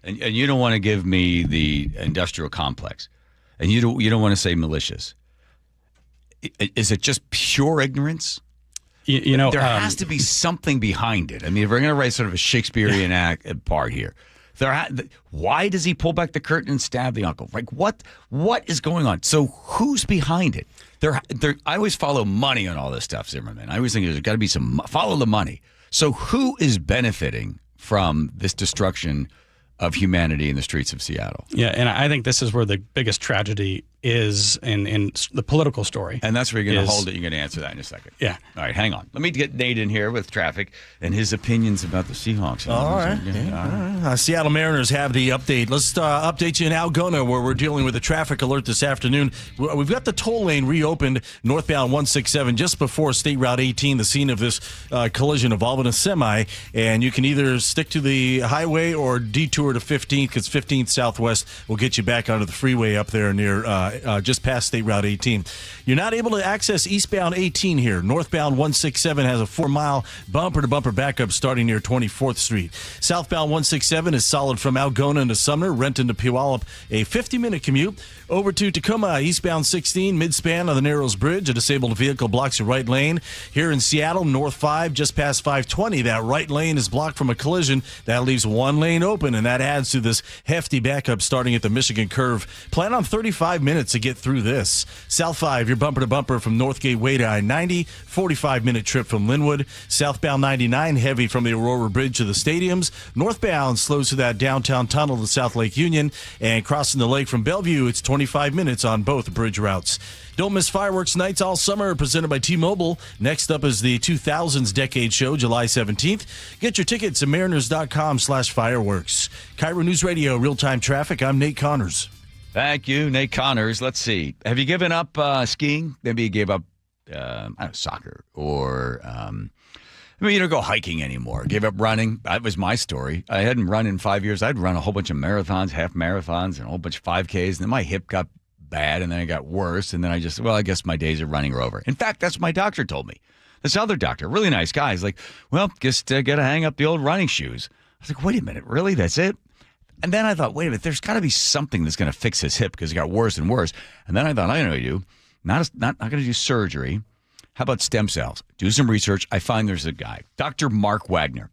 and you don't want to give me the industrial complex, and you don't want to say malicious. Is it just pure ignorance? There has to be something behind it. I mean, if we're going to write sort of a Shakespearean part here, why does he pull back the curtain and stab the uncle? Like, what is going on? So who's behind it? I always follow money on all this stuff, Zimmerman. I always think there's got to be follow the money. So who is benefiting from this destruction of humanity in the streets of Seattle? Yeah, and I think this is where the biggest tragedy is in the political story. And that's where you're going to hold it. You're going to answer that in a second. Yeah. All right, hang on. Let me get Nate in here with traffic and his opinions about the Seahawks. All right. Seattle Mariners have the update. Let's update you in Algona, where we're dealing with a traffic alert this afternoon. We've got the toll lane reopened northbound 167 just before State Route 18, the scene of this collision involving a semi. And you can either stick to the highway or detour to 15th, because 15th Southwest will get you back onto the freeway up there near just past State Route 18. You're not able to access eastbound 18 here. Northbound 167 has a 4-mile bumper-to-bumper backup starting near 24th Street. Southbound 167 is solid from Algona into Sumner, Renton to Puyallup, a 50-minute commute. Over to Tacoma, eastbound 16, mid-span on the Narrows Bridge. A disabled vehicle blocks your right lane. Here in Seattle, North 5, just past 520, that right lane is blocked from a collision. That leaves one lane open, and that adds to this hefty backup starting at the Michigan curve. Plan on 35 minutes to get through this. South 5, your bumper-to-bumper from North Gateway to I-90, 45-minute trip from Linwood. Southbound 99, heavy from the Aurora Bridge to the stadiums. Northbound slows to that downtown tunnel to South Lake Union. And crossing the lake from Bellevue, it's 25 minutes on both bridge routes. Don't miss fireworks nights all summer, presented by T-Mobile. Next up is the 2000s Decade Show, July 17th. Get your tickets at mariners.com/fireworks. KIRO News Radio, real-time traffic. I'm Nate Connors. Thank you, Nate Connors. Let's see. Have you given up skiing? Maybe you gave up soccer, or you don't go hiking anymore. Gave up running. That was my story. I hadn't run in 5 years. I'd run a whole bunch of marathons, half marathons, and a whole bunch of 5Ks, and then my hip got bad, and then it got worse, and then I guess my days of running are over. In fact, that's what my doctor told me. This other doctor, really nice guy, is like, well, just got to hang up the old running shoes. I was like, wait a minute, really? That's it? And then I thought, wait a minute, there's got to be something that's going to fix his hip because it got worse and worse. And then I thought, I know you. Not going to do surgery. How about stem cells? Do some research. I find there's a guy, Dr. Mark Wagner.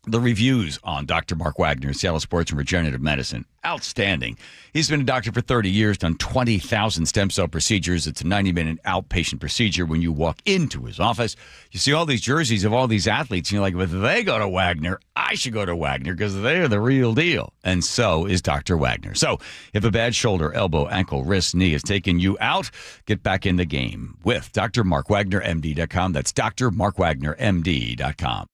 The reviews on Dr. Mark Wagner, Seattle Sports and Regenerative Medicine, outstanding. He's been a doctor for 30 years, done 20,000 stem cell procedures. It's a 90-minute outpatient procedure. When you walk into his office, you see all these jerseys of all these athletes, and you're like, if they go to Wagner, I should go to Wagner because they're the real deal. And so is Dr. Wagner. So if a bad shoulder, elbow, ankle, wrist, knee is taking you out, get back in the game with drmarkwagnermd.com. That's drmarkwagnermd.com.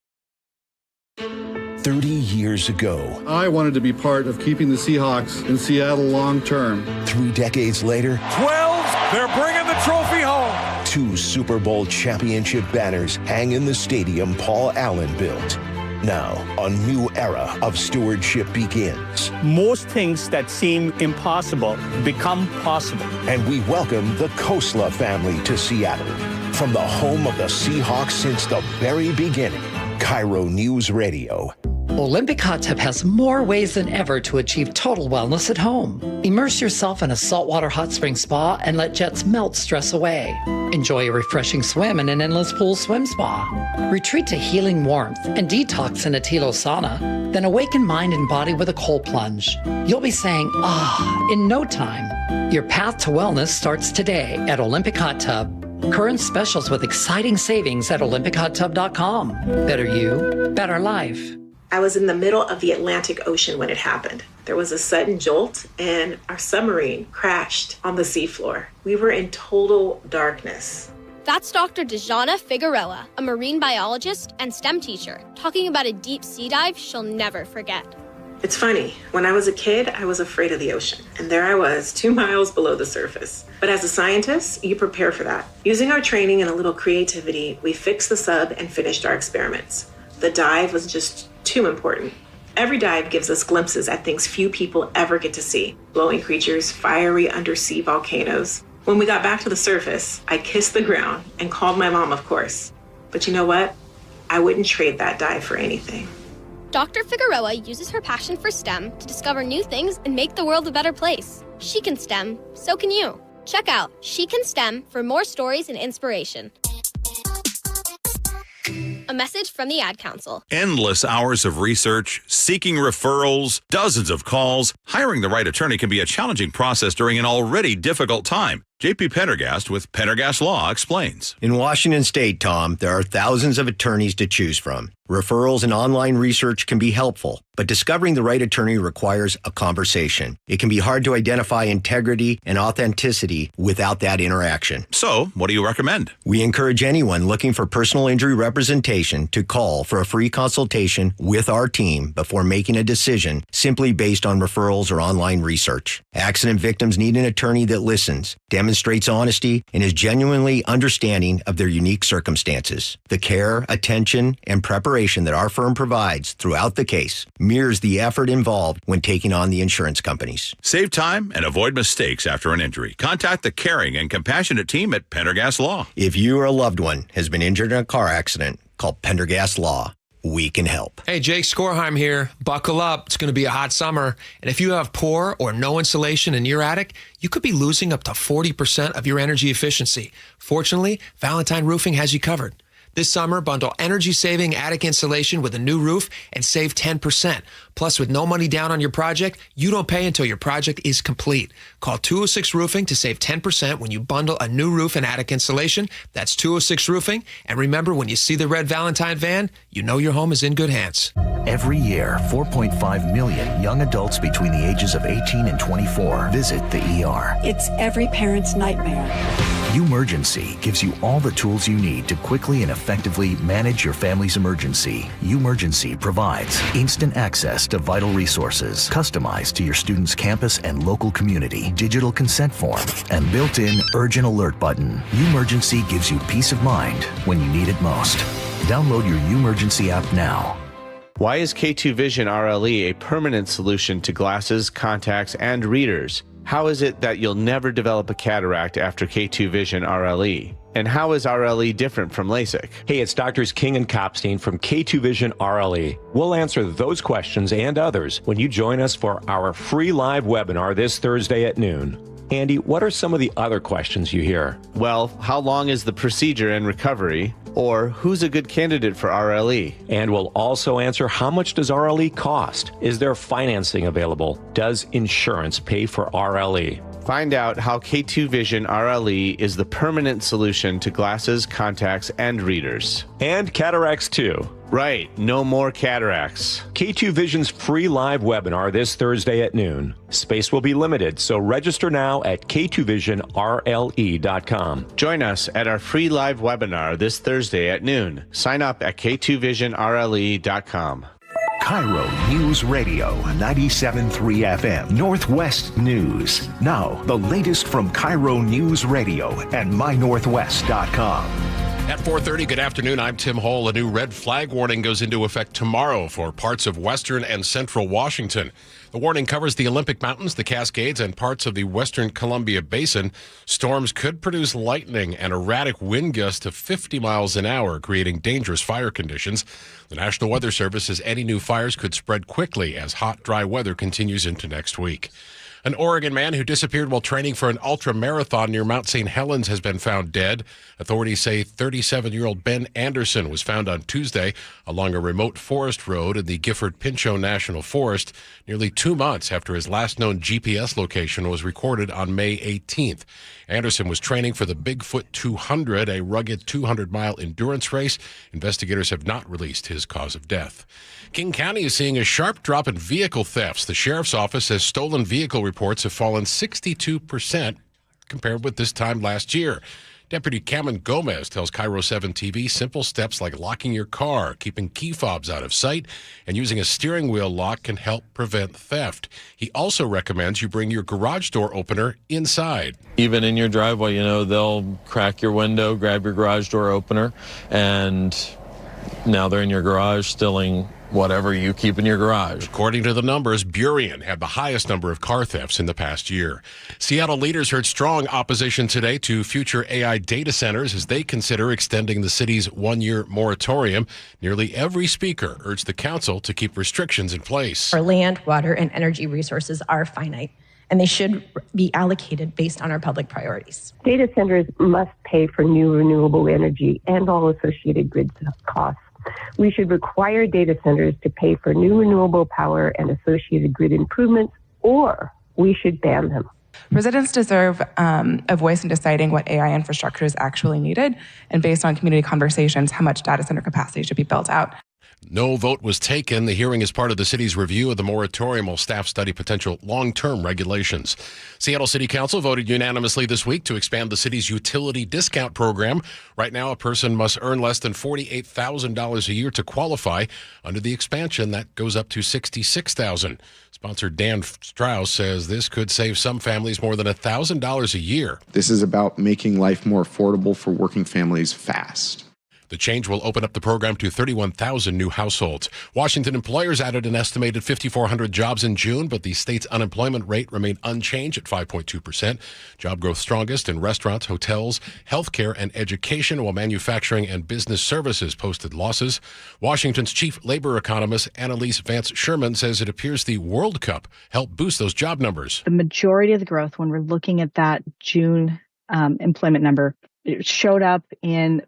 30 years ago, I wanted to be part of keeping the Seahawks in Seattle long term. 3 decades later, 12, they're bringing the trophy home. 2 Super Bowl championship banners hang in the stadium Paul Allen built. Now, a new era of stewardship begins. Most things that seem impossible become possible. And we welcome the Khosla family to Seattle. From the home of the Seahawks since the very beginning, KIRO News Radio. Olympic Hot Tub has more ways than ever to achieve total wellness at home. Immerse yourself in a saltwater hot spring spa and let jets melt stress away. Enjoy a refreshing swim in an endless pool swim spa. Retreat to healing warmth and detox in a Tilo sauna. Then awaken mind and body with a cold plunge. You'll be saying, in no time. Your path to wellness starts today at Olympic Hot Tub. Current specials with exciting savings at olympichottub.com. Better you, better life. I was in the middle of the Atlantic Ocean when it happened. There was a sudden jolt and our submarine crashed on the seafloor. We were in total darkness. That's Dr. Dejana Figueroa, a marine biologist and STEM teacher, talking about a deep sea dive she'll never forget. It's funny, when I was a kid, I was afraid of the ocean. And there I was, 2 miles below the surface. But as a scientist, you prepare for that. Using our training and a little creativity, we fixed the sub and finished our experiments. The dive was just too important. Every dive gives us glimpses at things few people ever get to see. Glowing creatures, fiery undersea volcanoes. When we got back to the surface, I kissed the ground and called my mom, of course. But you know what? I wouldn't trade that dive for anything. Dr. Figueroa uses her passion for STEM to discover new things and make the world a better place. She can STEM, so can you. Check out She Can STEM for more stories and inspiration. A message from the Ad Council. Endless hours of research, seeking referrals, dozens of calls. Hiring the right attorney can be a challenging process during an already difficult time. JP Pendergast with Pendergast Law explains. In Washington State, Tom, there are thousands of attorneys to choose from. Referrals and online research can be helpful, but discovering the right attorney requires a conversation. It can be hard to identify integrity and authenticity without that interaction. So, what do you recommend? We encourage anyone looking for personal injury representation to call for a free consultation with our team before making a decision simply based on referrals or online research. Accident victims need an attorney that listens, demonstrates honesty, and is genuinely understanding of their unique circumstances. The care, attention, and preparation that our firm provides throughout the case mirrors the effort involved when taking on the insurance companies. Save time and avoid mistakes after an injury. Contact the caring and compassionate team at Pendergast Law. If you or a loved one has been injured in a car accident, call Pendergast Law. We can help. Hey, Jake Skorheim here. Buckle up. It's going to be a hot summer. And if you have poor or no insulation in your attic, you could be losing up to 40% of your energy efficiency. Fortunately, Valentine Roofing has you covered. This summer, bundle energy-saving attic insulation with a new roof and save 10%. Plus, with no money down on your project, you don't pay until your project is complete. Call 206 Roofing to save 10% when you bundle a new roof and attic insulation. That's 206 Roofing. And remember, when you see the red Valentine van, you know your home is in good hands. Every year, 4.5 million young adults between the ages of 18 and 24 visit the ER. It's every parent's nightmare. Umergency gives you all the tools you need to quickly and effectively manage your family's emergency. Umergency provides instant access to vital resources, customized to your student's campus and local community, digital consent form, and built-in urgent alert button. Umergency gives you peace of mind when you need it most. Download your Umergency app now. Why is K2 Vision RLE a permanent solution to glasses, contacts, and readers? How is it that you'll never develop a cataract after K2 Vision RLE? And how is RLE different from LASIK? Hey, it's Doctors King and Kopstein from K2 Vision RLE. We'll answer those questions and others when you join us for our free live webinar this Thursday at noon. Andy, what are some of the other questions you hear? Well, how long is the procedure and recovery? Or who's a good candidate for RLE? And we'll also answer, how much does RLE cost? Is there financing available? Does insurance pay for RLE? Find out how K2 Vision RLE is the permanent solution to glasses, contacts, and readers. And cataracts too. Right, no more cataracts. K2 Vision's free live webinar this Thursday at noon. Space will be limited, so register now at k2visionrle.com. Join us at our free live webinar this Thursday at noon. Sign up at k2visionrle.com. KIRO News Radio 97.3 FM, Northwest News. Now, the latest from KIRO News Radio and mynorthwest.com. At 4:30, good afternoon. I'm Tim Hole. A new red flag warning goes into effect tomorrow for parts of western and central Washington. The warning covers the Olympic Mountains, the Cascades, and parts of the western Columbia Basin. Storms could produce lightning and erratic wind gusts of 50 miles an hour, creating dangerous fire conditions. The National Weather Service says any new fires could spread quickly as hot, dry weather continues into next week. An Oregon man who disappeared while training for an ultra-marathon near Mount St. Helens has been found dead. Authorities say 37-year-old Ben Anderson was found on Tuesday along a remote forest road in the Gifford-Pinchot National Forest, nearly 2 months after his last known GPS location was recorded on May 18th. Anderson was training for the Bigfoot 200, a rugged 200-mile endurance race. Investigators have not released his cause of death. King County is seeing a sharp drop in vehicle thefts. The sheriff's office says stolen vehicle reports have fallen 62% compared with this time last year. Deputy Cameron Gomez tells KIRO 7 TV simple steps like locking your car, keeping key fobs out of sight, and using a steering wheel lock can help prevent theft. He also recommends you bring your garage door opener inside. Even in your driveway, they'll crack your window, grab your garage door opener, and now they're in your garage stealing whatever you keep in your garage. According to the numbers, Burien had the highest number of car thefts in the past year. Seattle leaders heard strong opposition today to future AI data centers as they consider extending the city's one-year moratorium. Nearly every speaker urged the council to keep restrictions in place. Our land, water, and energy resources are finite, and they should be allocated based on our public priorities. Data centers must pay for new renewable energy and all associated grid costs. We should require data centers to pay for new renewable power and associated grid improvements, or we should ban them. Residents deserve a voice in deciding what AI infrastructure is actually needed, and based on community conversations, how much data center capacity should be built out. No vote was taken. The hearing is part of the city's review of the moratorium while staff study potential long-term regulations. Seattle City Council voted unanimously this week to expand the city's utility discount program. Right now, a person must earn less than $48,000 a year to qualify. Under the expansion, that goes up to $66,000. Sponsor Dan Strauss says this could save some families more than $1,000 a year. This is about making life more affordable for working families fast. The change will open up the program to 31,000 new households. Washington employers added an estimated 5,400 jobs in June, but the state's unemployment rate remained unchanged at 5.2%. Job growth strongest in restaurants, hotels, healthcare, and education, while manufacturing and business services posted losses. Washington's chief labor economist, Annalise Vance Sherman, says it appears the World Cup helped boost those job numbers. The majority of the growth, when we're looking at that June employment number, it showed up in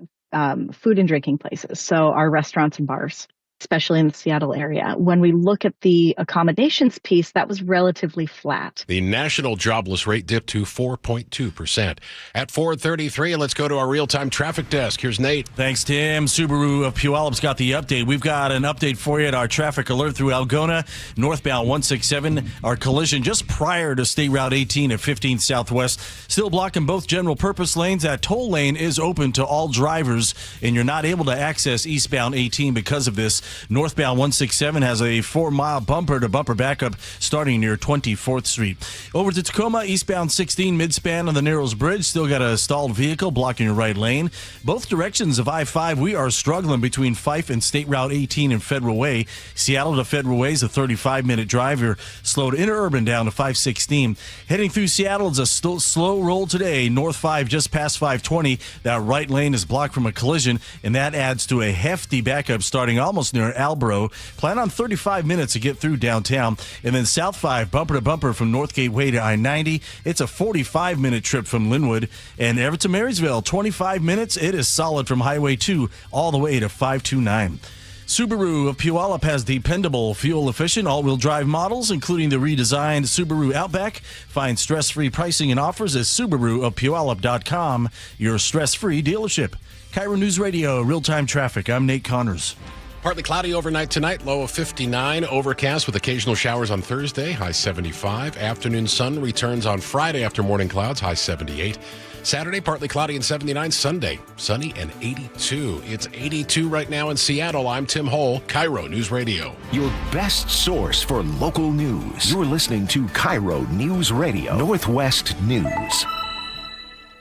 food and drinking places, so our restaurants and bars, especially in the Seattle area. When we look at the accommodations piece, that was relatively flat. The national jobless rate dipped to 4.2%. At 4:33, let's go to our real-time traffic desk. Here's Nate. Thanks, Tim. Subaru of Puyallup got the update. We've got an update for you at our traffic alert through Algona, northbound 167. Our collision just prior to State Route 18 at 15 Southwest. Still blocking both general purpose lanes. That toll lane is open to all drivers, and you're not able to access eastbound 18 because of this. Northbound 167 has a 4-mile bumper-to-bumper backup starting near 24th Street. Over to Tacoma, eastbound 16 midspan on the Narrows Bridge. Still got a stalled vehicle blocking your right lane. Both directions of I-5, we are struggling between Fife and State Route 18 and Federal Way. Seattle to Federal Way is a 35-minute drive. You're slowed interurban down to 516. Heading through Seattle is a slow roll today. North 5 just past 520. That right lane is blocked from a collision, and that adds to a hefty backup starting almost near Albro. Plan on 35 minutes to get through downtown. And then South 5, bumper to bumper from North Gateway to I-90. It's a 45-minute trip from Linwood. And Everett to Marysville, 25 minutes. It is solid from Highway 2 all the way to 529. Subaru of Puyallup has dependable, fuel-efficient, all-wheel drive models, including the redesigned Subaru Outback. Find stress-free pricing and offers at SubaruofPuyallup.com, your stress-free dealership. KIRO News Radio, real-time traffic. I'm Nate Connors. Partly cloudy overnight tonight, low of 59. Overcast with occasional showers on Thursday, high 75. Afternoon sun returns on Friday after morning clouds, high 78. Saturday, partly cloudy and 79. Sunday, sunny and 82. It's 82 right now in Seattle. I'm Tim Hole, KIRO News Radio. Your best source for local news. You're listening to KIRO News Radio, Northwest News.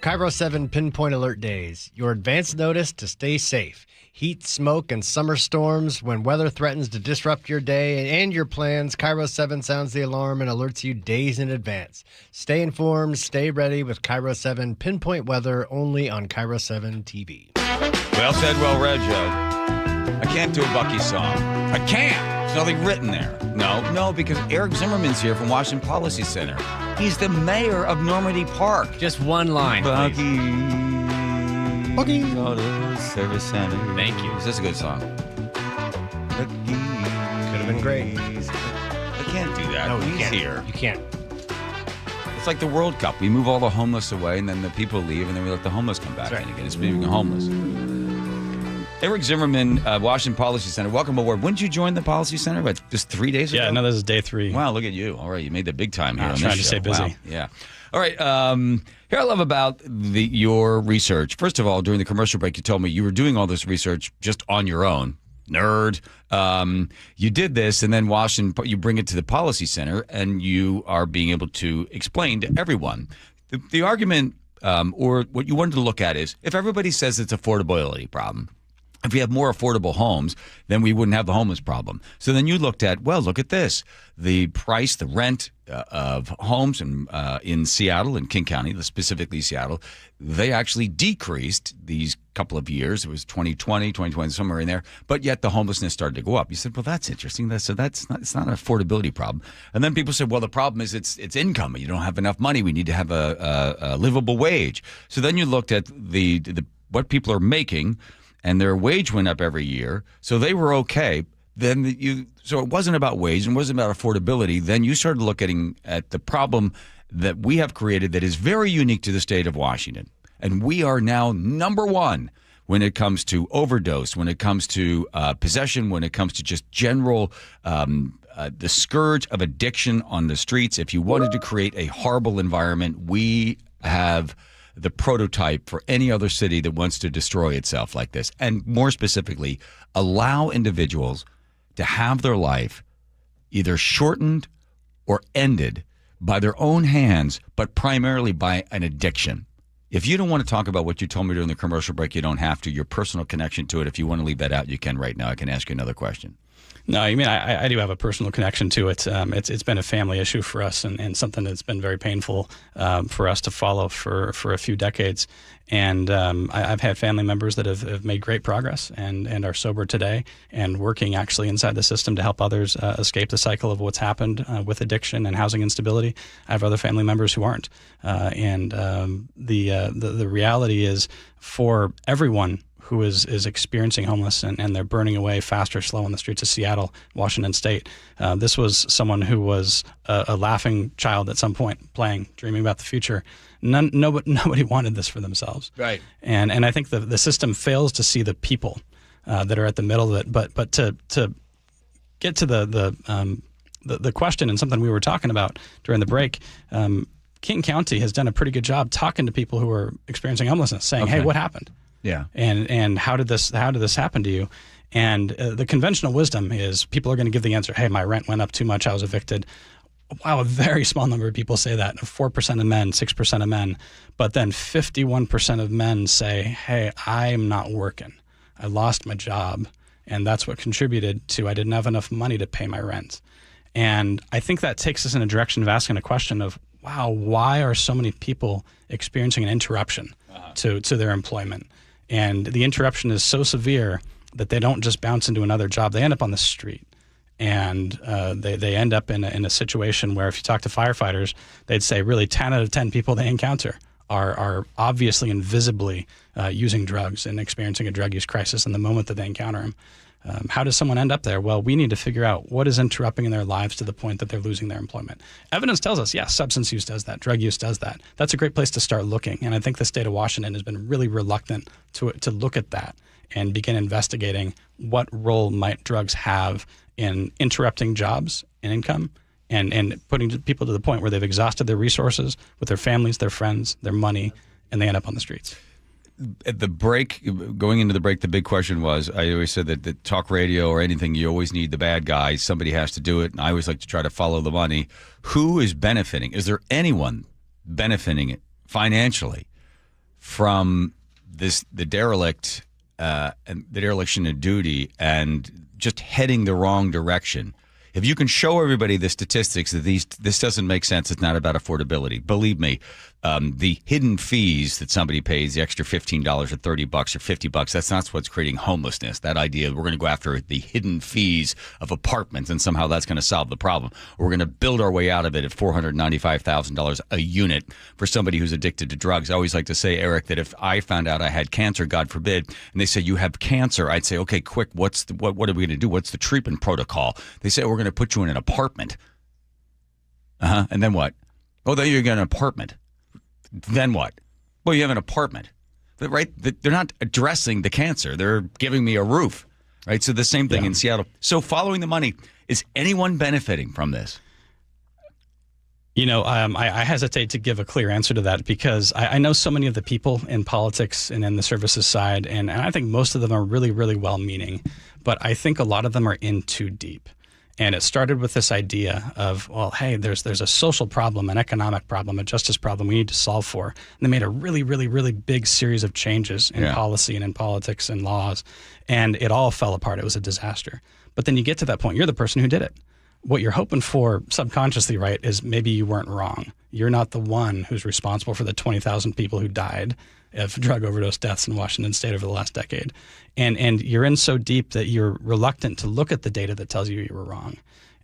KIRO 7 Pinpoint Alert Days. Your advance notice to stay safe. Heat, smoke, and summer storms when weather threatens to disrupt your day and your plans. KIRO 7 sounds the alarm and alerts you days in advance. Stay informed, stay ready with KIRO 7 Pinpoint Weather only on KIRO 7 TV. Well said, well read, Joe. I can't do a Bucky song. I can't. There's nothing written there. No, because Eric Zimmerman's here from Washington Policy Center. He's the mayor of Normandy Park. Just one line, Bucky. Auto Service Center. Thank you. Is this a good song? Could have been great. I can't do that. No, He's you can't. here. You can't. It's like the World Cup. We move all the homeless away, and then the people leave, and then we let the homeless come back in again. Speaking of homeless. Eric Zimmerman, Washington Policy Center. Welcome aboard. When did you join the Policy Center? What, just 3 days ago? Yeah, no, this is day 3. Wow, look at you. All right, you made the big time here on this trying show. to stay busy. Wow. Yeah. All right. Here I love about your research. First of all, during the commercial break, you told me you were doing all this research just on your own. Nerd. You did this, and then Washington, you bring it to the Policy Center, and you are being able to explain to everyone. The argument, or what you wanted to look at is, if everybody says it's affordability problem, if we have more affordable homes, then we wouldn't have the homeless problem. So then you looked at, well, look at this. The price, the rent of homes in Seattle and King County, specifically Seattle, they actually decreased these couple of years. It was 2020, somewhere in there. But yet the homelessness started to go up. You said, well, that's interesting. It's not an affordability problem. And then people said, well, the problem is it's income. You don't have enough money. We need to have a livable wage. So then you looked at the what people are making, and their wage went up every year, so they were okay. So it wasn't about wage and wasn't about affordability. Then you started looking at the problem that we have created that is very unique to the state of Washington. And we are now number one when it comes to overdose, when it comes to possession, when it comes to just general the scourge of addiction on the streets. If you wanted to create a horrible environment, we have the prototype for any other city that wants to destroy itself like this. And more specifically, allow individuals to have their life either shortened or ended by their own hands, but primarily by an addiction. If you don't want to talk about what you told me during the commercial break, you don't have to. Your personal connection to it, if you want to leave that out, you can right now. I can ask you another question. No, I mean, I do have a personal connection to it. It's been a family issue for us and something that's been very painful for us to follow for a few decades. And I've had family members that have made great progress and are sober today and working actually inside the system to help others escape the cycle of what's happened with addiction and housing instability. I have other family members who aren't. The reality is, for everyone who is experiencing homeless and they're burning away fast or slow on the streets of Seattle, Washington State. This was someone who was a laughing child at some point, playing, dreaming about the future. Nobody wanted this for themselves. Right. And I think the system fails to see the people that are at the middle of it. But to get to the question and something we were talking about during the break, King County has done a pretty good job talking to people who are experiencing homelessness, saying, hey, what happened? Yeah. And how did this happen to you? And the conventional wisdom is people are going to give the answer, hey, my rent went up too much, I was evicted. Wow, a very small number of people say that. 4% of men, 6% of men. But then 51% of men say, hey, I'm not working. I lost my job. And that's what contributed to I didn't have enough money to pay my rent. And I think that takes us in a direction of asking a question of, wow, why are so many people experiencing an interruption to their employment? And the interruption is so severe that they don't just bounce into another job. They end up on the street. And they end up in a situation where if you talk to firefighters, they'd say really 10 out of 10 people they encounter are obviously and visibly using drugs and experiencing a drug use crisis in the moment that they encounter them. How does someone end up there? Well, we need to figure out what is interrupting in their lives to the point that they're losing their employment. Evidence tells us, yes, substance use does that. Drug use does that. That's a great place to start looking. And I think the state of Washington has been really reluctant to look at that and begin investigating what role might drugs have in interrupting jobs and income and putting people to the point where they've exhausted their resources with their families, their friends, their money, and they end up on the streets. At the break, going into the break, the big question was, I always said that talk radio or anything, you always need the bad guys. Somebody has to do it, and I always like to try to follow the money. Who is benefiting? Is there anyone benefiting financially from the derelict and the dereliction of duty and just heading the wrong direction? If you can show everybody the statistics that this doesn't make sense, it's not about affordability. Believe me, the hidden fees that somebody pays, the extra $15 or $30 or $50, that's not what's creating homelessness. That idea, we're going to go after the hidden fees of apartments and somehow that's going to solve the problem. We're going to build our way out of it at $495,000 a unit for somebody who's addicted to drugs. I always like to say, Eric, that if I found out I had cancer, God forbid, and they say, you have cancer, I'd say, okay, quick, what are we going to do? What's the treatment protocol? They say, we're going to put you in an apartment. And then what? Oh, then you get an apartment. Then what? Well, you have an apartment. But, right? They're not addressing the cancer. They're giving me a roof. Right? So the same thing in Seattle. So following the money, is anyone benefiting from this? You know, I hesitate to give a clear answer to that because I know so many of the people in politics and in the services side, and I think most of them are really, really well-meaning. But I think a lot of them are in too deep. And it started with this idea of, well, hey, there's a social problem, an economic problem, a justice problem we need to solve for. And they made a really, really, really big series of changes in policy and in politics and laws. And it all fell apart. It was a disaster. But then you get to that point, you're the person who did it. What you're hoping for subconsciously, right, is maybe you weren't wrong. You're not the one who's responsible for the 20,000 people who died of drug overdose deaths in Washington State over the last decade. And you're in so deep that you're reluctant to look at the data that tells you were wrong.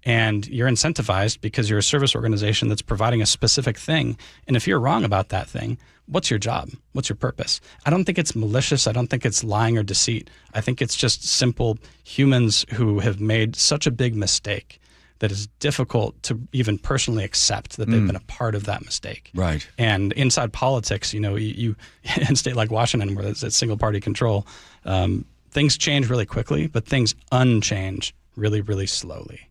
And you're incentivized because you're a service organization that's providing a specific thing. And if you're wrong about that thing, what's your job? What's your purpose? I don't think it's malicious. I don't think it's lying or deceit. I think it's just simple humans who have made such a big mistake that is difficult to even personally accept that they've been a part of that mistake. Right. And inside politics, you know, you in a state like Washington where it's single party control, things change really quickly, but things unchange really, really slowly.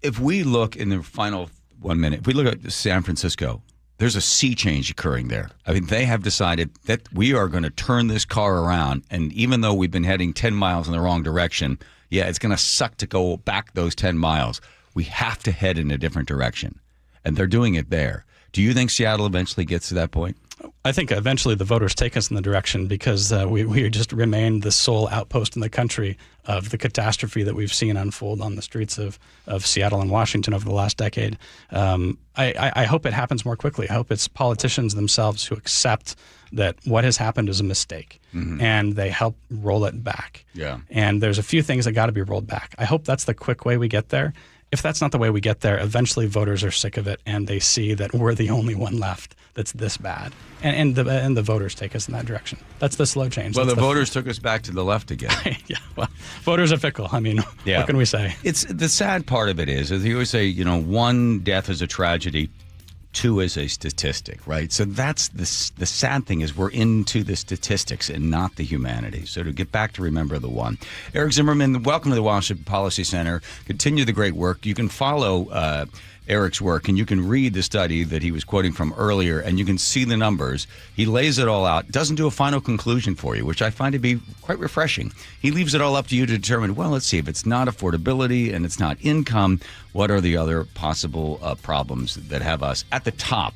If we look in the final 1 minute, if we look at San Francisco, there's a sea change occurring there. I mean, they have decided that we are going to turn this car around. And even though we've been heading 10 miles in the wrong direction, it's going to suck to go back those 10 miles. We have to head in a different direction. And they're doing it there. Do you think Seattle eventually gets to that point? I think eventually the voters take us in the direction because we just remain the sole outpost in the country of the catastrophe that we've seen unfold on the streets of Seattle and Washington over the last decade. I hope it happens more quickly. I hope it's politicians themselves who accept that what has happened is a mistake and they help roll it back. Yeah. And there's a few things that got to be rolled back. I hope that's the quick way we get there. If that's not the way we get there, eventually voters are sick of it and they see that we're the only one left that's this bad. And the voters take us in that direction. That's the slow change. Well, that's the voters took us back to the left again. Yeah, well, voters are fickle. I mean, what can we say? It's the sad part of it is you always say, you know, one death is a tragedy, two is a statistic, right? So that's the sad thing is we're into the statistics and not the humanity. So to get back to remember the one. Eric Zimmerman, welcome to the Washington Policy Center. Continue the great work. You can follow Eric's work, and you can read the study that he was quoting from earlier, and you can see the numbers. He lays it all out, doesn't do a final conclusion for you, which I find to be quite refreshing. He leaves it all up to you to determine, well, let's see, if it's not affordability and it's not income, what are the other possible problems that have us at the top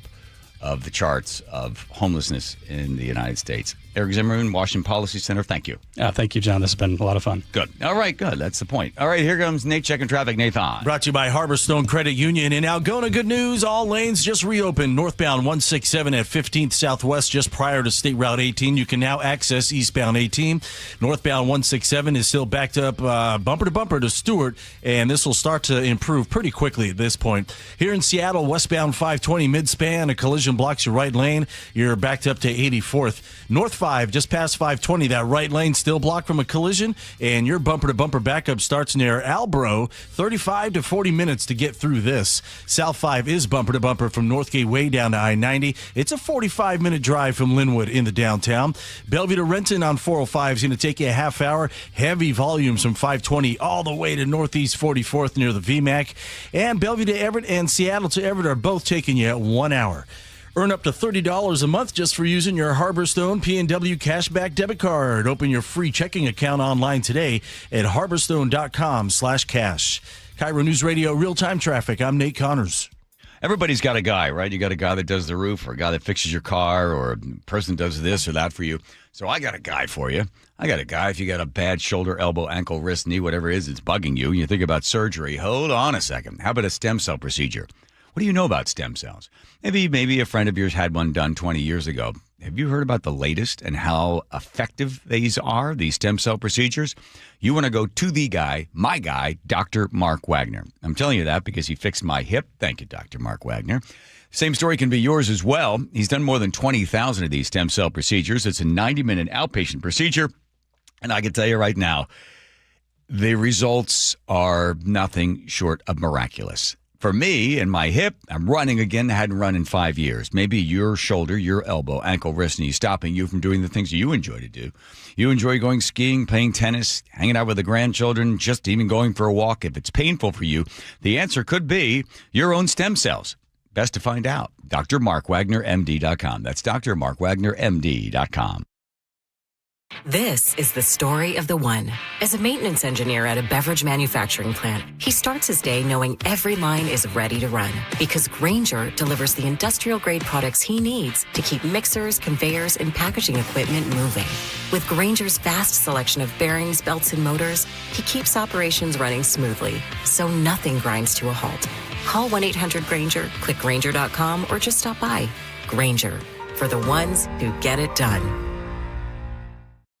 of the charts of homelessness in the United States. Eric Zimmerman, Washington Policy Center, thank you. Thank you, John. This has been a lot of fun. Good. All right, good. That's the point. All right, here comes Nate checking traffic. Nathan. Brought to you by Harborstone Credit Union. In Algona, good news. All lanes just reopened. Northbound 167 at 15th Southwest, just prior to State Route 18. You can now access eastbound 18. Northbound 167 is still backed up bumper to bumper to Stewart, and this will start to improve pretty quickly at this point. Here in Seattle, westbound 520 mid-span, a collision blocks your right lane. You're backed up to 84th. North 5, just past 520, that right lane still blocked from a collision, and your bumper-to-bumper backup starts near Albro, 35 to 40 minutes to get through this. South 5 is bumper-to-bumper from Northgate Way down to I-90. It's a 45-minute drive from Linwood in the downtown. Bellevue to Renton on 405 is going to take you a half hour. Heavy volumes from 520 all the way to Northeast 44th near the VMAC. And Bellevue to Everett and Seattle to Everett are both taking you 1 hour. Earn up to $30 a month just for using your Harborstone P&W Cashback debit card. Open your free checking account online today at harborstone.com/cash. KIRO News Radio real-time traffic. I'm Nate Connors. Everybody's got a guy, right? You got a guy that does the roof, or a guy that fixes your car, or a person does this or that for you. So I got a guy for you. I got a guy. If you got a bad shoulder, elbow, ankle, wrist, knee, whatever it is, it's bugging you, and you think about surgery, hold on a second. How about a stem cell procedure? What do you know about stem cells? Maybe a friend of yours had one done 20 years ago. Have you heard about the latest and how effective these are, these stem cell procedures? You want to go to the guy, my guy, Dr. Mark Wagner. I'm telling you that because he fixed my hip. Thank you, Dr. Mark Wagner. Same story can be yours as well. He's done more than 20,000 of these stem cell procedures. It's a 90-minute outpatient procedure. And I can tell you right now, the results are nothing short of miraculous. For me and my hip, I'm running again. I hadn't run in 5 years. Maybe your shoulder, your elbow, ankle, wrist, knee stopping you from doing the things you enjoy to do. You enjoy going skiing, playing tennis, hanging out with the grandchildren, just even going for a walk. If it's painful for you, the answer could be your own stem cells. Best to find out. drmarkwagnermd.com. That's drmarkwagnermd.com. This is the story of the one. As a maintenance engineer at a beverage manufacturing plant, he starts his day knowing every line is ready to run because Grainger delivers the industrial-grade products he needs to keep mixers, conveyors, and packaging equipment moving. With Grainger's vast selection of bearings, belts, and motors, he keeps operations running smoothly, so nothing grinds to a halt. Call 1-800-GRAINGER, click Grainger.com, or just stop by. Grainger, for the ones who get it done.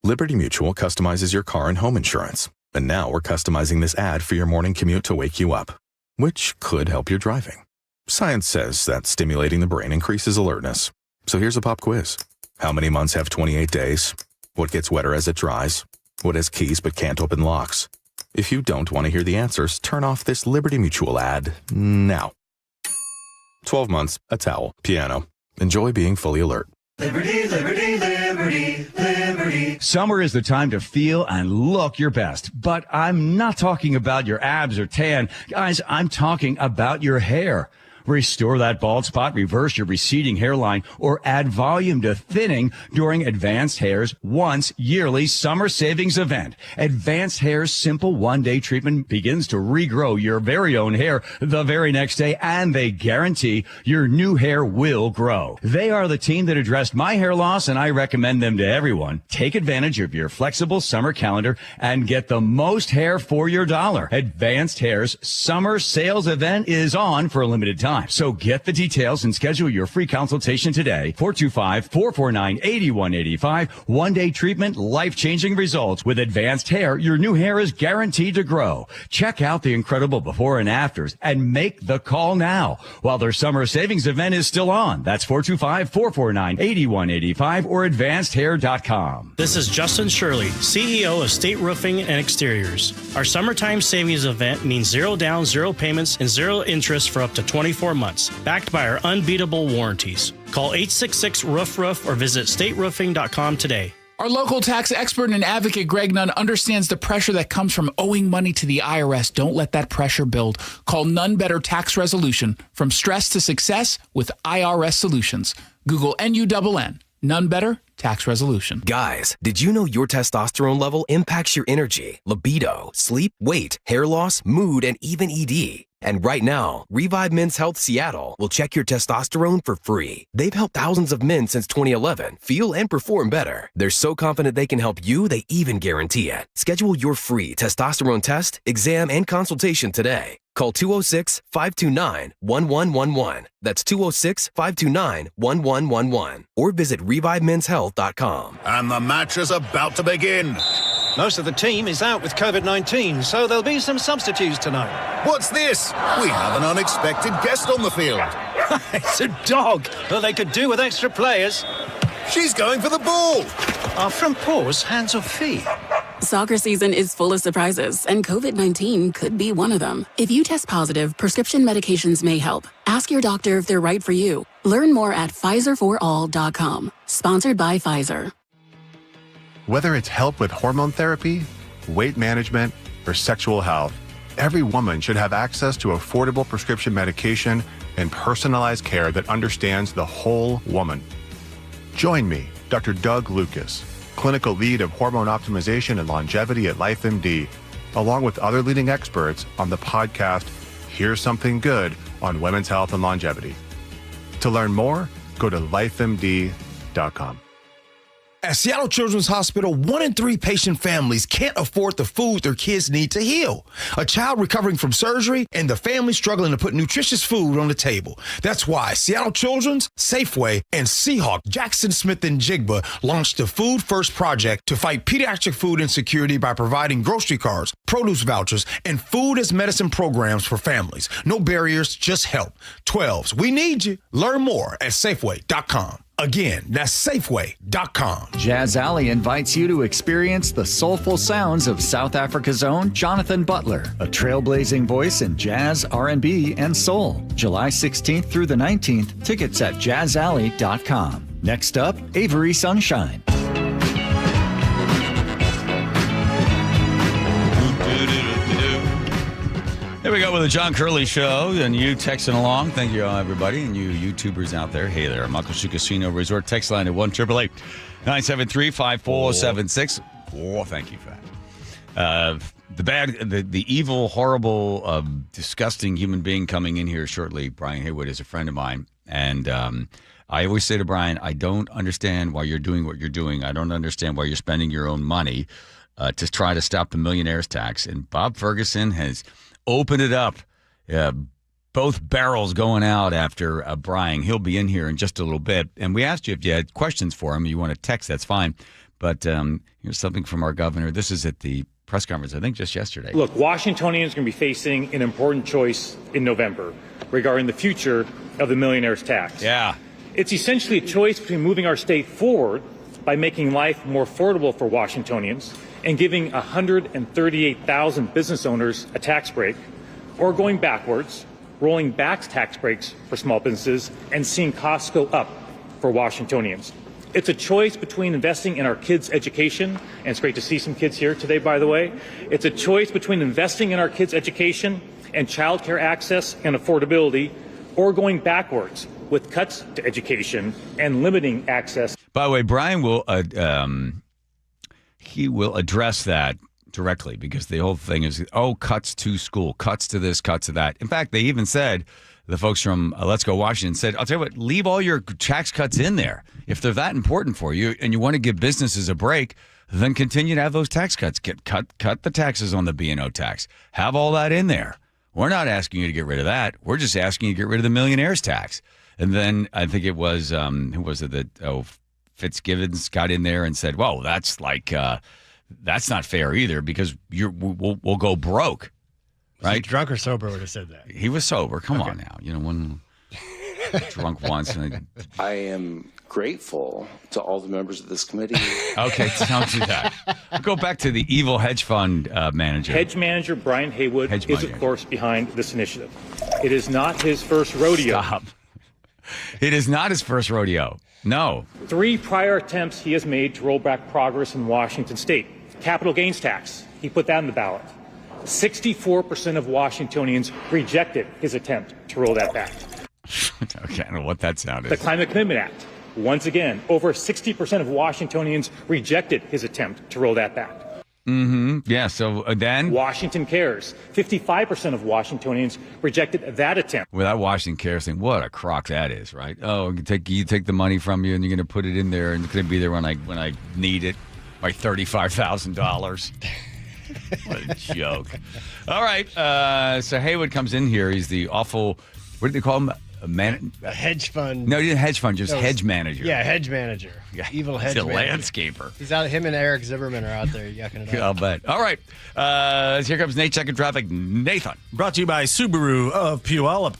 Liberty Mutual customizes your car and home insurance. And now we're customizing this ad for your morning commute to wake you up, which could help your driving. Science says that stimulating the brain increases alertness. So here's a pop quiz. How many months have 28 days? What gets wetter as it dries? What has keys but can't open locks? If you don't want to hear the answers, turn off this Liberty Mutual ad now. 12 months, a towel, piano. Enjoy being fully alert. Liberty, liberty, liberty, liberty. Summer is the time to feel and look your best. But I'm not talking about your abs or tan. Guys, I'm talking about your hair. Restore that bald spot, reverse your receding hairline, or add volume to thinning during Advanced Hair's once yearly summer savings event. Advanced Hair's simple one-day treatment begins to regrow your very own hair the very next day, and they guarantee your new hair will grow. They are the team that addressed my hair loss, and I recommend them to everyone. Take advantage of your flexible summer calendar and get the most hair for your dollar. Advanced Hair's summer sales event is on for a limited time. So get the details and schedule your free consultation today. 425-449-8185. One-day treatment, life-changing results. With Advanced Hair, your new hair is guaranteed to grow. Check out the incredible before and afters and make the call now while their summer savings event is still on. That's 425-449-8185 or advancedhair.com. This is Justin Shirley, CEO of State Roofing and Exteriors. Our summertime savings event means zero down, zero payments, and zero interest for up to 24 months, backed by our unbeatable warranties. Call 866-ROOF-ROOF or visit stateroofing.com today. Our local tax expert and advocate, Greg Nunn, understands the pressure that comes from owing money to the IRS. Don't let that pressure build. Call None Better Tax Resolution. From stress to success with IRS Solutions. Google NUNN. None Better Tax Resolution. Guys, did you know your testosterone level impacts your energy, libido, sleep, weight, hair loss, mood, and even ED? And right now, Revive Men's Health Seattle will check your testosterone for free. They've helped thousands of men since 2011 feel and perform better. They're so confident they can help you, they even guarantee it. Schedule your free testosterone test, exam, and consultation today. Call 206-529-1111. That's 206-529-1111. Or visit ReviveMen'sHealth.com. And the match is about to begin. Most of the team is out with COVID-19, so there'll be some substitutes tonight. What's this? We have an unexpected guest on the field. It's a dog. Well, they could do with extra players. She's going for the ball. Are front paws hands or feet? Soccer season is full of surprises, and COVID-19 could be one of them. If you test positive, prescription medications may help. Ask your doctor if they're right for you. Learn more at PfizerForAll.com. Sponsored by Pfizer. Whether it's help with hormone therapy, weight management, or sexual health, every woman should have access to affordable prescription medication and personalized care that understands the whole woman. Join me, Dr. Doug Lucas, clinical lead of hormone optimization and longevity at LifeMD, along with other leading experts on the podcast Here's Something Good on Women's Health and Longevity. To learn more, go to lifemd.com. At Seattle Children's Hospital, 1 in 3 patient families can't afford the food their kids need to heal. A child recovering from surgery and the family struggling to put nutritious food on the table. That's why Seattle Children's, Safeway, and Seahawk, Jackson Smith and Jigba launched the Food First Project to fight pediatric food insecurity by providing grocery cards, produce vouchers, and food as medicine programs for families. No barriers, just help. 12s, we need you. Learn more at Safeway.com. Again, that's Safeway.com. Jazz Alley invites you to experience the soulful sounds of South Africa's own Jonathan Butler, a trailblazing voice in jazz, R&B, and soul. July 16th through the 19th, tickets at jazzalley.com. Next up, Avery Sunshine. Here we go with the John Curley Show, and you texting along. Thank you, everybody, and you YouTubers out there. Hey there, Muckleshoot Casino Resort text line at 1-888-973-5476. Oh, thank you for that. The evil, horrible, disgusting human being coming in here shortly, Brian Haywood, is a friend of mine, and I always say to Brian, I don't understand why you're doing what you're doing. I don't understand why you're spending your own money to try to stop the millionaire's tax. And Bob Ferguson has opened it up, both barrels going out after Brian. He'll be in here in just a little bit. And we asked you if you had questions for him. You want to text, that's fine. But here's something from our governor. This is at the press conference, I think just yesterday. Look, Washingtonians are going to be facing an important choice in November regarding the future of the millionaire's tax. Yeah. It's essentially a choice between moving our state forward by making life more affordable for Washingtonians and giving 138,000 business owners a tax break, or going backwards, rolling back tax breaks for small businesses and seeing costs go up for Washingtonians. It's a choice between investing in our kids' education, and it's great to see some kids here today, by the way. It's a choice between investing in our kids' education and childcare access and affordability, or going backwards with cuts to education and limiting access. By the way, Brian will he will address that directly, because the whole thing is, cuts to school, cuts to this, cuts to that. In fact, they even said, the folks from Let's Go Washington said, I'll tell you what, leave all your tax cuts in there. If they're that important for you and you want to give businesses a break, then continue to have those tax cuts. Cut the taxes on the B&O tax. Have all that in there. We're not asking you to get rid of that. We're just asking you to get rid of the millionaire's tax. And then I think it was, who was it that, Fitzgibbons got in there and said, well, that's like, that's not fair either, because we'll go broke. Right? Was he drunk or sober would have said that? He was sober. Come on now. You know, one drunk once. And I am grateful to all the members of this committee. Okay, don't do that. We'll go back to the evil hedge fund manager. Hedge manager Brian Haywood is, of course, behind this initiative. It is not his first rodeo. Stop. It is not his first rodeo. No. 3 prior attempts he has made to roll back progress in Washington state. Capital gains tax, he put that in the ballot. 64% of Washingtonians rejected his attempt to roll that back. Okay, I don't know what that sounded. The Climate Commitment Act, once again, over 60% of Washingtonians rejected his attempt to roll that back. Mm-hmm. Yeah, so then? Washington Cares, 55% of Washingtonians rejected that attempt. Well, that Washington Cares thing, what a crock that is, right? Oh, you take the money from you and you're going to put it in there and it's going to be there when I need it, like $35,000. What a joke. All right, so Haywood comes in here. He's the awful, what do they call him? A hedge fund. No, he didn't hedge fund, just hedge manager. Yeah, hedge manager. Yeah. Evil hedge He's a manager. landscaper. He's out. Him and Eric Zimmerman are out there yucking it up. I'll bet. All right. Here comes Nate checking traffic. Nathan. Brought to you by Subaru of Puyallup.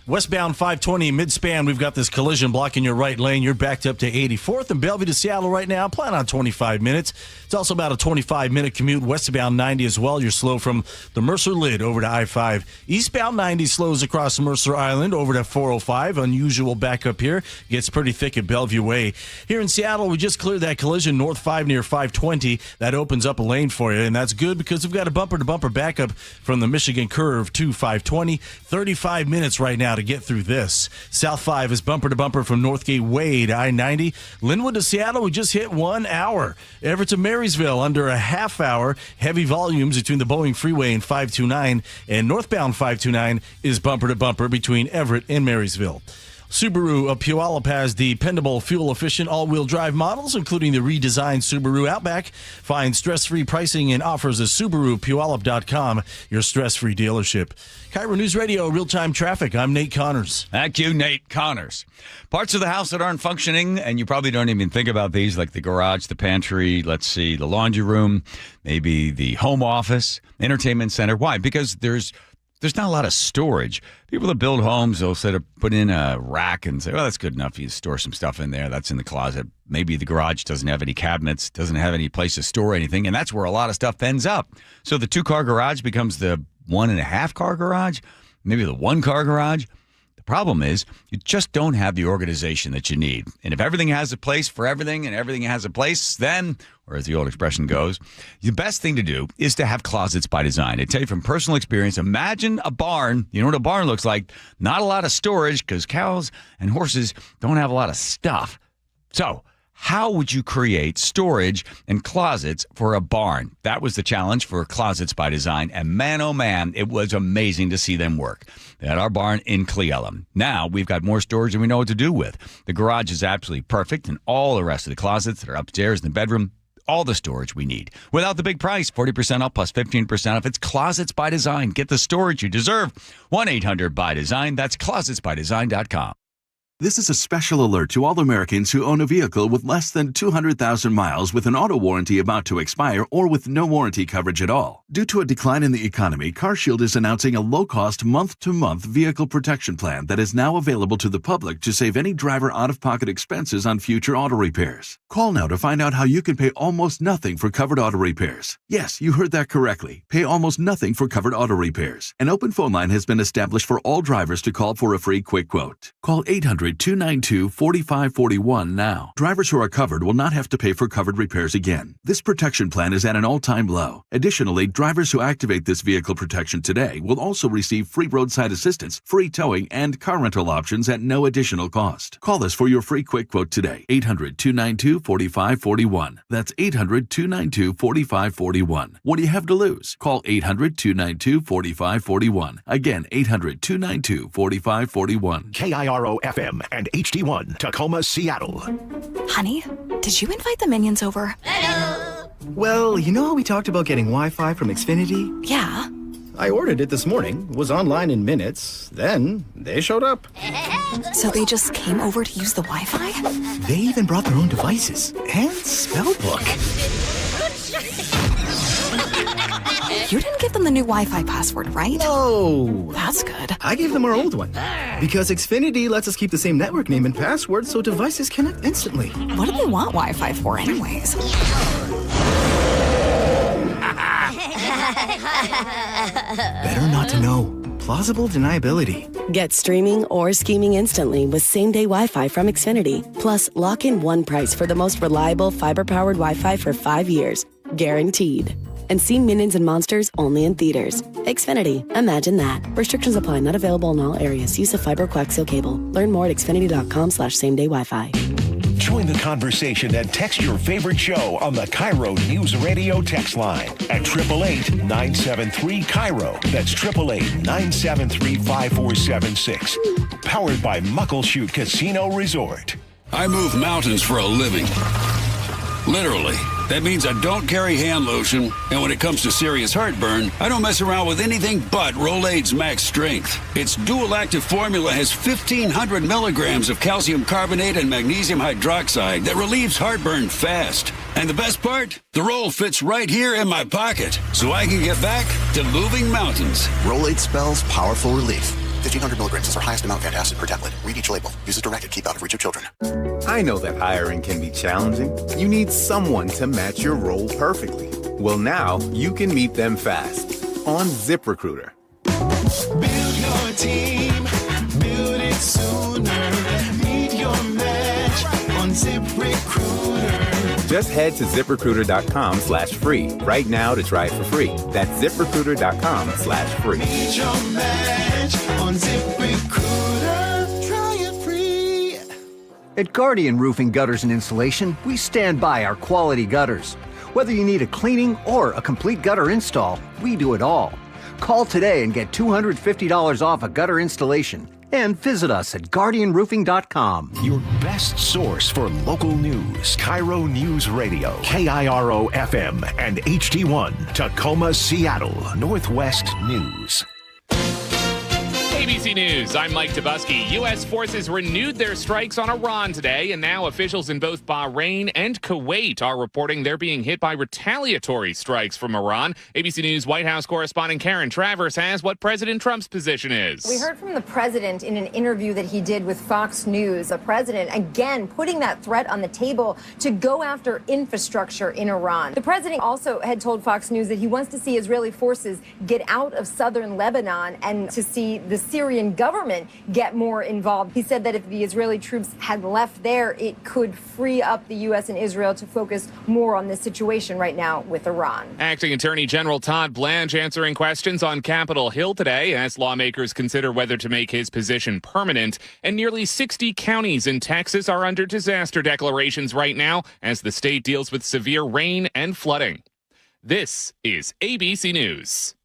Westbound 520 mid-span, we've got this collision blocking your right lane. You're backed up to 84th and Bellevue to Seattle right now. Plan on 25 minutes. It's also about a 25-minute commute westbound 90 as well. You're slow from the Mercer Lid over to I-5. Eastbound 90 slows across Mercer Island over to 405. Unusual backup here. Gets pretty thick at Bellevue Way. Here in Seattle, we just cleared that collision north 5 near 520. That opens up a lane for you, and that's good because we've got a bumper-to-bumper backup from the Michigan Curve to 520. 35 minutes right now to get through this. South 5 is bumper-to-bumper from Northgate Way to I-90. Linwood to Seattle, we just hit 1 hour. Everett to Marysville, under a half hour. Heavy volumes between the Boeing Freeway and 529. And northbound 529 is bumper-to-bumper between Everett and Marysville. Subaru of Puyallup has dependable, fuel-efficient, all-wheel drive models, including the redesigned Subaru Outback. Find stress-free pricing and offers at SubaruPuyallup.com, your stress-free dealership. KIRO News Radio, real-time traffic. I'm Nate Connors. Thank you, Nate Connors. Parts of the house that aren't functioning, and you probably don't even think about these, like the garage, the pantry, let's see, the laundry room, maybe the home office, entertainment center. Why? Because there's not a lot of storage. People that build homes, they'll put in a rack and say, well, that's good enough. You store some stuff in there. That's in the closet. Maybe the garage doesn't have any cabinets, doesn't have any place to store anything, and that's where a lot of stuff ends up. So the 2-car garage becomes the 1.5-car garage, maybe the 1-car garage. The problem is you just don't have the organization that you need. And if everything has a place for everything and everything has a place, then, or as the old expression goes, the best thing to do is to have closets by design. I tell you from personal experience, imagine a barn. You know what a barn looks like? Not a lot of storage because cows and horses don't have a lot of stuff. So how would you create storage and closets for a barn? That was the challenge for Closets by Design. And man, oh man, it was amazing to see them work. They had our barn in Cle Elum. Now we've got more storage than we know what to do with. The garage is absolutely perfect, and all the rest of the closets that are upstairs in the bedroom, all the storage we need. Without the big price, 40% off plus 15% off. It's Closets by Design. Get the storage you deserve. 1-800-BY-DESIGN. That's closetsbydesign.com. This is a special alert to all Americans who own a vehicle with less than 200,000 miles with an auto warranty about to expire or with no warranty coverage at all. Due to a decline in the economy, CarShield is announcing a low-cost month-to-month vehicle protection plan that is now available to the public to save any driver out-of-pocket expenses on future auto repairs. Call now to find out how you can pay almost nothing for covered auto repairs. Yes, you heard that correctly. Pay almost nothing for covered auto repairs. An open phone line has been established for all drivers to call for a free quick quote. Call 800-292-4541 now. Drivers who are covered will not have to pay for covered repairs again. This protection plan is at an all-time low. Additionally, drivers who activate this vehicle protection today will also receive free roadside assistance, free towing, and car rental options at no additional cost. Call us for your free quick quote today. 800-292-4541. That's 800-292-4541. What do you have to lose? Call 800-292-4541. Again, 800-292-4541. KIRO FM and HD1 Tacoma, Seattle. Honey, did you invite the minions over? Well, you know how we talked about getting Wi-Fi from Xfinity? Yeah. I ordered it this morning, was online in minutes, then they showed up. So they just came over to use the Wi-Fi? They even brought their own devices and spell book. You didn't give them the new Wi-Fi password, right? No. That's good. I gave them our old one. Because Xfinity lets us keep the same network name and password so devices connect instantly. What do they want Wi-Fi for anyways? Better not to know. plausible deniability. Get streaming or scheming instantly with same-day Wi-Fi from Xfinity. Plus, lock in one price for the most reliable fiber-powered Wi-Fi for 5 years. Guaranteed. And see Minions and Monsters only in theaters. Xfinity. Imagine that. Restrictions apply. Not available in all areas. Use of fiber coaxial cable. Learn more at xfinity.com/same-day Wi-Fi. Join the conversation and text your favorite show on the KIRO News Radio text line at 888-973-KIRO. That's 888-973-5476. Powered by Muckleshoot Casino Resort. I move mountains for a living. Literally. That means I don't carry hand lotion, and when it comes to serious heartburn, I don't mess around with anything but Rolaids Max Strength. Its dual-active formula has 1,500 milligrams of calcium carbonate and magnesium hydroxide that relieves heartburn fast. And the best part? The roll fits right here in my pocket, so I can get back to moving mountains. Rolaids spells powerful relief. 1,500 milligrams is our highest amount of antacid per tablet. Read each label. Use as directed. Keep out of reach of children. I know that hiring can be challenging. You need someone to match your role perfectly. Well, now you can meet them fast on ZipRecruiter. Build your team. Build it sooner. Meet your match on ZipRecruiter. Just head to ZipRecruiter.com/free right now to try it for free. That's ZipRecruiter.com/free. Meet your match on ZipRecruiter. Try it free. At Guardian Roofing Gutters and Insulation, we stand by our quality gutters. Whether you need a cleaning or a complete gutter install, we do it all. Call today and get $250 off a gutter installation. And visit us at GuardianRoofing.com. Your best source for local news. KIRO News Radio. KIRO FM and HD1. Tacoma, Seattle. Northwest News. ABC News, I'm Mike Tabusky. U.S. forces renewed their strikes on Iran today, and now officials in both Bahrain and Kuwait are reporting they're being hit by retaliatory strikes from Iran. ABC News White House correspondent Karen Travers has what President Trump's position is. We heard from the president in an interview that he did with Fox News. The president, again, putting that threat on the table to go after infrastructure in Iran. The president also had told Fox News that he wants to see Israeli forces get out of southern Lebanon and to see the Syrian government get more involved. He said that if the Israeli troops had left there, it could free up the U.S. and Israel to focus more on this situation right now with Iran. Acting Attorney General Todd Blanche answering questions on Capitol Hill today as lawmakers consider whether to make his position permanent. And nearly 60 counties in Texas are under disaster declarations right now as the state deals with severe rain and flooding. This is ABC News.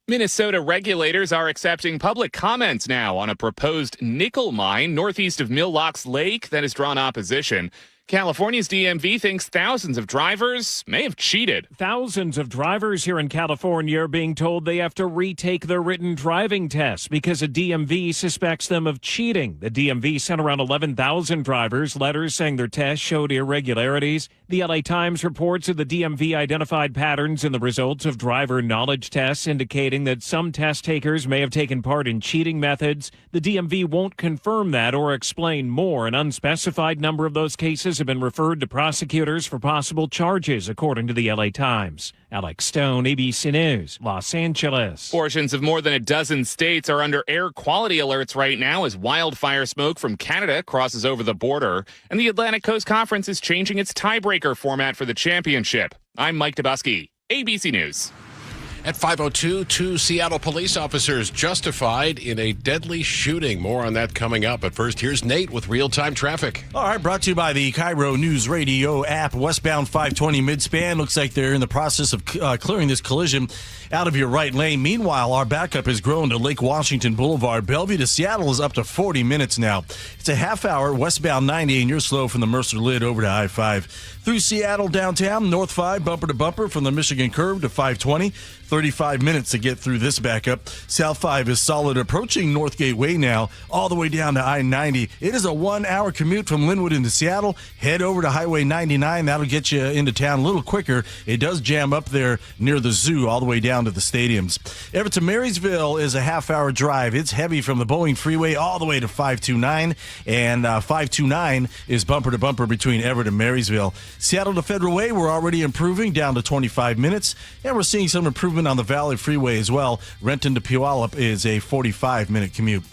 Minnesota regulators are accepting public comments now on a proposed nickel mine northeast of Mill Locks Lake that has drawn opposition. California's DMV thinks thousands of drivers may have cheated. Thousands of drivers here in California are being told they have to retake their written driving tests because a DMV suspects them of cheating. The DMV sent around 11,000 drivers letters saying their tests showed irregularities. The LA Times reports that the DMV identified patterns in the results of driver knowledge tests indicating that some test takers may have taken part in cheating methods. The DMV won't confirm that or explain more. An unspecified number of those cases have been referred to prosecutors for possible charges, according to the LA Times. Alex Stone, ABC News, Los Angeles. Portions of more than a dozen states are under air quality alerts right now as wildfire smoke from Canada crosses over the border. And the Atlantic Coast Conference is changing its tiebreaker format for the championship. I'm Mike Tabusky, ABC News. At 5:02, 2 Seattle police officers justified in a deadly shooting. More on that coming up. But first, here's Nate with real-time traffic. All right, brought to you by the KIRO Newsradio app. Westbound 520 midspan. Looks like they're in the process of clearing this collision out of your right lane. Meanwhile, our backup has grown to Lake Washington Boulevard. Bellevue to Seattle is up to 40 minutes now. It's a half hour westbound 90, and you're slow from the Mercer Lid over to I-5. Through Seattle downtown, North 5, bumper to bumper from the Michigan curve to 520. 35 minutes to get through this backup. South 5 is solid approaching North Gateway now, all the way down to I-90. It is a 1-hour commute from Linwood into Seattle. Head over to Highway 99. That'll get you into town a little quicker. It does jam up there near the zoo all the way down to the stadiums. Everett to Marysville is a half-hour drive. It's heavy from the Boeing Freeway all the way to 529, and 529 is bumper to bumper between Everett and Marysville. Seattle to Federal Way, we're already improving down to 25 minutes, and we're seeing some improvement movement on the Valley Freeway as well. Renton to Puyallup is a 45-minute commute.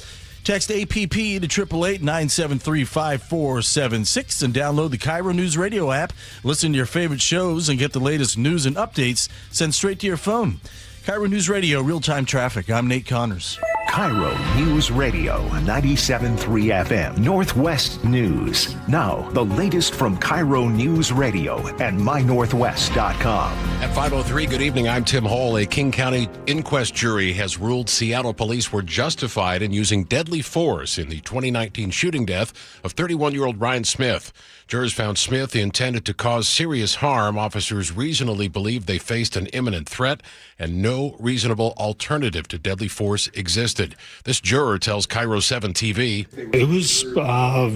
Text APP to 888-973-5476 and download the KIRO News Radio app. Listen to your favorite shows and get the latest news and updates sent straight to your phone. KIRO News Radio, real-time traffic. I'm Nate Connors. KIRO News Radio, 97.3 FM, Northwest News. Now, the latest from KIRO News Radio and mynorthwest.com. At 5:03, good evening. I'm Tim Hall. A King County inquest jury has ruled Seattle police were justified in using deadly force in the 2019 shooting death of 31-year-old Ryan Smith. Jurors found Smith intended to cause serious harm. Officers reasonably believed they faced an imminent threat and no reasonable alternative to deadly force existed. This juror tells KIRO 7 TV. It was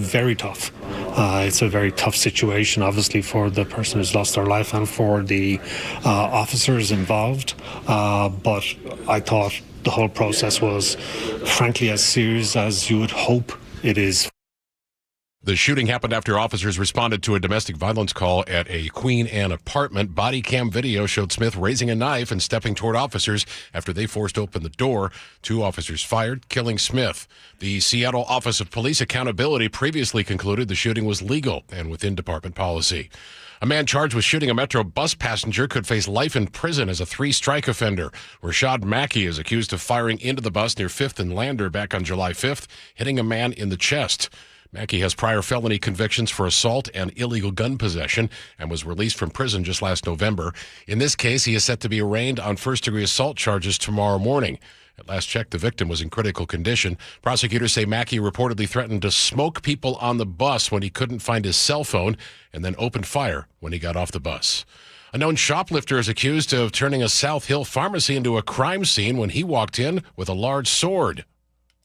very tough. It's a very tough situation, obviously, for the person who's lost their life and for the officers involved. But I thought the whole process was, frankly, as serious as you would hope it is. The shooting happened after officers responded to a domestic violence call at a Queen Anne apartment. Body cam video showed Smith raising a knife and stepping toward officers after they forced open the door. 2 officers fired, killing Smith. The Seattle Office of Police Accountability previously concluded the shooting was legal and within department policy. A man charged with shooting a Metro bus passenger could face life in prison as a 3-strike offender. Rashad Mackey is accused of firing into the bus near 5th and Lander back on July 5th, hitting a man in the chest. Mackey has prior felony convictions for assault and illegal gun possession and was released from prison just last November. In this case, he is set to be arraigned on first-degree assault charges tomorrow morning. At last check, the victim was in critical condition. Prosecutors say Mackey reportedly threatened to smoke people on the bus when he couldn't find his cell phone and then opened fire when he got off the bus. A known shoplifter is accused of turning a South Hill pharmacy into a crime scene when he walked in with a large sword.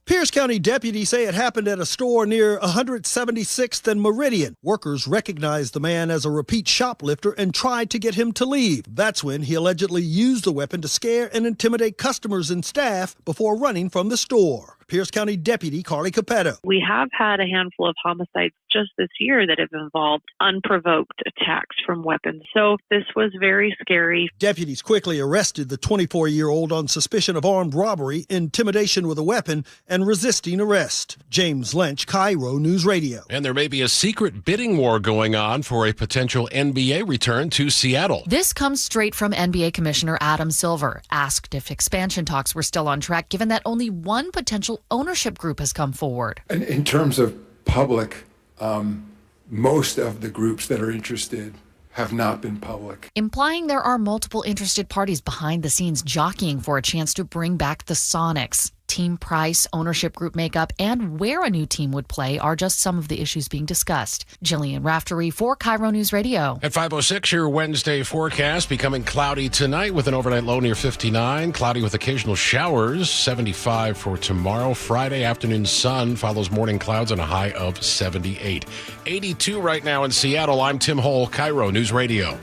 Pierce County deputies say it happened at a store near 176th and Meridian. Workers recognized the man as a repeat shoplifter and tried to get him to leave. That's when he allegedly used the weapon to scare and intimidate customers and staff before running from the store. Pierce County Deputy Carly Capetto. We have had a handful of homicides just this year that have involved unprovoked attacks from weapons. So this was very scary. Deputies quickly arrested the 24-year-old on suspicion of armed robbery, intimidation with a weapon, and resisting arrest. James Lynch, KIRO News Radio. And there may be a secret bidding war going on for a potential NBA return to Seattle. This comes straight from NBA Commissioner Adam Silver, asked if expansion talks were still on track, given that only one potential ownership group has come forward. In terms of public, most of the groups that are interested have not been public. Implying there are multiple interested parties behind the scenes jockeying for a chance to bring back the Sonics. Team price, ownership group makeup, and where a new team would play are just some of the issues being discussed. Jillian Raftery for KIRO News Radio. At 5:06, your Wednesday forecast becoming cloudy tonight with an overnight low near 59. Cloudy with occasional showers, 75 for tomorrow. Friday afternoon sun follows morning clouds and a high of 78. 82 right now in Seattle. I'm Tim Hole, KIRO News Radio.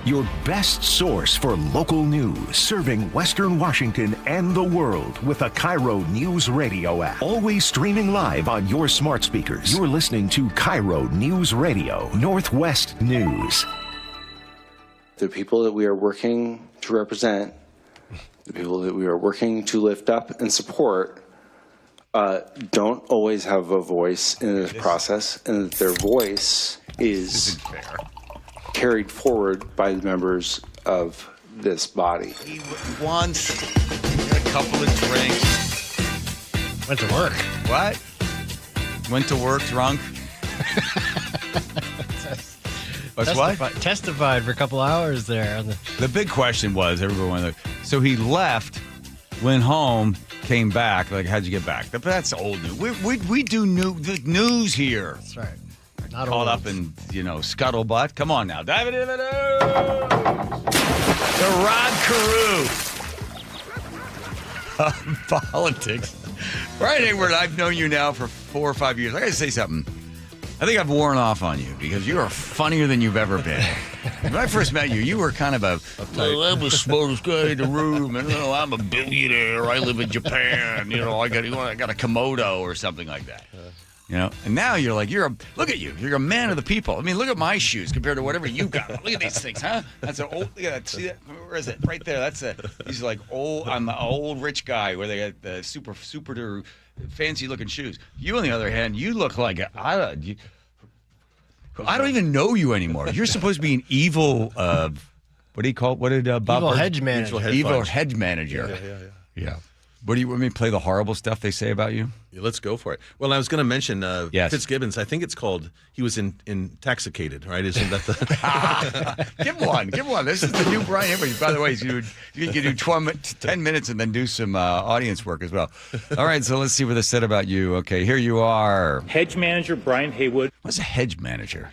Your best source for local news, serving Western Washington and the world with a KIRO News Radio app. Always streaming live on your smart speakers. You're listening to KIRO News Radio, Northwest News. The people that we are working to represent, the people that we are working to lift up and support, don't always have a voice in this process, and that their voice is carried forward by the members of this body. He wants a couple of drinks. Went to work. What? Went to work drunk? Testified for a couple hours there. The big question was, everyone wanted to, so he left, went home, came back. Like, how'd you get back? But that's old news. We do news here. That's right. Not caught up in, scuttlebutt. Come on now. Dive into the news. The Rod Carew of politics. Right, Hayward, I've known you now for 4 or 5 years. I got to say something. I think I've worn off on you because you are funnier than you've ever been. When I first met you, you were kind of I'm the smartest guy in the room, and I'm a billionaire. I live in Japan. I got a Komodo or something like that. You know, and now you're like, look at you. You're a man of the people. I mean, look at my shoes compared to whatever you got. Look at these things, huh? That's an old, look at that. See that? Where is it? Right there. These are like old, I'm an old rich guy where they got the super fancy looking shoes. You, on the other hand, you look like, I don't even know you anymore. You're supposed to be an evil, what do you call it? What did Bob? Evil hedge manager. Evil hedge manager. Yeah. What do you want me to play the horrible stuff they say about you? Yeah, let's go for it. Well, I was going to mention yes. Fitzgibbons. I think it's called, he was intoxicated, right? Isn't that the... Give him one. This is the new Brian Henry. By the way, you can do 10 minutes and then do some audience work as well. All right, so let's see what they said about you. Okay, here you are. Hedge manager Brian Haywood. What's a hedge manager?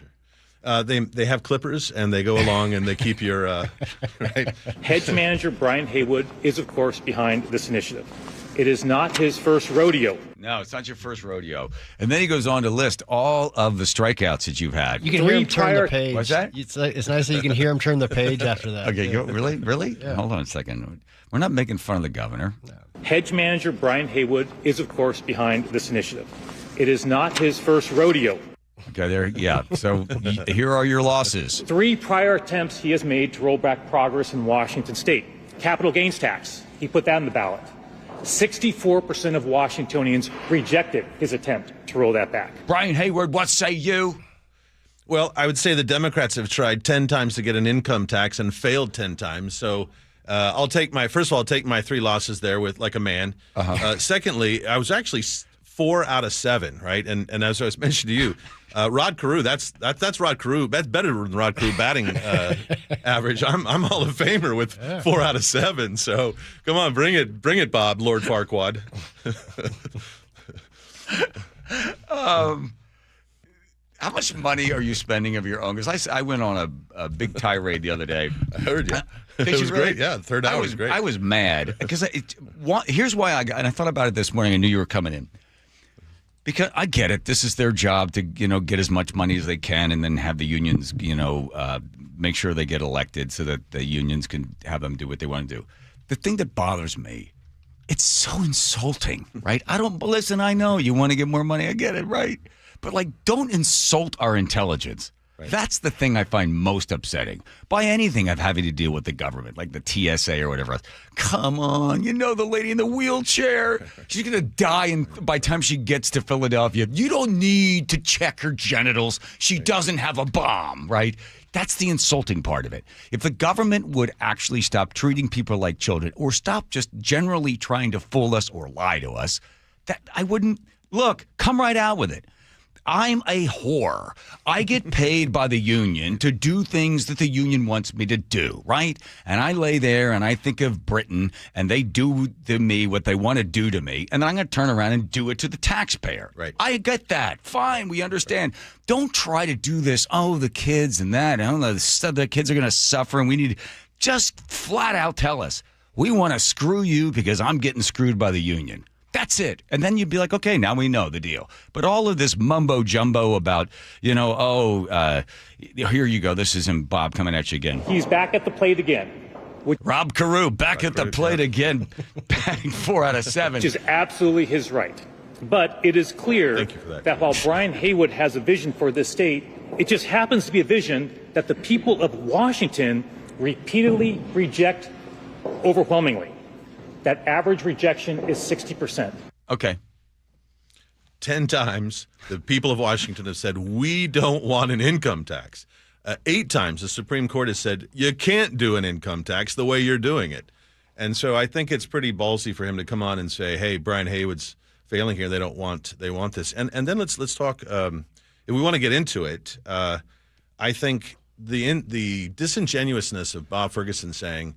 They have clippers and they go along and they keep your right. Hedge manager Brian Haywood is of course behind this initiative. It is not his first rodeo. No, it's not your first rodeo. And then he goes on to list all of the strikeouts that you've had. You can hear him turn the page. What's that? It's nice that you can hear him turn the page after that. Okay, really? Yeah. Hold on a second. We're not making fun of the governor. No. Hedge manager Brian Haywood is of course behind this initiative. It is not his first rodeo. Okay, there, yeah. So here are your losses. 3 prior attempts he has made to roll back progress in Washington state. Capital gains tax, he put that in the ballot. 64% of Washingtonians rejected his attempt to roll that back. Brian Hayward, what say you? Well, I would say the Democrats have tried 10 times to get an income tax and failed 10 times. So I'll take my 3 losses there with like a man. Secondly, I was actually 4 out of 7, right? And as I was mentioning to you, Rod Carew, that's Rod Carew. That's better than Rod Carew batting average. I'm Hall of Famer with 4 out of 7. So come on, bring it, Bob, Lord Farquaad. How much money are you spending of your own? Because I went on a big tirade the other day. I heard you. It was great. Yeah, the third hour was great. I was mad because here's why and I thought about it this morning. I knew you were coming in. Because I get it. This is their job to, get as much money as they can and then have the unions, make sure they get elected so that the unions can have them do what they want to do. The thing that bothers me, it's so insulting, right? Listen, I know you want to get more money. I get it, right? But, don't insult our intelligence. Right. That's the thing I find most upsetting. By anything of having to deal with the government, like the TSA or whatever else. Come on, the lady in the wheelchair. She's going to die by the time she gets to Philadelphia. You don't need to check her genitals. She doesn't have a bomb, right? That's the insulting part of it. If the government would actually stop treating people like children or stop just generally trying to fool us or lie to us, that I wouldn't. Look, come right out with it. I'm a whore. I get paid by the union to do things that the union wants me to do, right? And I lay there and I think of Britain and they do to me what they want to do to me. And then I'm going to turn around and do it to the taxpayer. Right. I get that. Fine. We understand. Don't try to do this. Oh, the kids and that. I don't know. The kids are going to suffer and we need to just flat out tell us, we want to screw you because I'm getting screwed by the union. That's it. And then you'd be like, okay, now we know the deal. But all of this mumbo jumbo about, here you go. This is him, Bob, coming at you again. He's back at the plate again. Rob Carew back at the plate again, batting 4 out of 7. Which is absolutely his right. But it is clear that while Brian Haywood has a vision for this state, it just happens to be a vision that the people of Washington repeatedly reject overwhelmingly. That average rejection is 60%. Okay. 10 times the people of Washington have said, we don't want an income tax. 8 times the Supreme Court has said, you can't do an income tax the way you're doing it. And so I think it's pretty ballsy for him to come on and say, hey, Brian Haywood's failing here. They want this. And then let's talk, if we want to get into it, I think the disingenuousness of Bob Ferguson saying,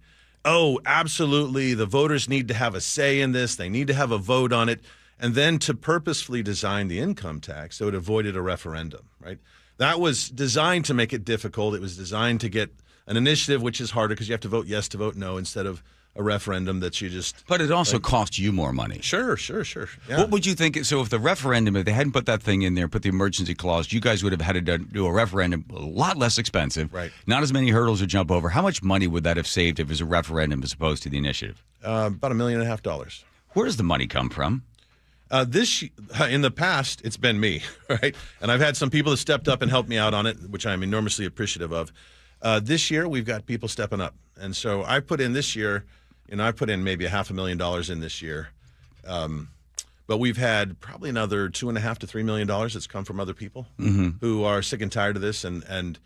oh, absolutely, the voters need to have a say in this. They need to have a vote on it. And then to purposefully design the income tax so it avoided a referendum, right? That was designed to make it difficult. It was designed to get an initiative, which is harder because you have to vote yes to vote no instead of a referendum that you just... But it also costs you more money. Sure. Yeah. What would you think? So if the referendum, if they hadn't put that thing in there, put the emergency clause, you guys would have had to do a referendum a lot less expensive. Right. Not as many hurdles to jump over. How much money would that have saved if it was a referendum as opposed to the initiative? About $1.5 million. Where does the money come from? In the past, it's been me, right? And I've had some people that stepped up and helped me out on it, which I'm enormously appreciative of. This year, we've got people stepping up. And so I put in this year, I put in maybe $500,000 in this year. But we've had probably another $2.5 to $3 million that's come from other people who are sick and tired of this. And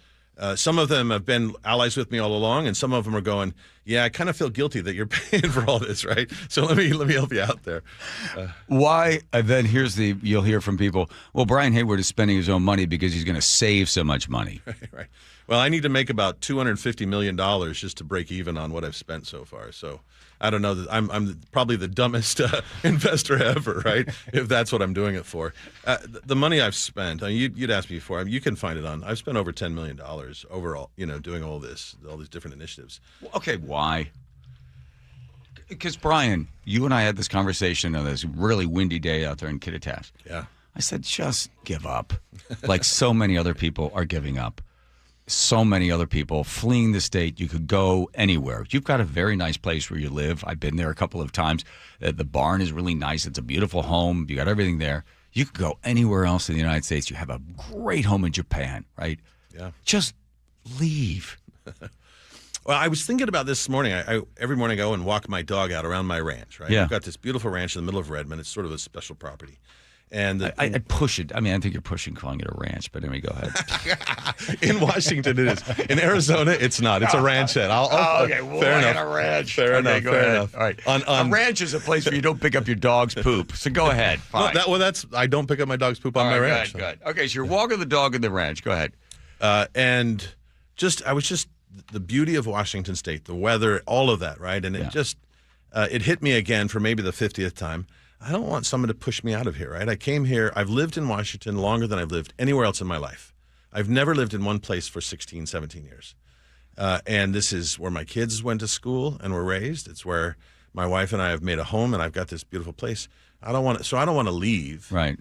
some of them have been allies with me all along, and some of them are going, yeah, I kind of feel guilty that you're paying for all this, right? So let me help you out there. Why? Then you'll hear from people, well, Brian Hayward is spending his own money because he's going to save so much money. Right. Well, I need to make about $250 million just to break even on what I've spent so far. So I don't know that I'm probably the dumbest investor ever, right? If that's what I'm doing it for. The money I've spent, you'd asked me before, you can find it on. I've spent over $10 million overall, doing all these different initiatives. Okay, why? Because Brian, you and I had this conversation on this really windy day out there in Kittitas. Yeah. I said, just give up, like so many other people are giving up. So many other people fleeing the state. You could go anywhere. You've got a very nice place where you live. I've been there a couple of times. The barn is really nice. It's a beautiful home. You got everything there. You could go anywhere else in the United States. You have a great home in Japan, right? Yeah. Just leave. Well, I was thinking about this morning. I every morning I go and walk my dog out around my ranch, right? Yeah. I've got this beautiful ranch in the middle of Redmond. It's sort of a special property. And I push it. I mean, I think you're pushing calling it a ranch, but anyway, go ahead. In Washington, it is. In Arizona, it's not. It's a ranchette. Okay, well, fair enough. A ranch. Fair enough. Go fair ahead. enough. All right. A ranch is a place where you don't pick up your dog's poop. So go ahead. Fine. I don't pick up my dog's poop on my ranch. Good. Okay, so you're walking the dog in the ranch. Go ahead. And I was just the beauty of Washington State, the weather, all of that, right? And it hit me again for maybe the 50th time. I don't want someone to push me out of here, right? I came here. I've lived in Washington longer than I've lived anywhere else in my life. I've never lived in one place for 16, 17 years. And this is where my kids went to school and were raised. It's where my wife and I have made a home, and I've got this beautiful place. I don't want to leave. Right.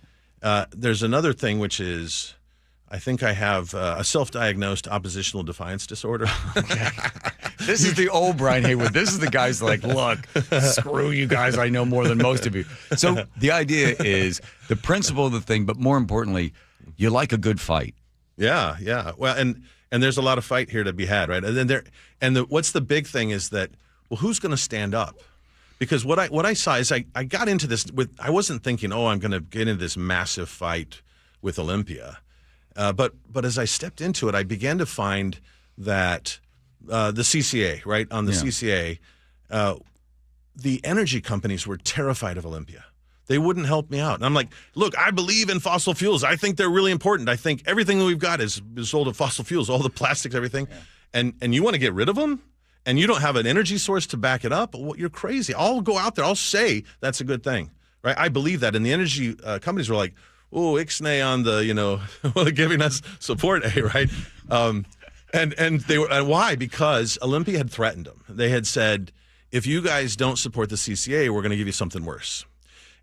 There's another thing, which is I think I have a self-diagnosed oppositional defiance disorder. Okay. This is the old Brian Hayward. This is the guy's like, look, screw you guys. I know more than most of you. So the idea is the principle of the thing, but more importantly, you like a good fight. Yeah. Well, and there's a lot of fight here to be had, right? And then what's the big thing is that, well, who's going to stand up? Because what I saw is I got into this I wasn't thinking, I'm going to get into this massive fight with Olympia. But as I stepped into it, I began to find that the CCA, right, on the CCA, the energy companies were terrified of Olympia. They wouldn't help me out. And I'm like, look, I believe in fossil fuels. I think they're really important. I think everything that we've got is sold of fossil fuels, all the plastics, everything. Yeah. And you want to get rid of them? And you don't have an energy source to back it up? Well, you're crazy. I'll go out there. I'll say that's a good thing, right? I believe that. And the energy companies were like, ixnay on the, giving us support, right? And they were, and why? Because Olympia had threatened them. They had said, if you guys don't support the CCA, we're going to give you something worse.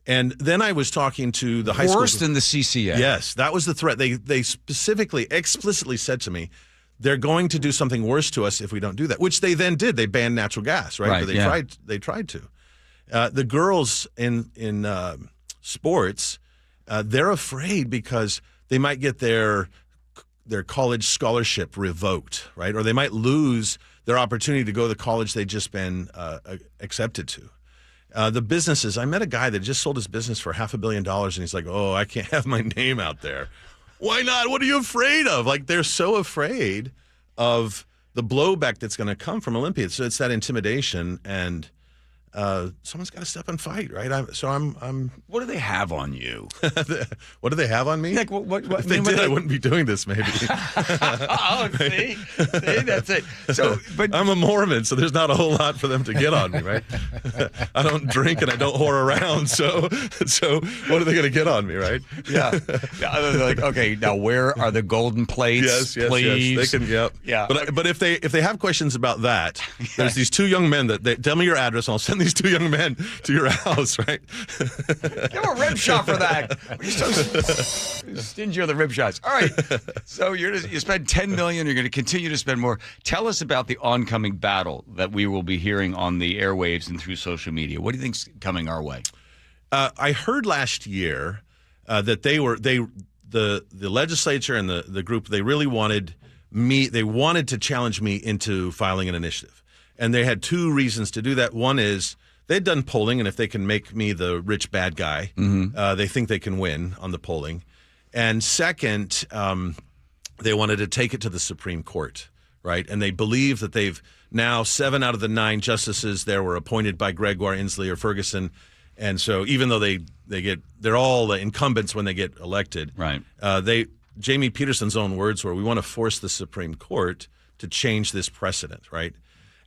And then I was talking to the high school. Worse than the CCA. Yes, that was the threat. They specifically, explicitly said to me, they're going to do something worse to us if we don't do that, which they then did. They banned natural gas, right? But they tried to. The girls in sports, they're afraid because they might get their college scholarship revoked, right? Or they might lose their opportunity to go to the college they've just been accepted to. The businesses, I met a guy that just sold his business for $500 million, and he's like, I can't have my name out there. Why not? What are you afraid of? Like, they're so afraid of the blowback that's going to come from Olympia. So it's that intimidation, and someone's got to step and fight, right? I'm. What do they have on you? What do they have on me? Like, what if they did, I wouldn't be doing this, maybe. See, that's it. So, but I'm a Mormon, so there's not a whole lot for them to get on me, right? I don't drink and I don't whore around, so what are they going to get on me, right? Yeah. They're like, okay, now where are the golden plates? Yes, please. They can. Yep. Yeah. But if they have questions about that, there's these two young men that tell me your address, and I'll send these two young men to your house, right? Give them a rib shot for that. You're so stingy on the rib shots. All right. So you spend $10 million. You're going to continue to spend more. Tell us about the oncoming battle that we will be hearing on the airwaves and through social media. What do you think's coming our way? I heard last year that the legislature and the group, they really wanted to challenge me into filing an initiative. And they had two reasons to do that. One is they'd done polling, and if they can make me the rich bad guy, they think they can win on the polling. And second, they wanted to take it to the Supreme Court, right? And they believe that they've now 7 out of the 9 justices there were appointed by Gregoire, Inslee, or Ferguson. And so even though they're all the incumbents when they get elected, right? Jamie Peterson's own words were, we want to force the Supreme Court to change this precedent, right?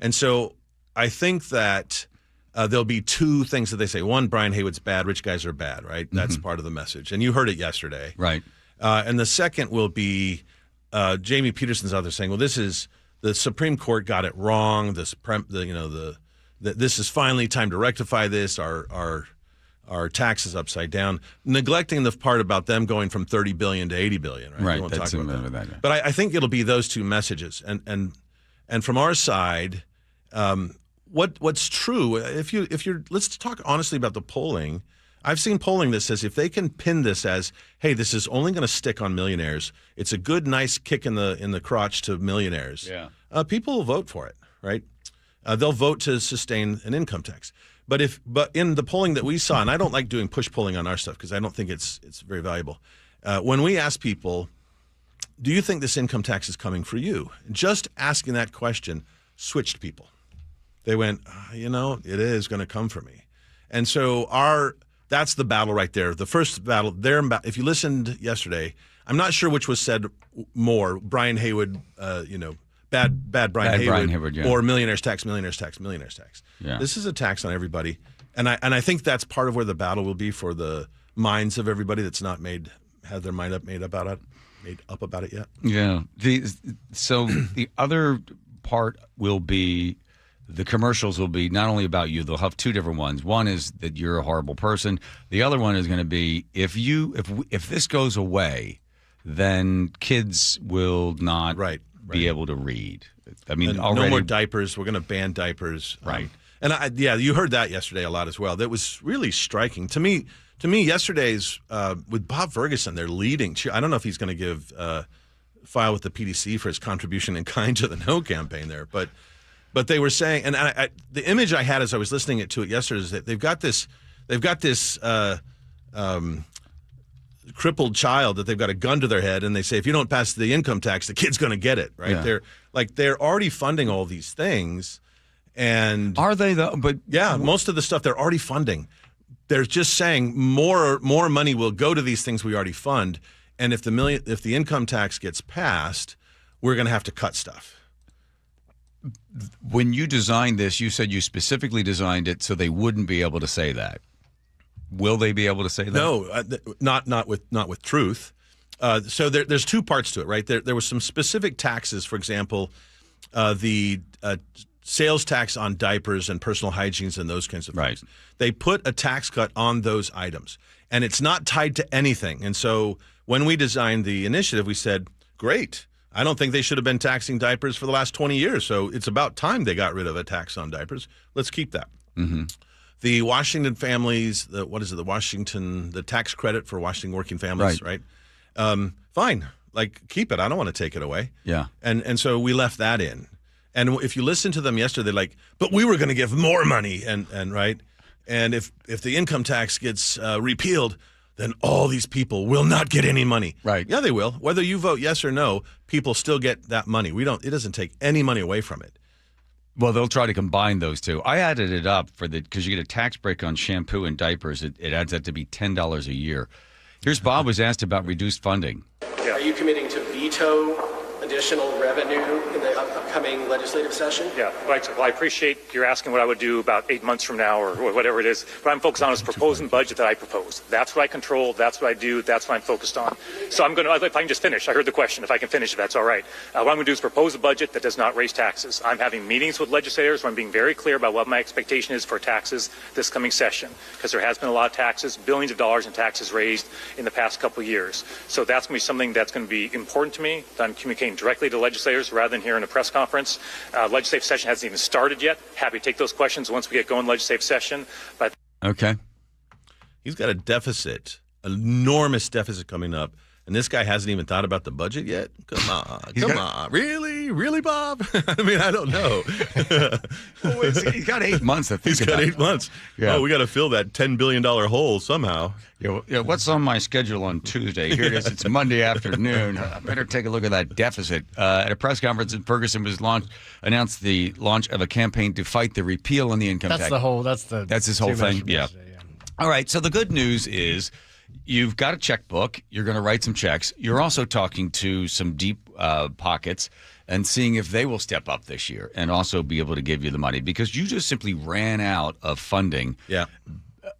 And so I think that there'll be two things that they say. One, Brian Haywood's bad, rich guys are bad, right? That's part of the message. And you heard it yesterday. Right. And the second will be Jamie Peterson's out there saying, well, the Supreme Court got it wrong. This is finally time to rectify this. Our taxes upside down, neglecting the part about them going from 30 billion to 80 billion. Right. We won't talk about that. Yeah. But I think it'll be those two messages. And from our side, what's true? Let's talk honestly about the polling. I've seen polling that says if they can pin this as, hey, this is only going to stick on millionaires. It's a good, nice kick in the crotch to millionaires. Yeah. People will vote for it, right? They'll vote to sustain an income tax. But in the polling that we saw, and I don't like doing push polling on our stuff because I don't think it's very valuable. When we ask people, do you think this income tax is coming for you? Just asking that question switched people. They went, it is going to come for me. And so that's the battle right there. The first battle, if you listened yesterday, I'm not sure which was said more, Brian Haywood, bad Brian Haywood, yeah. Or millionaires tax, millionaires tax, millionaires tax. Yeah. This is a tax on everybody. And I think that's part of where the battle will be for the minds of everybody that's not had their mind made up about it yet. Yeah. So the other part will be, the commercials will be not only about you, they'll have two different ones. One is that you're a horrible person. The other one is going to be, if this goes away, then kids will not be able to read. I mean, and already, no more diapers. We're going to ban diapers. Right. You heard that yesterday a lot as well. That was really striking. To me, yesterday's with Bob Ferguson, they're leading. I don't know if he's going to give file with the PDC for his contribution in kind to the No campaign there, but they were saying, and the image I had as I was listening to it yesterday is that they've got this crippled child that they've got a gun to their head, and they say, if you don't pass the income tax, the kid's going to get it, right? Yeah. They're already funding all these things, and are they though? But yeah, most of the stuff they're already funding. They're just saying more money will go to these things we already fund, and if the income tax gets passed, we're going to have to cut stuff. When you designed this, you said you specifically designed it so they wouldn't be able to say that. Will they be able to say that? No, not with truth. So there's two parts to it, right? There was some specific taxes, for example, the sales tax on diapers and personal hygienes and those kinds of things. Right. They put a tax cut on those items, and it's not tied to anything. And so when we designed the initiative, we said, great. I don't think they should have been taxing diapers for the last 20 years, so it's about time they got rid of a tax on diapers. Let's keep that. Mm-hmm. The Washington families, the tax credit for Washington working families, right? Fine, keep it. I don't want to take it away. Yeah. And so we left that in. And if you listen to them yesterday, they're like, but we were going to give more money, and right? And if the income tax gets repealed, then all these people will not get any money. Right. Yeah, they will. Whether you vote yes or no, people still get that money. It doesn't take any money away from it. Well, they'll try to combine those two. I added it up because you get a tax break on shampoo and diapers. It adds up to be $10 a year. Here's Bob was asked about reduced funding. Yeah. Are you committing to veto additional revenue in the upcoming legislative session? Yeah, well, I appreciate you're asking what I would do about 8 months from now or whatever it is. What I'm focused on is proposing budget that I propose. That's what I control. That's what I do. That's what I'm focused on. So I'm going to, if I can just finish, I heard the question. If I can finish, if that's all right. What I'm going to do is propose a budget that does not raise taxes. I'm having meetings with legislators where I'm being very clear about what my expectation is for taxes this coming session, because there has been a lot of taxes, billions of dollars in taxes raised in the past couple of years. So that's going to be something that's going to be important to me, that I'm communicating directly to legislators rather than here in a press conference. Legislative session hasn't even started yet. Happy to take those questions once we get going legislative session. But okay. He's got a deficit, enormous deficit coming up. And this guy hasn't even thought about the budget yet? Come on. Really, Bob? I mean, I don't know. He's got 8 months to think He's got about 8 months. Yeah. Oh, we got to fill that $10 billion hole somehow. Yeah, what's on my schedule on Tuesday? Here it is. It's Monday afternoon. I better take a look at that deficit. At a press conference in Ferguson announced the launch of a campaign to fight the repeal on the income tax. That's his whole thing. Yeah. All right. So the good news is you've got a checkbook. You're going to write some checks. You're also talking to some deep pockets and seeing if they will step up this year and also be able to give you the money because you just simply ran out of funding. Yeah.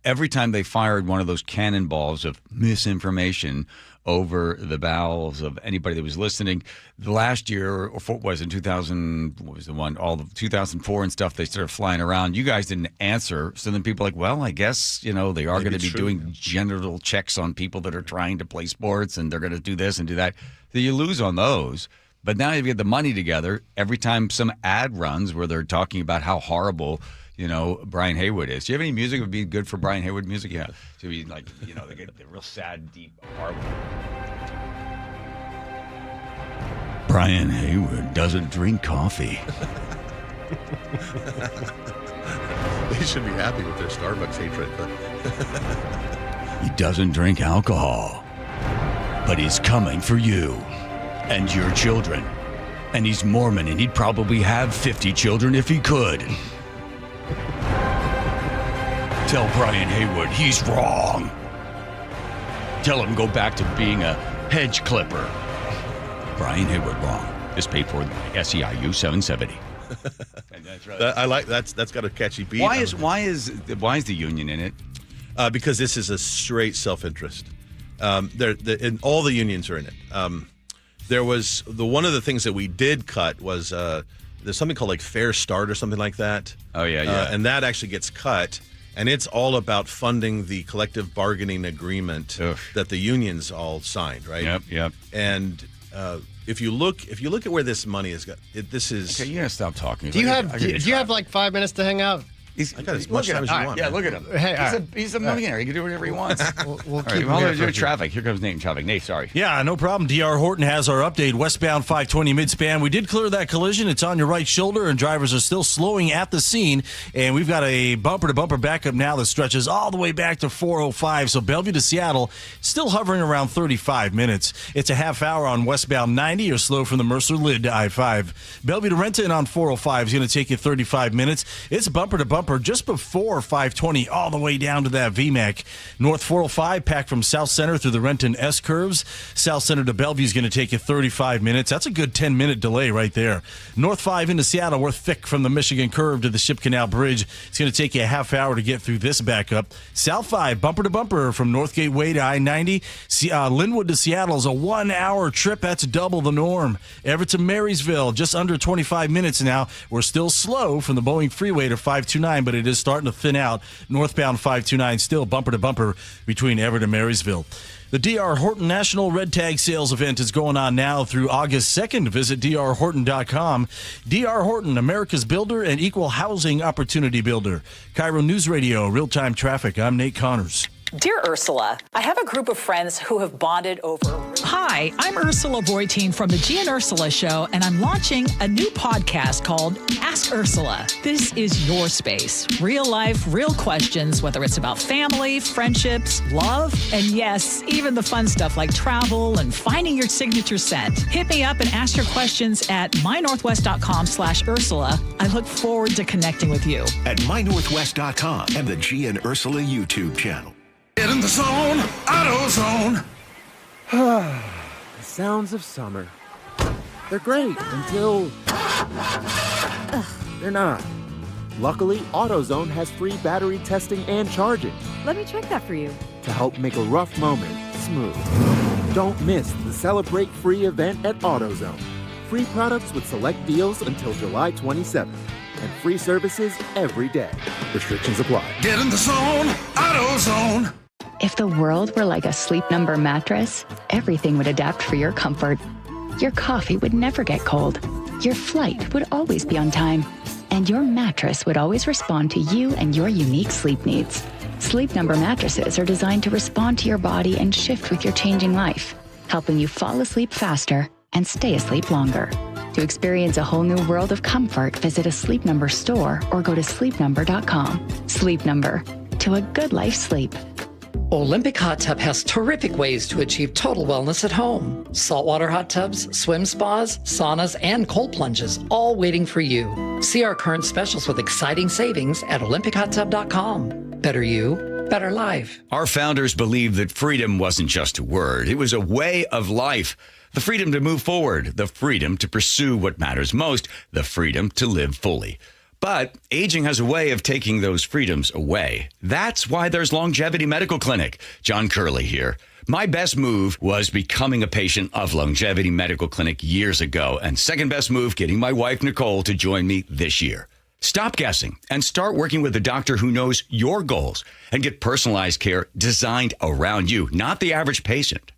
Every time they fired one of those cannonballs of misinformation over the bowels of anybody that was listening, the last year, or what was in 2000, what was the one, all the 2004 and stuff, they started flying around. You guys didn't answer. So then people are like, well, I guess, they are going to be doing genital checks on people that are trying to play sports and they're going to do this and do that. So you lose on those. But now you get the money together. Every time some ad runs where they're talking about how horrible Brian Haywood is. Do you have any music that would be good for Brian Haywood music? Yeah. So be like, they get the real sad, deep, horrible. Brian Haywood doesn't drink coffee. They should be happy with their Starbucks hatred. But he doesn't drink alcohol, but he's coming for you and your children. And he's Mormon, and he'd probably have 50 children if he could. Tell Brian Haywood he's wrong. Tell him go back to being a hedge clipper. Brian Haywood wrong. Just paid for SEIU 770. That's right. I like that's got a catchy beat. Why is the union in it? Because this is a straight self-interest. And all the unions are in it. There was one of the things that we did cut was there's something called like Fair Start or something like that. Oh yeah. And that actually gets cut. And it's all about funding the collective bargaining agreement that the unions all signed, right? Yep. And if you look at where this money is, this is. Okay, you gotta stop talking. Do you have like 5 minutes to hang out? I got as much time as you want. Yeah, man. look at him. Hey, he's a millionaire. He can do whatever he wants. We'll keep him here for traffic. Here comes Nate in traffic. Nate, sorry. Yeah, no problem. DR Horton has our update. Westbound 520 midspan. We did clear that collision. It's on your right shoulder, and drivers are still slowing at the scene. And we've got a bumper-to-bumper backup now that stretches all the way back to 405. So Bellevue to Seattle, still hovering around 35 minutes. It's a half hour on westbound 90 or slow from the Mercer Lid to I-5. Bellevue to Renton on 405 is going to take you 35 minutes. It's bumper-to-bumper just before 520 all the way down to that VMAC. North 405 packed from South Center through the Renton S curves. South Center to Bellevue is going to take you 35 minutes. That's a good 10-minute delay right there. North 5 into Seattle, we're thick from the Michigan curve to the Ship Canal Bridge. It's going to take you a half hour to get through this backup. South 5 bumper to bumper from North Gateway to I-90. Linwood to Seattle is a 1 hour trip. That's double the norm. Everett to Marysville, just under 25 minutes now. We're still slow from the Boeing Freeway to 529, but it is starting to thin out. Northbound 529 still bumper to bumper between Everett and Marysville. The DR Horton National Red Tag Sales Event is going on now through August 2nd. Visit drhorton.com. DR Horton, America's builder and equal housing opportunity builder. KIRO Newsradio, real-time traffic. I'm Nate Connors. Dear Ursula, I have a group of friends who have bonded over... Hi, I'm Ursula Voitin from the G and Ursula Show, and I'm launching a new podcast called Ask Ursula. This is your space. Real life, real questions, whether it's about family, friendships, love, and yes, even the fun stuff like travel and finding your signature scent. Hit me up and ask your questions at mynorthwest.com/Ursula. I look forward to connecting with you. At mynorthwest.com and the G and Ursula YouTube channel. Get in the zone, AutoZone. The sounds of summer. They're great until they're not. Luckily, AutoZone has free battery testing and charging. Let me check that for you. To help make a rough moment smooth. Don't miss the Celebrate Free event at AutoZone. Free products with select deals until July 27th. And free services every day. Restrictions apply. Get in the zone, AutoZone. If the world were like a Sleep Number mattress, everything would adapt for your comfort. Your coffee would never get cold. Your flight would always be on time. And your mattress would always respond to you and your unique sleep needs. Sleep Number mattresses are designed to respond to your body and shift with your changing life, helping you fall asleep faster and stay asleep longer. To experience a whole new world of comfort, visit a Sleep Number store or go to sleepnumber.com. Sleep Number, to a good night's sleep. Olympic Hot Tub has terrific ways to achieve total wellness at home. Saltwater hot tubs, swim spas, saunas, and cold plunges, all waiting for you. See our current specials with exciting savings at olympichottub.com. Better you, better life. Our founders believed that freedom wasn't just a word. It was a way of life. The freedom to move forward, the freedom to pursue what matters most, the freedom to live fully. But aging has a way of taking those freedoms away. That's why there's Longevity Medical Clinic. John Curley here. My best move was becoming a patient of Longevity Medical Clinic years ago, and second best move, getting my wife Nicole to join me this year. Stop guessing and start working with a doctor who knows your goals and get personalized care designed around you, not the average patient.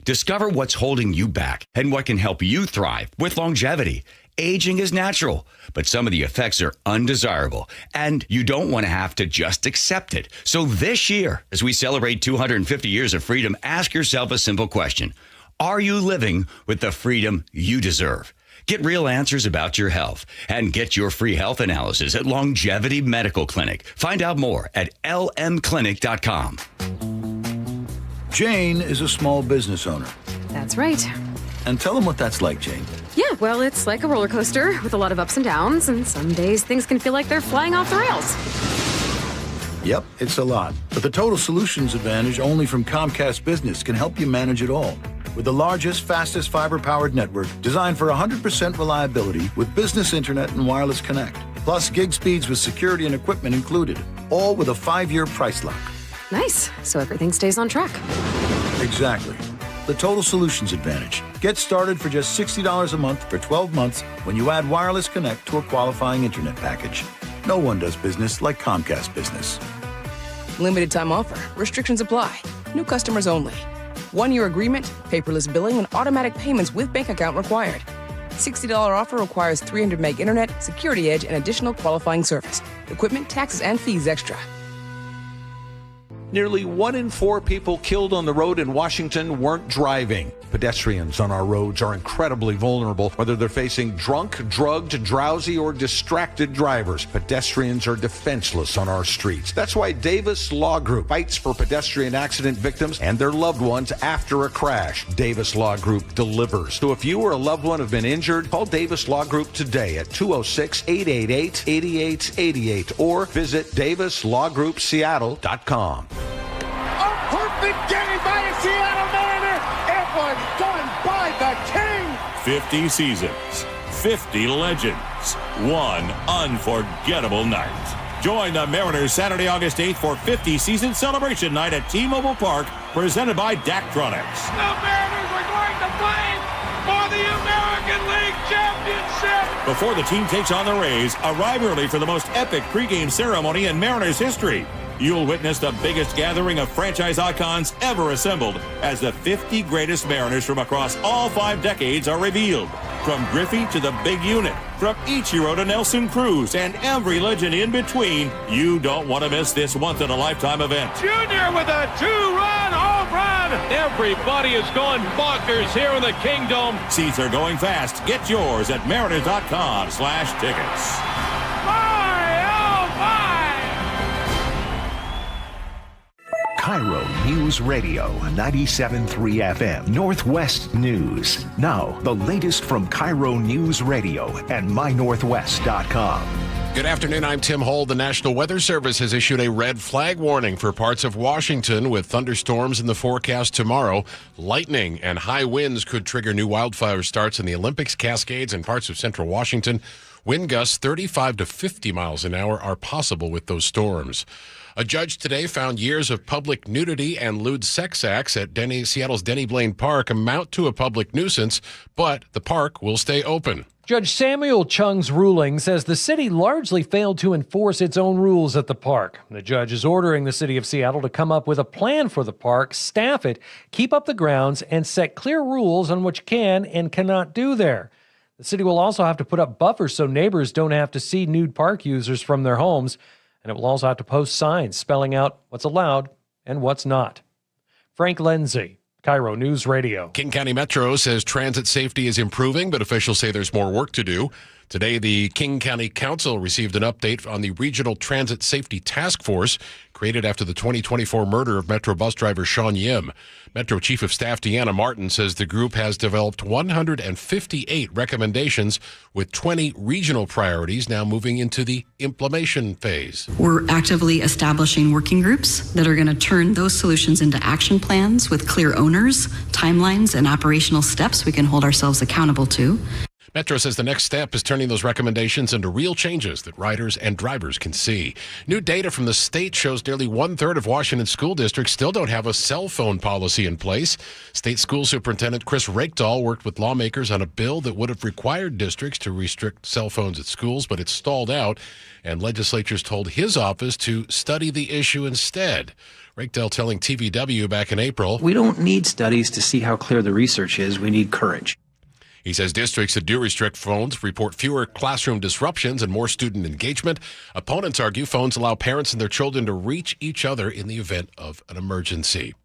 Discover what's holding you back and what can help you thrive with longevity. Aging is natural, but some of the effects are undesirable, and you don't want to have to just accept it. So this year, as we celebrate 250 years of freedom, ask yourself a simple question. Are you living with the freedom you deserve? Get real answers about your health and get your free health analysis at Longevity Medical Clinic. Find out more at lmclinic.com. Jane is a small business owner. That's right. And tell them what that's like, Jane. Yeah, well, it's like a roller coaster with a lot of ups and downs, and some days things can feel like they're flying off the rails. Yep, it's a lot. But the Total Solutions Advantage only from Comcast Business can help you manage it all. With the largest, fastest fiber-powered network designed for 100% reliability with business internet and wireless connect. Plus gig speeds with security and equipment included. All with a 5-year price lock. Nice. So everything stays on track. Exactly. The Total Solutions Advantage. Get started for just $60 a month for 12 months when you add Wireless Connect to a qualifying internet package. No one does business like Comcast Business. Limited time offer. Restrictions apply. New customers only. 1-year agreement, paperless billing, and automatic payments with bank account required. $60 offer requires 300 meg internet, security edge, and additional qualifying service. Equipment, taxes, and fees extra. Nearly 1 in 4 people killed on the road in Washington weren't driving. Pedestrians on our roads are incredibly vulnerable, whether they're facing drunk, drugged, drowsy, or distracted drivers. Pedestrians are defenseless on our streets. That's why Davis Law Group fights for pedestrian accident victims and their loved ones after a crash. Davis Law Group delivers. So if you or a loved one have been injured, call Davis Law Group today at 206-888-8888 or visit davislawgroupseattle.com. Perfect game by a Seattle Mariner. It was done by the King. 50 seasons, 50 legends, one unforgettable night. Join the Mariners Saturday, August 8th for 50 season celebration night at T-Mobile Park, presented by Daktronics. The Mariners are going to play for the American League Championship. Before the team takes on the Rays, arrive early for the most epic pregame ceremony in Mariners history. You'll witness the biggest gathering of franchise icons ever assembled as the 50 greatest Mariners from across all 5 decades are revealed. From Griffey to the Big Unit, from Ichiro to Nelson Cruz, and every legend in between, you don't want to miss this once-in-a-lifetime event. Junior with a 2-run home run. Everybody is going bonkers here in the Kingdom. Seats are going fast. Get yours at mariners.com/tickets. KIRO News Radio 97.3 FM, Northwest News. Now, the latest from KIRO News Radio and mynorthwest.com. Good afternoon, I'm Tim Holt. The National Weather Service has issued a red flag warning for parts of Washington with thunderstorms in the forecast tomorrow. Lightning and high winds could trigger new wildfire starts in the Olympics, Cascades, and parts of central Washington. Wind gusts 35 to 50 miles an hour are possible with those storms. A judge today found years of public nudity and lewd sex acts at Seattle's Denny Blaine Park amount to a public nuisance, but the park will stay open. Judge Samuel Chung's ruling says the city largely failed to enforce its own rules at the park. The judge is ordering the city of Seattle to come up with a plan for the park, staff it, keep up the grounds, and set clear rules on what you can and cannot do there. The city will also have to put up buffers so neighbors don't have to see nude park users from their homes. and it will also have to post signs spelling out what's allowed and what's not. Frank Lindsay, KIRO News Radio. King County Metro says transit safety is improving, but officials say there's more work to do. Today, the King County Council received an update on the Regional Transit Safety Task Force created after the 2024 murder of Metro bus driver Sean Yim. Metro Chief of Staff Deanna Martin says the group has developed 158 recommendations with 20 regional priorities now moving into the implementation phase. We're actively establishing working groups that are going to turn those solutions into action plans with clear owners, timelines, and operational steps we can hold ourselves accountable to. Metro says the next step is turning those recommendations into real changes that riders and drivers can see. New data from the state shows nearly 1/3 of Washington school districts still don't have a cell phone policy in place. State School Superintendent Chris Rakedahl worked with lawmakers on a bill that would have required districts to restrict cell phones at schools, but it stalled out, and legislatures told his office to study the issue instead. Rakedahl telling TVW back in April, "We don't need studies to see how clear the research is. We need courage." He says districts that do restrict phones report fewer classroom disruptions and more student engagement. Opponents argue phones allow parents and their children to reach each other in the event of an emergency.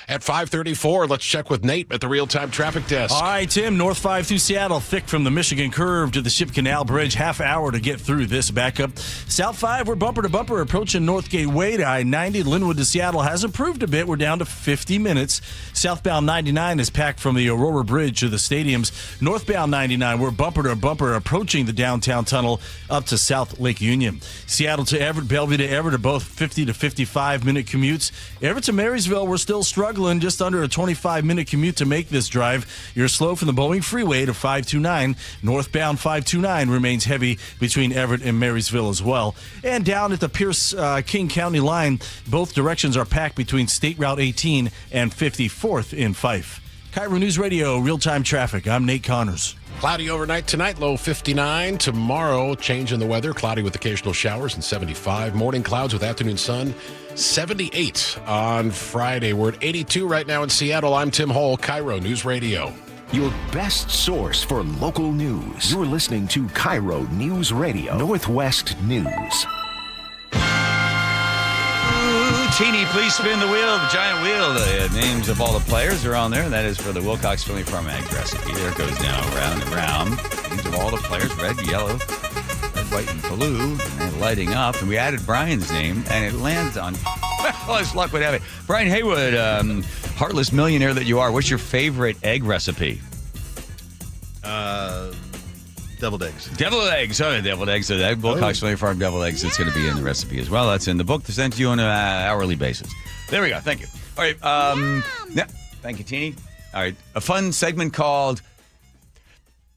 At 5:34, let's check with Nate at the real-time traffic desk. All right, Tim, North 5 through Seattle, thick from the Michigan Curve to the Ship Canal Bridge, half hour to get through this backup. South 5, we're bumper to bumper approaching North Gateway to I-90. Linwood to Seattle has improved a bit. We're down to 50 minutes. Southbound 99 is packed from the Aurora Bridge to the stadiums. Northbound 99, we're bumper to bumper approaching the downtown tunnel up to South Lake Union. Seattle to Everett, Bellevue to Everett are both 50 to 55-minute commutes. Everett to Marysville, we're still struggling, just under a 25-minute commute to make this drive. You're slow from the Boeing Freeway to 529. Northbound 529 remains heavy between Everett and Marysville as well. And down at the Pierce-King County line, both directions are packed between State Route 18 and 54th in Fife. KIRO News Radio, real-time traffic. I'm Nate Connors. Cloudy overnight tonight, low 59. Tomorrow, change in the weather, cloudy with occasional showers and 75. Morning clouds with afternoon sun, 78 on Friday. We're at 82 right now in Seattle. I'm Tim Hall, KIRO News Radio. Your best source for local news. You're listening to KIRO News Radio, Northwest News. Teeny, please spin the wheel, the giant wheel. The names of all the players are on there. That is for the Wilcox Family Farm Ag recipe. There it goes now, round and round. Names of all the players, red, yellow, red, white, and blue. And they're lighting up. And we added Brian's name, and it lands on, well, as luck would have it. Brian Haywood, heartless millionaire that you are, what's your favorite egg recipe? Deviled eggs. Deviled eggs. Oh, deviled eggs. So that Wilcox Family Farm deviled eggs. It's going to be in the recipe as well. That's in the book. They sent to you on an hourly basis. There we go. Thank you. All right. Yeah. Thank you, Teeny. All right. A fun segment called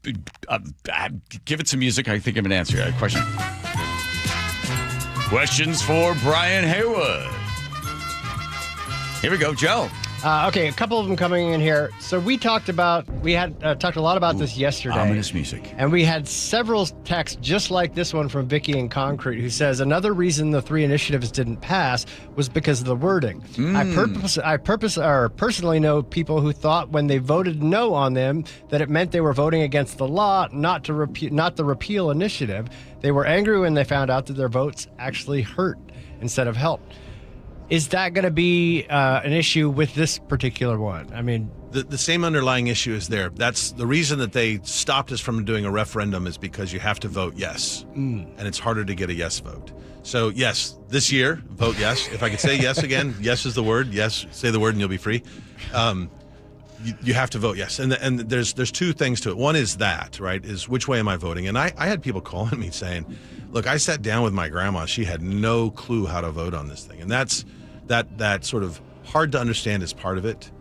give it some music. I think of an answer. A question. Questions for Brian Haywood. Here we go, Joe. Okay, a couple of them coming in here. So we had talked a lot about this yesterday. Ominous music. And we had several texts just like this one from Vicky in Concrete, who says another reason the 3 initiatives didn't pass was because of the wording. I personally know people who thought when they voted no on them that it meant they were voting against the law, not the repeal initiative. They were angry when they found out that their votes actually hurt instead of helped. Is that going to be an issue with this particular one? I mean, the same underlying issue is there. That's the reason that they stopped us from doing a referendum, is because you have to vote yes, and it's harder to get a yes vote. So yes, this year, vote yes. If I could say yes again, yes is the word. Yes, say the word and you'll be free. You have to vote yes, and there's 2 things to it. One is that, right, is which way am I voting? And I had people calling me saying, look, I sat down with my grandma. She had no clue how to vote on this thing. And that sort of hard to understand is part of it.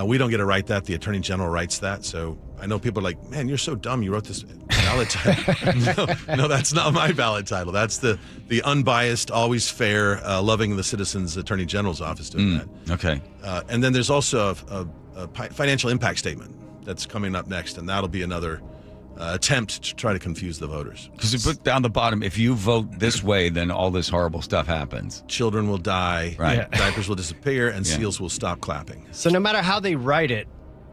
We don't get to write that. The Attorney General writes that. So I know people are like, man, you're so dumb. You wrote this ballot title. No, that's not my ballot title. That's the unbiased, always fair, loving the citizens Attorney General's office doing that. Okay. And then there's also a financial impact statement that's coming up next, and that'll be another attempt to try to confuse the voters. Because you put down the bottom, if you vote this way, then all this horrible stuff happens. Children will die, right? Diapers will disappear, and seals will stop clapping. So no matter how they write it,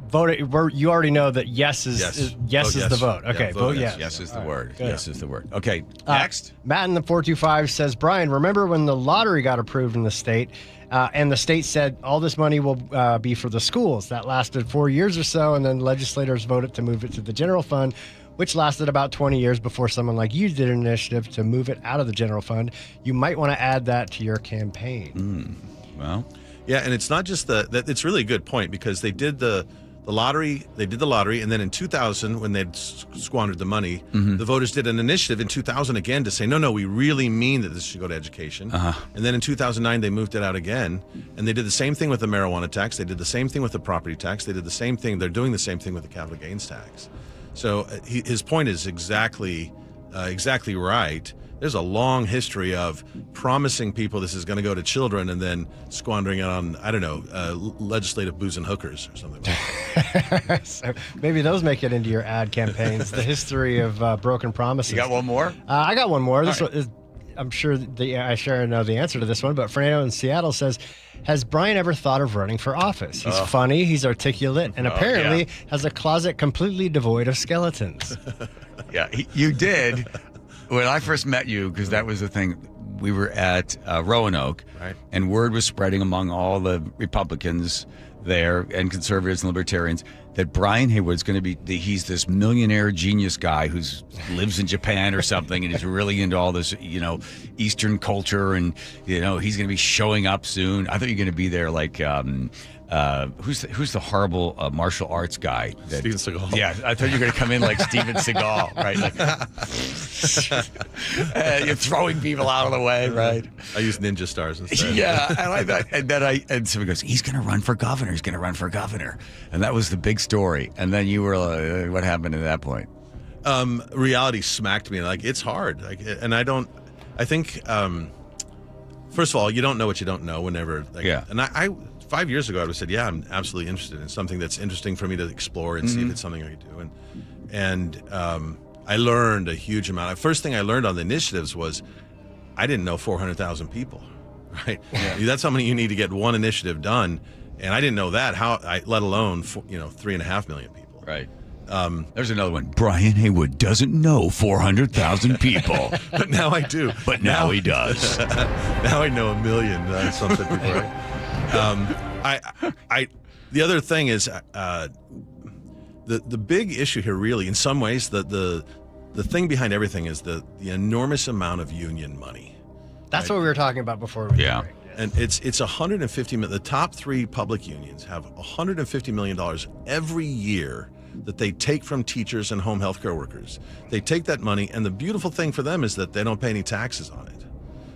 vote. You already know that yes is the vote. Okay, Yeah, vote yes. Yes is the All word. right, good. Yes is the word. Okay, next. Matt in the 425 says, Brian, remember when the lottery got approved in the state and the state said all this money will be for the schools? That lasted 4 years or so, and then legislators voted to move it to the general fund, which lasted about 20 years before someone like you did an initiative to move it out of the general fund. You might want to add that to your campaign. Well, yeah, and it's not just that. It's really a good point because they did the lottery. They did the lottery, and then in 2000, when they'd squandered the money, the voters did an initiative in 2000 again to say, no, we really mean that this should go to education. And then in 2009, they moved it out again, and they did the same thing with the marijuana tax. They did the same thing with the property tax. They did the same thing. They're doing the same thing with the capital gains tax. So his point is exactly right. There's a long history of promising people this is going to go to children and then squandering it on, I don't know, legislative booze and hookers or something like that. So maybe those make it into your ad campaigns. The history of broken promises. You got one more? I got one more. This one is, I'm sure I know the answer to this one, but Fernando in Seattle says, has Brian ever thought of running for office? He's funny, he's articulate, and apparently has a closet completely devoid of skeletons. Yeah, you did. When I first met you, because that was the thing, we were at Roanoke, right, and word was spreading among all the Republicans there and conservatives and libertarians that Brian Haywood's going to be, he's this millionaire genius guy who lives in Japan or something, and he's really into all this, Eastern culture, and, he's going to be showing up soon. I thought you were going to be there like, who's the horrible martial arts guy? Steven Seagal. Yeah, I thought you were going to come in like Steven Seagal, right? Like, you're throwing people out of the way, right? I use ninja stars instead. Yeah, I like that. And then someone goes, he's going to run for governor. He's going to run for governor. And that was the big story. And then you were like, what happened at that point? Reality smacked me. Like, it's hard. I think, first of all, you don't know what you don't know whenever. And I 5 years ago, I would have said, yeah, I'm absolutely interested in something that's interesting for me to explore and see if it's something I could do. And I learned a huge amount. The first thing I learned on the initiatives was I didn't know 400,000 people, right? Yeah. That's how many you need to get one initiative done. And I didn't know that, let alone 3.5 million people. Right. There's another one. Brian Haywood doesn't know 400,000 people. But now I do. But now he does. Now I know 1 million something people, right? The other thing is the big issue here, really, in some ways, the thing behind everything is the enormous amount of union money. That's what we were talking about before. We break. And it's 150 million. The top three public unions have $150 million every year that they take from teachers and home health care workers. They take that money, and the beautiful thing for them is that they don't pay any taxes on it,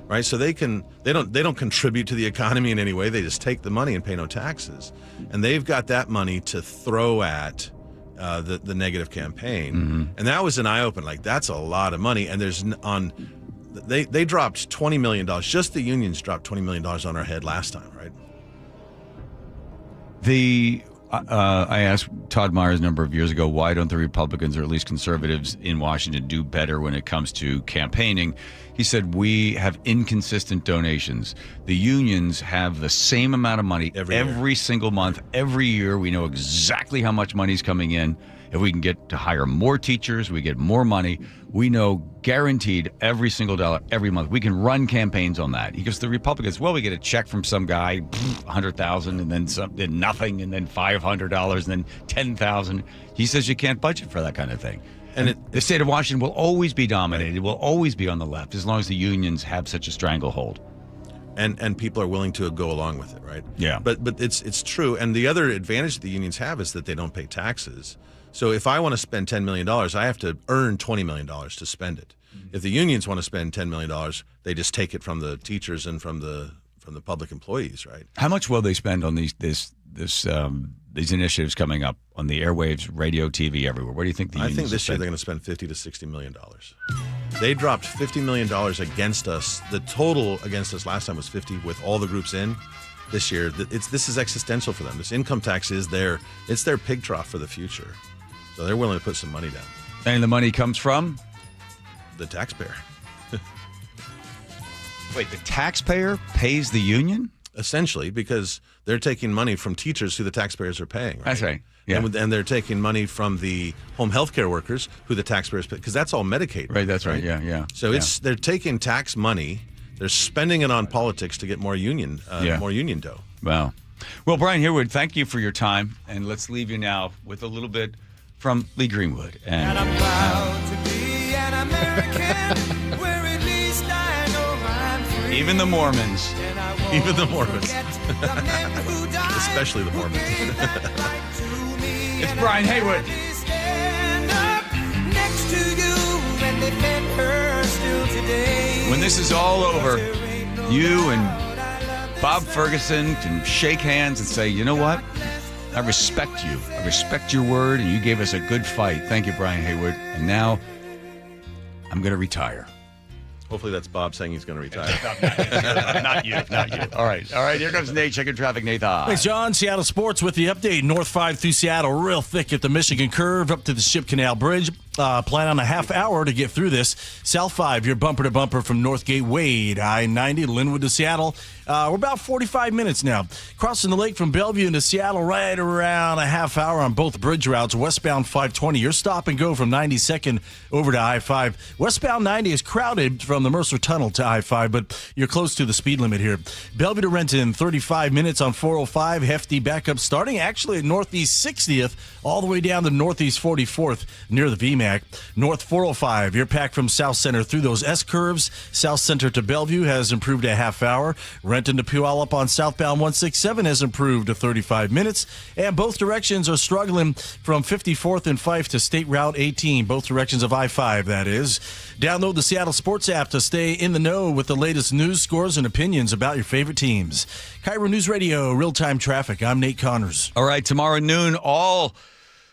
right? So they don't contribute to the economy in any way. They just take the money and pay no taxes, and they've got that money to throw at the negative campaign. And that was an eye opener. Like, that's a lot of money, and they dropped $20 million. Just the unions dropped $20 million on our head last time, right? I asked Todd Myers a number of years ago, why don't the Republicans, or at least conservatives in Washington, do better when it comes to campaigning? He said, we have inconsistent donations. The unions have the same amount of money every single month, every year. We know exactly how much money is coming in. If we can get to hire more teachers, we get more money. We know guaranteed every single dollar every month. We can run campaigns on that. He goes, the Republicans, well, we get a check from some guy, $100,000, and then nothing, and then $500, and then $10,000. He says you can't budget for that kind of thing. And the state of Washington will always be dominated. It will always be on the left as long as the unions have such a stranglehold. And people are willing to go along with it, right? Yeah. But it's true. And the other advantage that the unions have is that they don't pay taxes. So if I want to spend $10 million, I have to earn $20 million to spend it. If the unions want to spend $10 million, they just take it from the teachers and from the public employees, right? How much will they spend on these initiatives coming up on the airwaves, radio, TV, everywhere? What do you think the unions I think this year they're going to spend $50 to $60 million. They dropped $50 million against us. The total against us last time was 50 with all the groups in. This year, this is existential for them. This income tax is their pig trough for the future. So they're willing to put some money down. And the money comes from? The taxpayer. Wait, the taxpayer pays the union? Essentially, because they're taking money from teachers who the taxpayers are paying. Right? That's right. Yeah. And they're taking money from the home health care workers who the taxpayers pay, because that's all Medicaid. Right, that's right. Yeah. So they're taking tax money, they're spending it on politics to get more union dough. Wow. Well, Brian Harewood, thank you for your time. And let's leave you now with a little bit from Lee Greenwood. And I'm proud to be an American, where at least I know I'm free. Even the Mormons. Especially the Mormons. It's Brian Harewood. When this is all over, you and Bob Ferguson can shake hands and say, you know what? I respect you. I respect your word, and you gave us a good fight. Thank you, Brian Harewood. And now I'm going to retire. Hopefully that's Bob saying he's going to retire. Not you. All right. Here comes Nate. Checking traffic, Nate. Thanks, John. Seattle Sports with the update. North 5 through Seattle, real thick at the Michigan Curve up to the Ship Canal Bridge. Plan on a half hour to get through this. South 5, you're bumper to bumper from Northgate Wade. I-90, Linwood to Seattle. We're about 45 minutes now. Crossing the lake from Bellevue into Seattle, right around a half hour on both bridge routes. Westbound 520, you're stop and go from 92nd over to I-5. Westbound 90 is crowded from the Mercer Tunnel to I-5, but you're close to the speed limit here. Bellevue to Renton, 35 minutes on 405. Hefty backup starting actually at Northeast 60th all the way down to Northeast 44th near the VMAX. North 405, you're packed from South Center through those S-curves. South Center to Bellevue has improved a half hour. Renton to Puyallup on southbound 167 has improved to 35 minutes. And both directions are struggling from 54th and Fife to State Route 18, both directions of I-5, that is. Download the Seattle Sports app to stay in the know with the latest news, scores, and opinions about your favorite teams. KIRO News Radio, real-time traffic. I'm Nate Connors. All right, tomorrow noon, all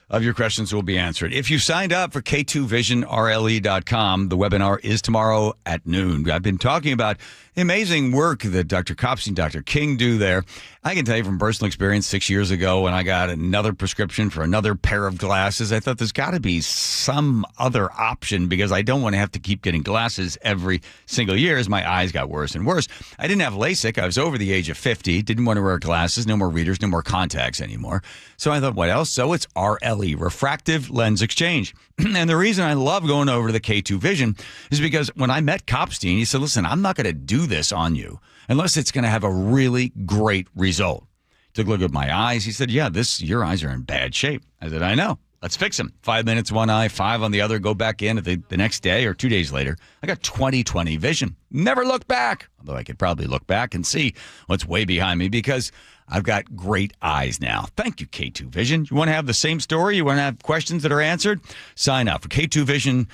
of your questions will be answered. If you signed up for K2VisionRLE.com, the webinar is tomorrow at noon. I've been talking about the amazing work that Dr. Kopstein and Dr. King do there. I can tell you from personal experience, 6 years ago when I got another prescription for another pair of glasses, I thought there's got to be some other option because I don't want to have to keep getting glasses every single year as my eyes got worse and worse. I didn't have LASIK. I was over the age of 50, didn't want to wear glasses, no more readers, no more contacts anymore. So I thought, what else? So it's RLE, Refractive Lens Exchange. And the reason I love going over to the K2 Vision is because when I met Kopstein, he said, listen, I'm not going to do this on you unless it's going to have a really great result. Took a look at my eyes. He said, yeah, your eyes are in bad shape. I said, I know. Let's fix them. 5 minutes, one eye, 5 on the other, go back in the next day or 2 days later. I got 20/20 vision. Never look back. Although I could probably look back and see what's way behind me because I've got great eyes now. Thank you, K2 Vision. You want to have the same story? You want to have questions that are answered? Sign up for K2 Vision,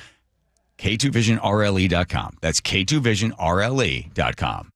K2VisionRLE.com. That's K2VisionRLE.com.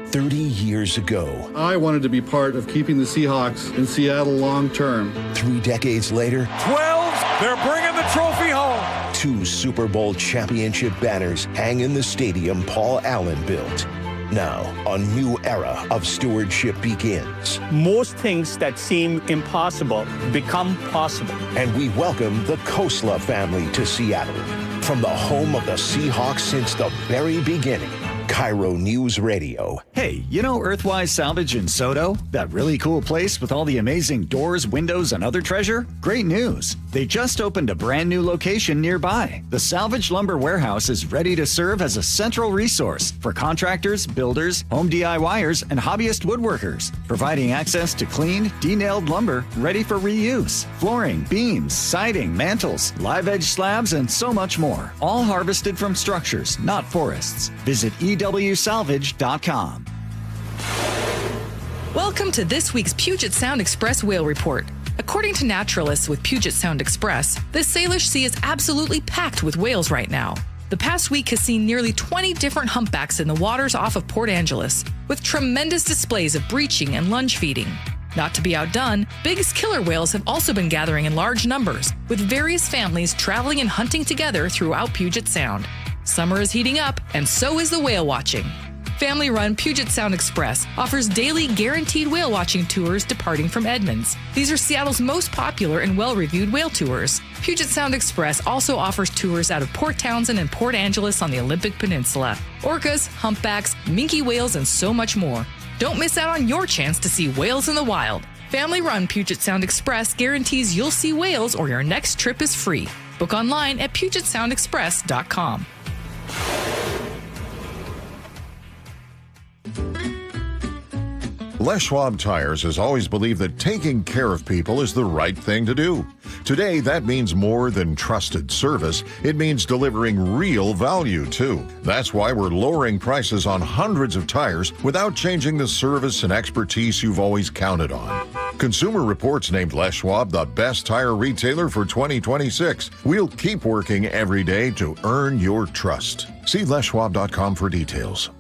30 years ago, I wanted to be part of keeping the Seahawks in Seattle long term. 3 decades later, 12, they're bringing the trophy home. 2 Super Bowl championship banners hang in the stadium Paul Allen built. Now, a new era of stewardship begins. Most things that seem impossible become possible. And we welcome the Kosla family to Seattle. From the home of the Seahawks since the very beginning, KIRO News Radio. Hey, you know Earthwise Salvage in Soto? That really cool place with all the amazing doors, windows, and other treasure? Great news! They just opened a brand new location nearby. The Salvage Lumber Warehouse is ready to serve as a central resource for contractors, builders, home DIYers, and hobbyist woodworkers, providing access to clean, de-nailed lumber ready for reuse, flooring, beams, siding, mantles, live edge slabs, and so much more. All harvested from structures, not forests. Visit EWSalvage.com. Welcome to this week's Puget Sound Express Whale Report. According to naturalists with Puget Sound Express, the Salish Sea is absolutely packed with whales right now. The past week has seen nearly 20 different humpbacks in the waters off of Port Angeles, with tremendous displays of breaching and lunge feeding. Not to be outdone, Bigg's killer whales have also been gathering in large numbers, with various families traveling and hunting together throughout Puget Sound. Summer is heating up, and so is the whale watching. Family-run Puget Sound Express offers daily guaranteed whale watching tours departing from Edmonds. These are Seattle's most popular and well-reviewed whale tours. Puget Sound Express also offers tours out of Port Townsend and Port Angeles on the Olympic Peninsula. Orcas, humpbacks, minke whales, and so much more. Don't miss out on your chance to see whales in the wild. Family-run Puget Sound Express guarantees you'll see whales or your next trip is free. Book online at PugetSoundExpress.com. Les Schwab Tires has always believed that taking care of people is the right thing to do. Today, that means more than trusted service. It means delivering real value, too. That's why we're lowering prices on hundreds of tires without changing the service and expertise you've always counted on. Consumer Reports named Les Schwab the best tire retailer for 2026. We'll keep working every day to earn your trust. See leschwab.com for details.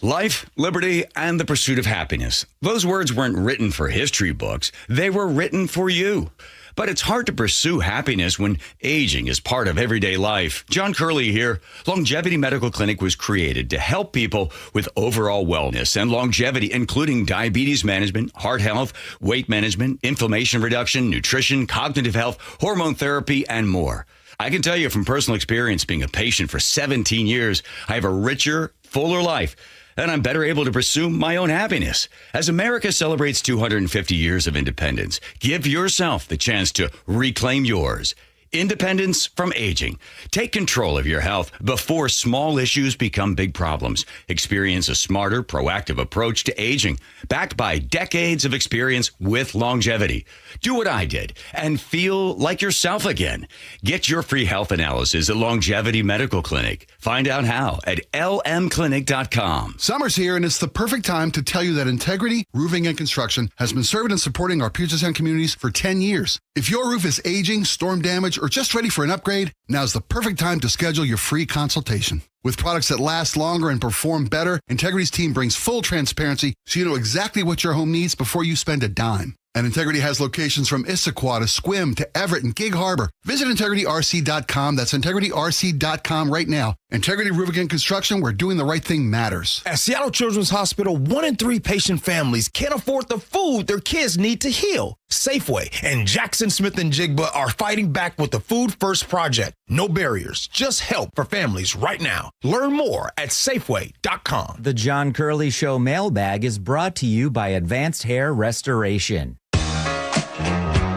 Life, liberty, and the pursuit of happiness. Those words weren't written for history books. They were written for you. But it's hard to pursue happiness when aging is part of everyday life. John Curley here. Longevity Medical Clinic was created to help people with overall wellness and longevity, including diabetes management, heart health, weight management, inflammation reduction, nutrition, cognitive health, hormone therapy, and more. I can tell you from personal experience, being a patient for 17 years, I have a richer, fuller life, and I'm better able to pursue my own happiness. As America celebrates 250 years of independence, give yourself the chance to reclaim yours. Independence from aging. Take control of your health before small issues become big problems. Experience a smarter, proactive approach to aging, backed by decades of experience with longevity. Do what I did and feel like yourself again. Get your free health analysis at Longevity Medical Clinic. Find out how at lmclinic.com. Summer's here, and it's the perfect time to tell you that Integrity Roofing and Construction has been serving and supporting our Puget Sound communities for 10 years. If your roof is aging, storm damage, or just ready for an upgrade, now's the perfect time to schedule your free consultation. With products that last longer and perform better, Integrity's team brings full transparency so you know exactly what your home needs before you spend a dime. And Integrity has locations from Issaquah to Sequim to Everett and Gig Harbor. Visit IntegrityRC.com. That's IntegrityRC.com right now. Integrity Roofing and Construction, where doing the right thing matters. At Seattle Children's Hospital, 1 in 3 patient families can't afford the food their kids need to heal. Safeway and Jackson Smith & Jigba are fighting back with the Food First Project. No barriers, just help for families right now. Learn more at Safeway.com. The John Curley Show mailbag is brought to you by Advanced Hair Restoration.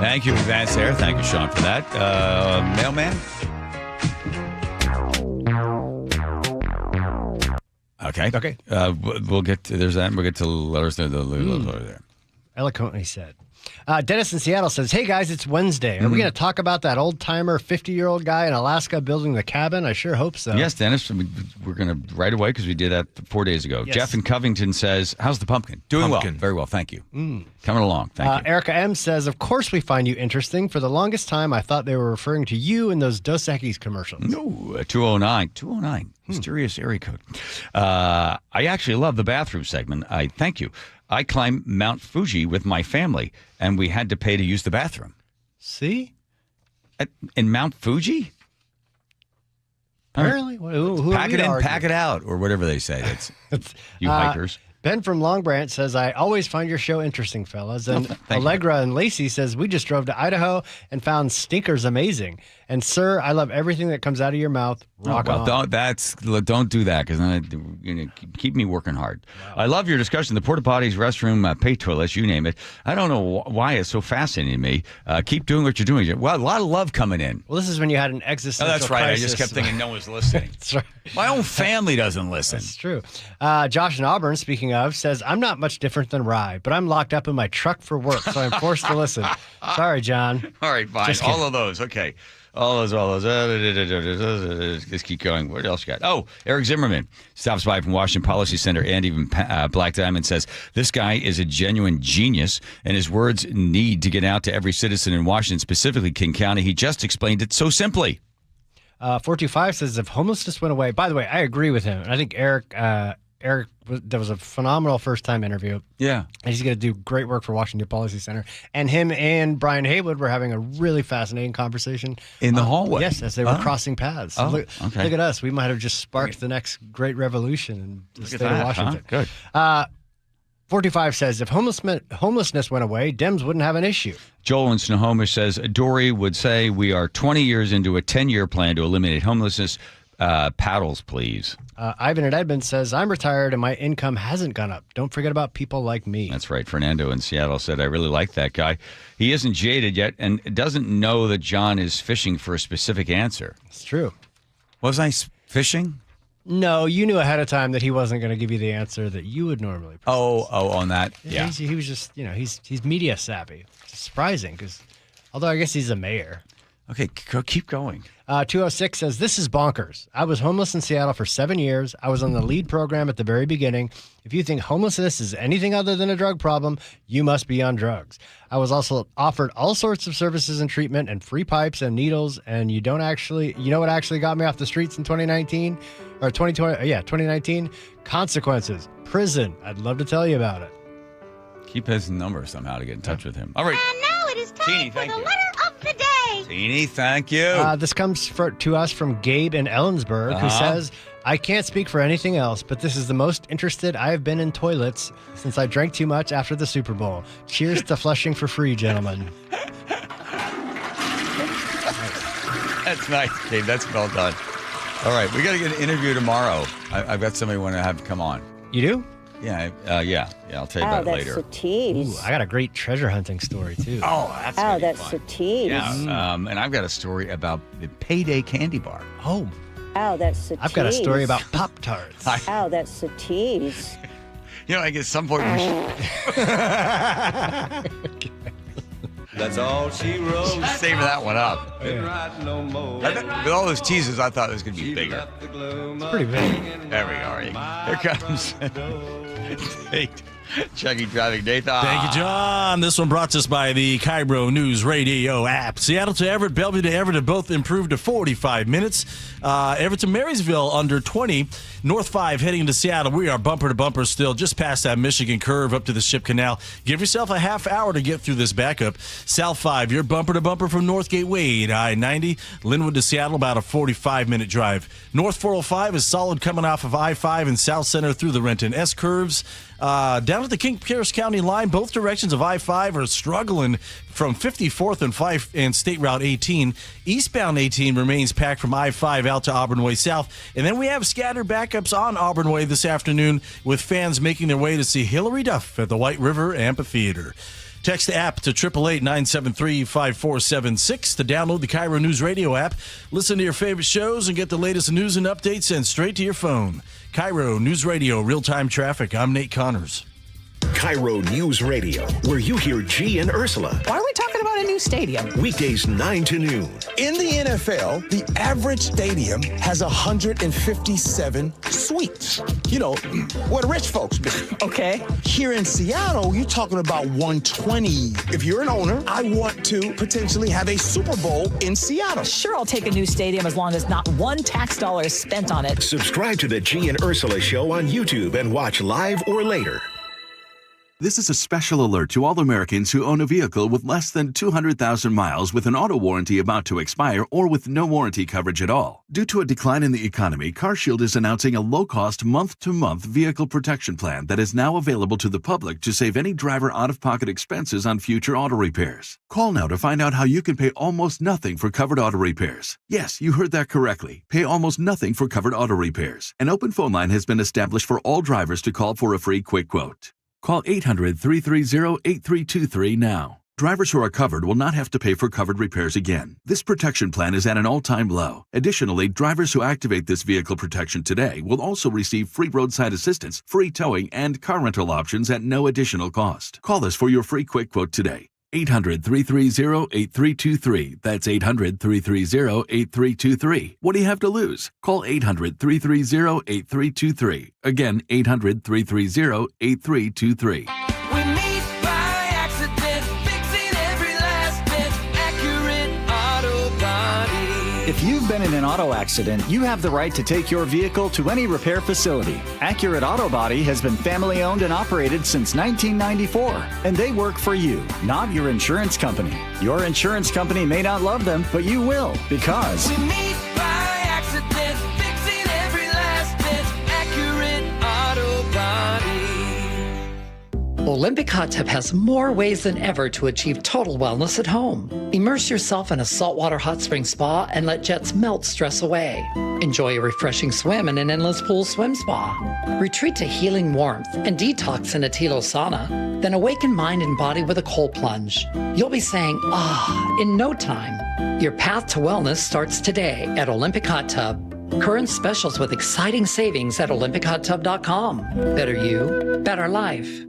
Thank you, Advanced Hair. Thank you, Sean, for that. Mailman? Okay. We'll get to, there's that. We'll get to letters there. There. Eloquently said. Dennis in Seattle says, hey, guys, it's Wednesday. Are we going to talk about that old-timer 50-year-old guy in Alaska building the cabin? I sure hope so. Yes, Dennis. We're going to right away because we did that 4 days ago. Yes. Jeff in Covington says, how's the pumpkin? Doing well. Very well. Thank you. Coming along. Thank you. Erica M. says, of course we find you interesting. For the longest time, I thought they were referring to you in those Dos Equis commercials. No, 209. Mysterious area code. I actually love the bathroom segment. Thank you. I climbed Mount Fuji with my family, and we had to pay to use the bathroom. See? In Mount Fuji? Apparently. Who pack it in, pack it out, or whatever they say. It's you hikers. Ben from Long Branch says, I always find your show interesting, fellas. And Allegra and Lacey says, we just drove to Idaho and found stinkers amazing. And, sir, I love everything that comes out of your mouth. Rock on. Don't do that, because keep me working hard. Wow. I love your discussion. The porta potties, restroom, pay toilets, you name it. I don't know why it's so fascinating to me. Keep doing what you're doing. Well, a lot of love coming in. Well, this is when you had an existential that's right. crisis. I just kept thinking no one's listening. That's right. My own family doesn't listen. That's true. Josh in Auburn, speaking of, says, I'm not much different than Rye, but I'm locked up in my truck for work, so I'm forced to listen. Sorry, John. All right, fine. All of those. Okay. All those. Let's keep going. What else you got? Oh, Eric Zimmerman stops by from Washington Policy Center, and even Black Diamond says, this guy is a genuine genius, and his words need to get out to every citizen in Washington, specifically King County. He just explained it so simply. 425 says, if homelessness went away, by the way, I agree with him. And I think Eric, that was a phenomenal first-time interview. Yeah. And he's going to do great work for Washington Policy Center. And him and Brian Haywood were having a really fascinating conversation. In the hallway? Yes, as they were crossing paths. So look at us. We might have just sparked the next great revolution in the state of Washington. Huh? Good. 45 says, if homelessness went away, Dems wouldn't have an issue. Joel in Snohomish says, Dory would say we are 20 years into a 10-year plan to eliminate homelessness, paddles, please. Ivan at Edmond says, I'm retired and my income hasn't gone up. Don't forget about people like me. That's right. Fernando in Seattle said, I really like that guy. He isn't jaded yet and doesn't know that John is fishing for a specific answer. It's true. Was I fishing? No, you knew ahead of time that he wasn't going to give you the answer that you would normally present. Oh, on that? Yeah. He was just, he's media savvy. It's surprising because, although I guess he's a mayor. Okay, keep going. 206 says, this is bonkers. I was homeless in Seattle for 7 years. I was on the LEAD program at the very beginning. If you think homelessness is anything other than a drug problem, you must be on drugs. I was also offered all sorts of services and treatment and free pipes and needles. And you know what actually got me off the streets in 2019 or 2020? Yeah, 2019. Consequences, prison. I'd love to tell you about it. Keep his number somehow to get in touch with him. All right. And now it is time for the letter of the day. Teeny, thank you. This comes to us from Gabe in Ellensburg, who says, I can't speak for anything else, but this is the most interested I have been in toilets since I drank too much after the Super Bowl. Cheers to flushing for free, gentlemen. That's nice, Gabe. That's well done. All right, we got to get an interview tomorrow. I've got somebody want to have come on. You do? Yeah, I'll tell you about it later. That's a tease. Ooh, I got a great treasure hunting story, too. Oh, that's a tease. Yeah, and I've got a story about the Payday candy bar. Oh. That's a tease. I've got a story about Pop-Tarts. That's a tease. I guess at some point we should... That's all she wrote. Saving that one up. No more. With all those teasers, I thought it was going to be bigger. It's pretty big. There we are. Here comes Nate. Checking traffic, Nathan. Thank you, John. This one brought to us by the KIRO Newsradio App. Seattle to Everett, Bellevue to Everett have both improved to 45 minutes. Everett to Marysville under 20. North 5 heading into Seattle. We are bumper to bumper still, just past that Michigan curve up to the Ship Canal. Give yourself a half hour to get through this backup. South 5, you're bumper to bumper from Northgate Wade. I-90, Linwood to Seattle, about a 45-minute drive. North 405 is solid coming off of I-5 and South Center through the Renton S curves. Down at the King Pierce County line, both directions of I-5 are struggling from 54th and 5 and State Route 18. Eastbound 18 remains packed from I-5 out to Auburn Way South. And then we have scattered backups on Auburn Way this afternoon with fans making their way to see Hillary Duff at the White River Amphitheater. Text the app to 888-973-5476 to download the KIRO News Radio app. Listen to your favorite shows and get the latest news and updates sent straight to your phone. KIRO News Radio, real-time traffic. I'm Nate Connors. KIRO News Radio, where you hear G and Ursula. Why are we talking about a new stadium? Weekdays 9 to noon. In the NFL, the average stadium has 157 suites. Where the rich folks be. Okay. Here in Seattle, you're talking about 120. If you're an owner, I want to potentially have a Super Bowl in Seattle. Sure, I'll take a new stadium as long as not one tax dollar is spent on it. Subscribe to the G and Ursula Show on YouTube and watch live or later. This is a special alert to all Americans who own a vehicle with less than 200,000 miles with an auto warranty about to expire or with no warranty coverage at all. Due to a decline in the economy, CarShield is announcing a low-cost month-to-month vehicle protection plan that is now available to the public to save any driver out-of-pocket expenses on future auto repairs. Call now to find out how you can pay almost nothing for covered auto repairs. Yes, you heard that correctly. Pay almost nothing for covered auto repairs. An open phone line has been established for all drivers to call for a free quick quote. Call 800-330-8323 now. Drivers who are covered will not have to pay for covered repairs again. This protection plan is at an all-time low. Additionally, drivers who activate this vehicle protection today will also receive free roadside assistance, free towing, and car rental options at no additional cost. Call us for your free quick quote today. 800-330-8323. That's 800-330-8323. What do you have to lose? Call 800-330-8323. Again, 800-330-8323. If you've been in an auto accident, you have the right to take your vehicle to any repair facility. Accurate Auto Body has been family owned and operated since 1994, and they work for you, not your insurance company. Your insurance company may not love them, but you will, because We meet by accident, fixing every last bit. Accurate Auto Body. Olympic Hot Tub has more ways than ever to achieve total wellness at home. Immerse yourself in a saltwater hot spring spa and let jets melt stress away. Enjoy a refreshing swim in an endless pool swim spa. Retreat to healing warmth and detox in a Tilo sauna. Then awaken mind and body with a cold plunge. You'll be saying, ah, in no time. Your path to wellness starts today at Olympic Hot Tub. Current specials with exciting savings at OlympicHotTub.com. Better you, better life.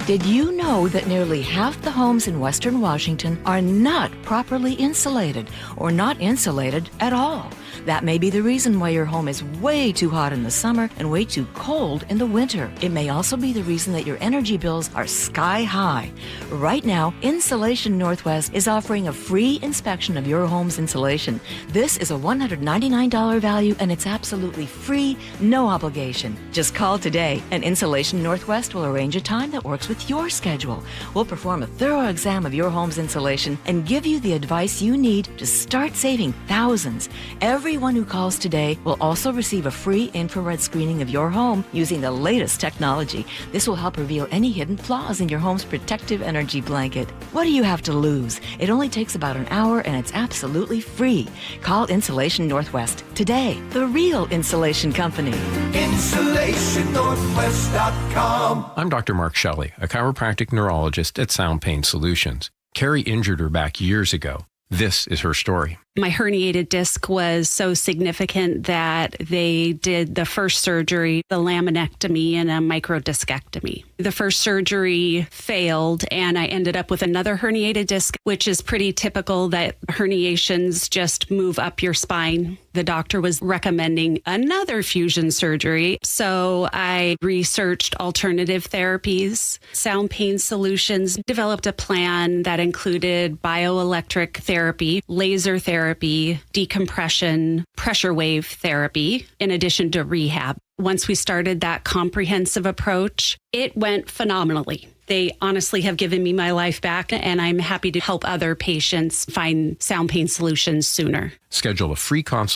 Did you know that nearly half the homes in Western Washington are not properly insulated or not insulated at all? That may be the reason why your home is way too hot in the summer and way too cold in the winter. It may also be the reason that your energy bills are sky high. Right now, Insulation Northwest is offering a free inspection of your home's insulation. This is a $199 value and it's absolutely free, no obligation. Just call today and Insulation Northwest will arrange a time that works with your schedule. We'll perform a thorough exam of your home's insulation and give you the advice you need to start saving thousands. Everyone who calls today will also receive a free infrared screening of your home using the latest technology. This will help reveal any hidden flaws in your home's protective energy blanket. What do you have to lose? It only takes about an hour and it's absolutely free. Call Insulation Northwest today, the real insulation company. InsulationNorthwest.com. I'm Dr. Mark Shelley, a chiropractic neurologist at Sound Pain Solutions. Carrie injured her back years ago. This is her story. My herniated disc was so significant that they did the first surgery, the laminectomy and a microdiscectomy. The first surgery failed and I ended up with another herniated disc, which is pretty typical that herniations just move up your spine. The doctor was recommending another fusion surgery. So I researched alternative therapies. Sound Pain Solutions developed a plan that included bioelectric therapy, laser therapy, decompression, pressure wave therapy, in addition to rehab. Once we started that comprehensive approach, it went phenomenally. They honestly have given me my life back, and I'm happy to help other patients find sound pain solutions sooner. Schedule a free consultation